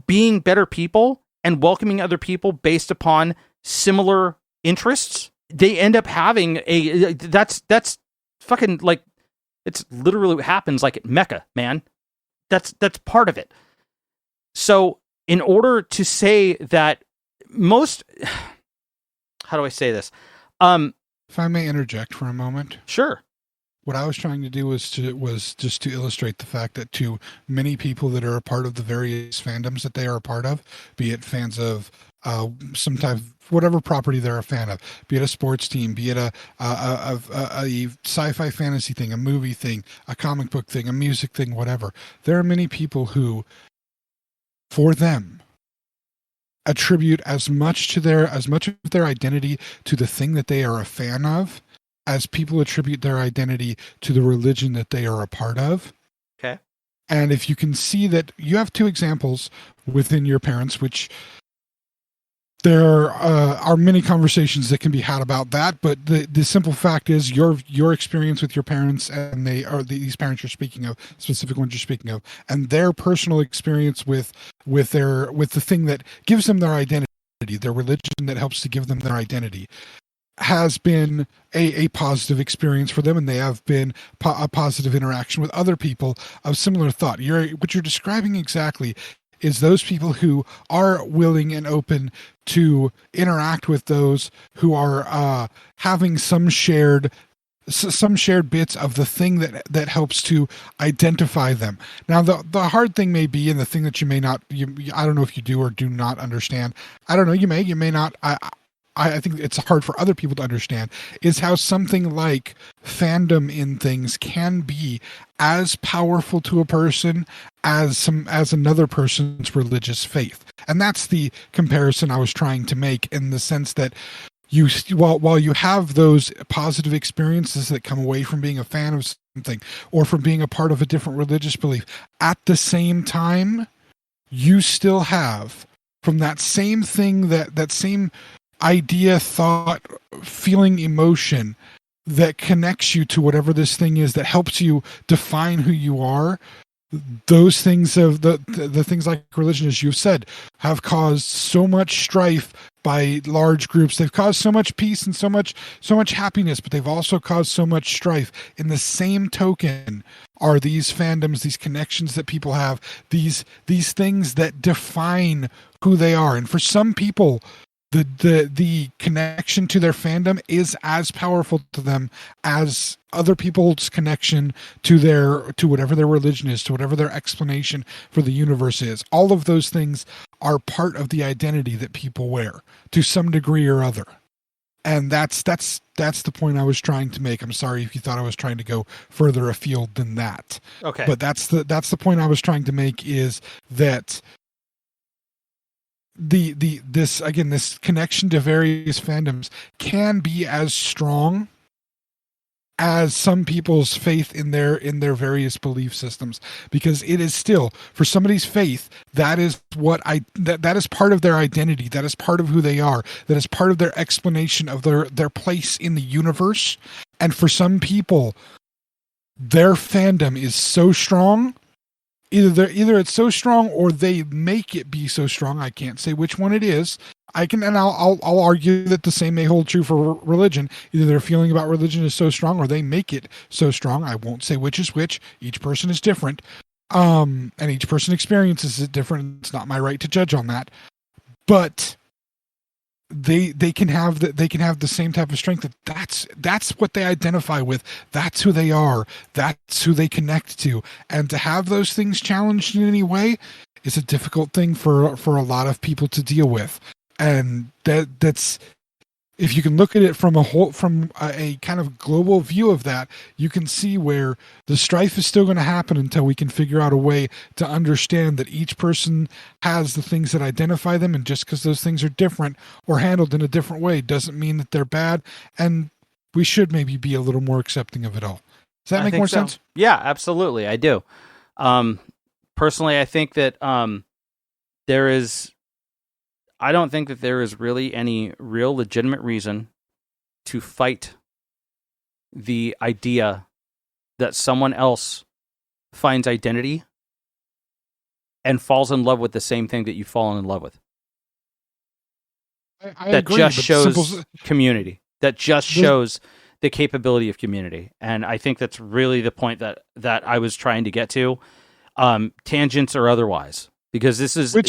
C: being better people and welcoming other people based upon similar interests, they end up having that's fucking like it's literally what happens like at Mecca, man. That's part of it. So in order to say that how do I say this?
B: If I may interject for a moment.
C: Sure.
B: What I was trying to do was just to illustrate the fact that to many people that are a part of the various fandoms that they are a part of, be it fans of some type of whatever property they're a fan of, be it a sports team, be it a sci-fi fantasy thing, a movie thing, a comic book thing, a music thing, whatever. There are many people who, for them, attribute as much of their identity to the thing that they are a fan of as people attribute their identity to the religion that they are a part of.
C: Okay.
B: And if you can see that you have two examples within your parents, which there are many conversations that can be had about that, but the simple fact is your experience with your parents, and they are these parents you're speaking of, specific ones you're speaking of, and their personal experience with the thing that gives them their identity, their religion that helps to give them their identity, has been a positive experience for them, and they have been a positive interaction with other people of similar thought. What you're describing exactly is those people who are willing and open to interact with those who are having some shared some shared bits of the thing that helps to identify them. Now, the hard thing may be, and the thing that you may not, I don't know if you do or do not understand. I don't know. You may not. I think it's hard for other people to understand is how something like fandom in things can be as powerful to a person as another person's religious faith. And that's the comparison I was trying to make, in the sense that while you have those positive experiences that come away from being a fan of something or from being a part of a different religious belief, at the same time, you still have from that same thing, that same idea, thought, feeling, emotion that connects you to whatever this thing is, that helps you define who you are. Those things of the things like religion, as you've said, have caused so much strife by large groups. They've caused so much peace and so much happiness, but they've also caused so much strife. In the same token are these fandoms, these connections that people have, these things that define who they are. And for some people, the connection to their fandom is as powerful to them as other people's connection to whatever their religion is, to whatever their explanation for the universe is. All of those things are part of the identity that people wear to some degree or other. And that's the point I was trying to make. I'm sorry if you thought I was trying to go further afield than that.
C: Okay.
B: But that's the point I was trying to make, is that this connection to various fandoms can be as strong as some people's faith in their various belief systems, because it is still, for somebody's faith, that is that is part of their identity, that is part of who they are, that is part of their explanation of their place in the universe. And for some people, their fandom is so strong, either it's so strong or they make it be so strong. I can't say which one it is. I'll argue that the same may hold true for religion. Either their feeling about religion is so strong or they make it so strong. I won't say which is which. Each person is different. And each person experiences it different. It's not my right to judge on that. But they can have the same type of strength. That's what they identify with. That's who they are. That's who they connect to. And to have those things challenged in any way is a difficult thing for a lot of people to deal with. And that's, if you can look at it from a kind of global view of that, you can see where the strife is still going to happen until we can figure out a way to understand that each person has the things that identify them, and just because those things are different or handled in a different way doesn't mean that they're bad, and we should maybe be a little more accepting of it all. Does that make more sense?
C: Yeah, absolutely. I do. Personally, I think that I don't think that there is really any real legitimate reason to fight the idea that someone else finds identity and falls in love with the same thing that you've fallen in love with.
B: I
C: that
B: agree,
C: just shows community. That just shows the capability of community. And I think that's really the point that I was trying to get to, tangents or otherwise, because this is a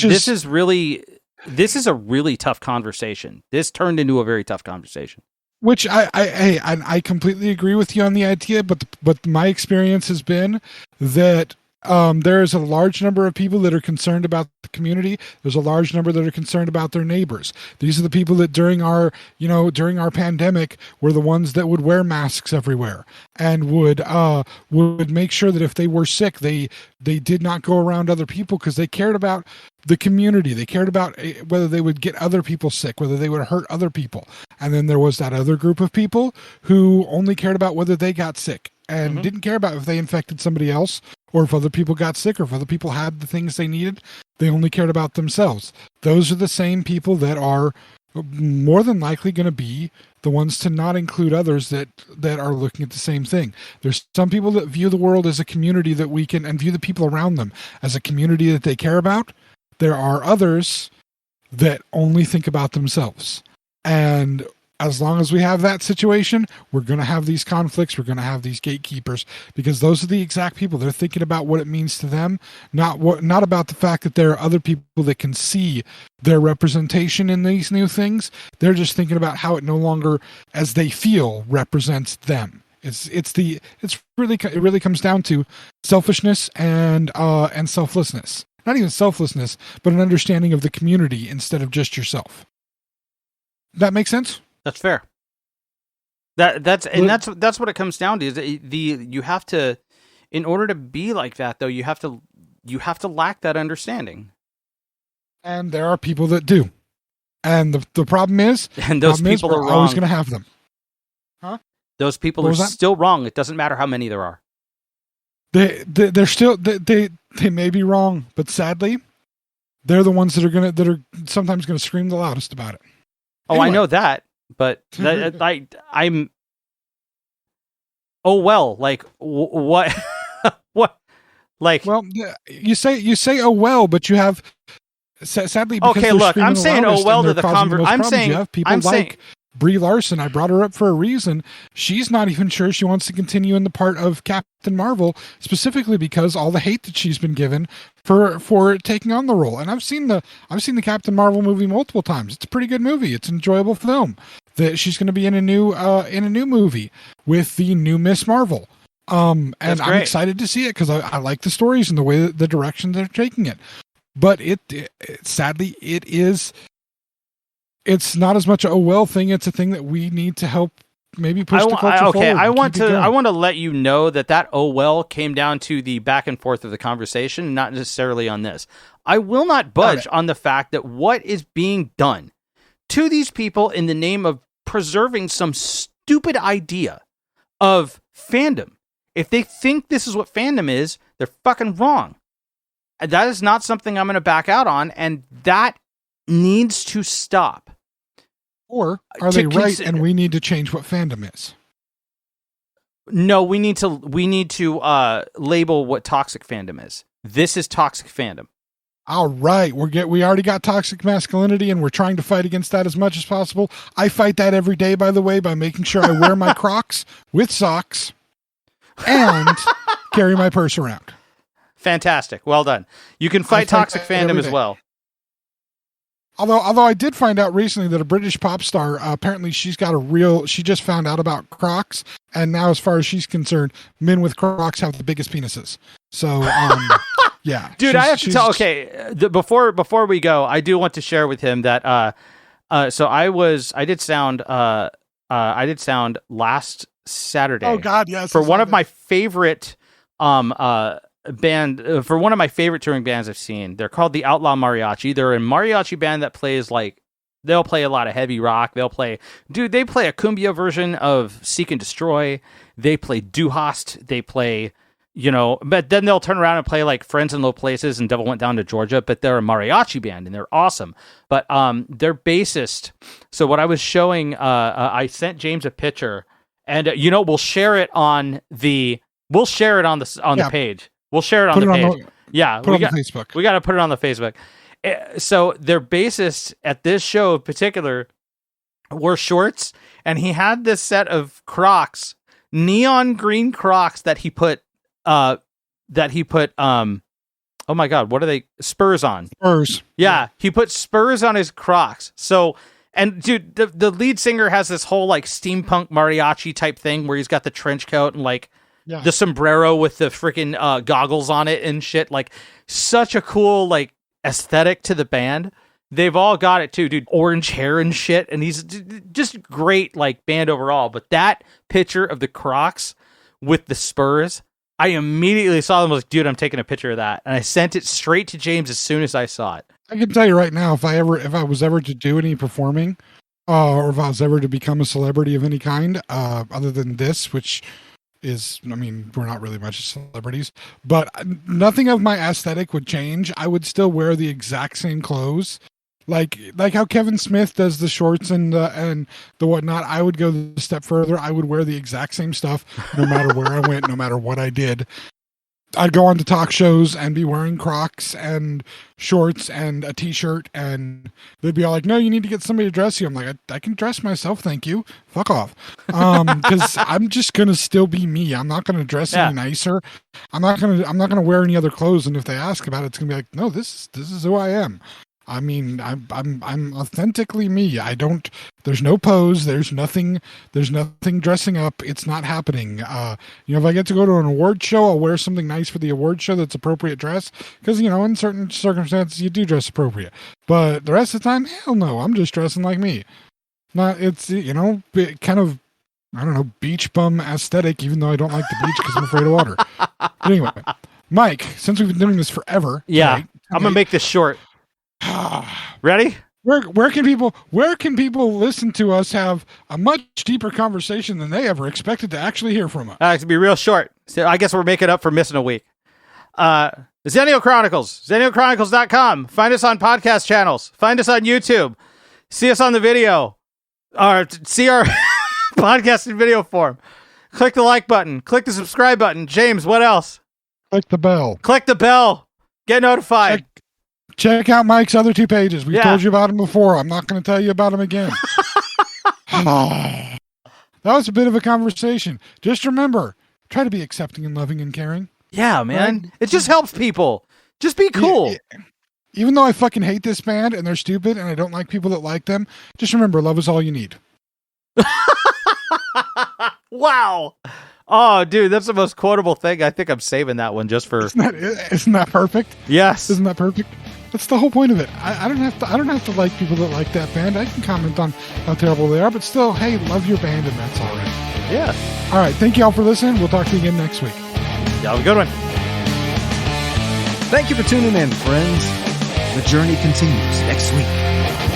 C: really tough conversation. This turned into a very tough conversation.
B: Which I completely agree with you on the idea, but my experience has been that there is a large number of people that are concerned about the community. There's a large number that are concerned about their neighbors. These are the people that during our pandemic were the ones that would wear masks everywhere and would make sure that if they were sick, they did not go around other people, because they cared about the community. They cared about whether they would get other people sick, whether they would hurt other people. And then there was that other group of people who only cared about whether they got sick and didn't care about if they infected somebody else, or if other people got sick, or if other people had the things they needed. They only cared about themselves. Those are the same people that are more than likely going to be the ones to not include others that are looking at the same thing. There's some people that view the world as a community that we can, and view the people around them as a community that they care about. There are others that only think about themselves. And as long as we have that situation, we're going to have these conflicts. We're going to have these gatekeepers, because those are the exact people. They're thinking about what it means to them, not about the fact that there are other people that can see their representation in these new things. They're just thinking about how it no longer, as they feel, represents them. It really comes down to selfishness and selflessness. Not even selflessness, but an understanding of the community instead of just yourself. That makes sense?
C: That's fair. That's what it comes down to. Is you have to, in order to be like that, though, you have to lack that understanding.
B: And there are people that do. And the problem is,
C: and those people are
B: always going to have them. Huh?
C: Those people are still wrong. It doesn't matter how many there are.
B: They're still they may be wrong, but sadly, they're the ones that are sometimes gonna scream the loudest about it.
C: Oh, anyway. I know that, but I'm. Oh well, like what? What? Like,
B: well, you say oh well, but you have sadly.
C: Okay, look, I'm saying oh well to the conversation. I'm saying
B: you have people like Brie Larson. I brought her up for a reason. She's not even sure she wants to continue in the part of Captain Marvel, specifically because all the hate that she's been given for taking on the role. And I've seen the Captain Marvel movie multiple times. It's a pretty good movie. It's an enjoyable film. That she's going to be in a new movie with the new Miss Marvel. And I'm excited to see it because I like the stories and the way the direction they're taking it. But sadly it is. It's not as much a well thing. It's a thing that we need to help maybe push the culture forward.
C: I want to let you know that oh well came down to the back and forth of the conversation, not necessarily on this. I will not budge on the fact that what is being done to these people in the name of preserving some stupid idea of fandom. If they think this is what fandom is, they're fucking wrong. That is not something I'm going to back out on, and that needs to stop.
B: Or are they right and we need to change what fandom is?
C: No, we need to label what toxic fandom is. This is toxic fandom.
B: All right, we already got toxic masculinity, and we're trying to fight against that as much as possible. I fight that every day, by the way, by making sure I wear my Crocs with socks and carry my purse around.
C: Fantastic. Well done. You can fight toxic fandom as well.
B: Although I did find out recently that a British pop star, apparently she just found out about Crocs, and now as far as she's concerned, men with Crocs have the biggest penises. So, yeah.
C: Dude, I have to tell, okay, before we go, I do want to share with him that, so I did sound last Saturday.
B: Oh God, yes.
C: For one of my favorite, for one of my favorite touring bands I've seen. They're called the Outlaw Mariachi. They're a mariachi band that plays they'll play a lot of heavy rock. They play a cumbia version of Seek and Destroy. They play Du Hast. They play, but then they'll turn around and play like Friends in Low Places and Devil Went Down to Georgia, but they're a mariachi band and they're awesome. But their bassist. So what I was showing, I sent James a picture, and we'll share it on the page. We'll share it on the page.
B: Facebook.
C: We got to put it on the Facebook. So their bassist at this show in particular wore shorts, and he had this set of Crocs, neon green Crocs that he put oh my God, what are they? Spurs on.
B: Spurs.
C: Yeah, he put spurs on his Crocs. So, and dude, the lead singer has this whole like steampunk mariachi type thing where he's got the trench coat and the sombrero with the freaking goggles on it and shit. Like, such a cool like aesthetic to the band. They've all got it too, dude. Orange hair and shit, and he's just great like band overall. But that picture of the Crocs with the spurs, I immediately saw them. I was like, dude, I'm taking a picture of that, and I sent it straight to James as soon as I saw it.
B: I can tell you right now, if I was ever to do any performing, or if I was ever to become a celebrity of any kind, other than this, which is, I mean, we're not really much celebrities, but nothing of my aesthetic would change. I would still wear the exact same clothes, like how Kevin Smith does the shorts and the whatnot. I would go a step further. I would wear the exact same stuff, no matter where I went, no matter what I did. I'd go on to talk shows and be wearing Crocs and shorts and a t-shirt, and they'd be all like, no, you need to get somebody to dress you. I'm like, I can dress myself, thank you. Fuck off. Because I'm just going to still be me. I'm not going to dress any nicer. I'm not going to wear any other clothes. And if they ask about it, it's going to be like, no, this is who I am. I mean, I'm authentically me. I don't. There's no pose. There's nothing dressing up. It's not happening. If I get to go to an award show, I'll wear something nice for the award show that's appropriate dress. Because in certain circumstances, you do dress appropriate. But the rest of the time, hell no. I'm just dressing like me. It's kind of, I don't know, beach bum aesthetic. Even though I don't like the beach because I'm afraid of water. But anyway, Mike, since we've been doing this forever,
C: yeah, I'm gonna make this short. Ready?
B: Where can people listen to us have a much deeper conversation than they ever expected to actually hear from us?
C: It's gonna be real short. So I guess we're making up for missing a week. Xennial Chronicles, XennialChronicles.com. Find us on podcast channels. Find us on YouTube. See us on the video, or see our podcast in video form. Click the like button. Click the subscribe button. James, what else?
B: Click the bell.
C: Click the bell. Get notified.
B: Check out Mike's other 2 pages. We've told you about him before. I'm not going to tell you about him again. That was a bit of a conversation. Just remember, try to be accepting and loving and caring.
C: Yeah, man. Right? It just helps people. Just be cool.
B: Even though I fucking hate this band and they're stupid and I don't like people that like them, just remember, love is all you need.
C: Wow. Oh, dude, that's the most quotable thing. I think I'm saving that one just for...
B: Isn't that perfect?
C: Yes.
B: Isn't that perfect? That's the whole point of it. I don't have to like people that like that band. I can comment on how terrible they are, but still, hey, love your band, and that's all right.
C: Yeah.
B: All right. Thank you all for listening. We'll talk to you again next week.
C: Y'all have a good one.
A: Thank you for tuning in, friends. The journey continues next week.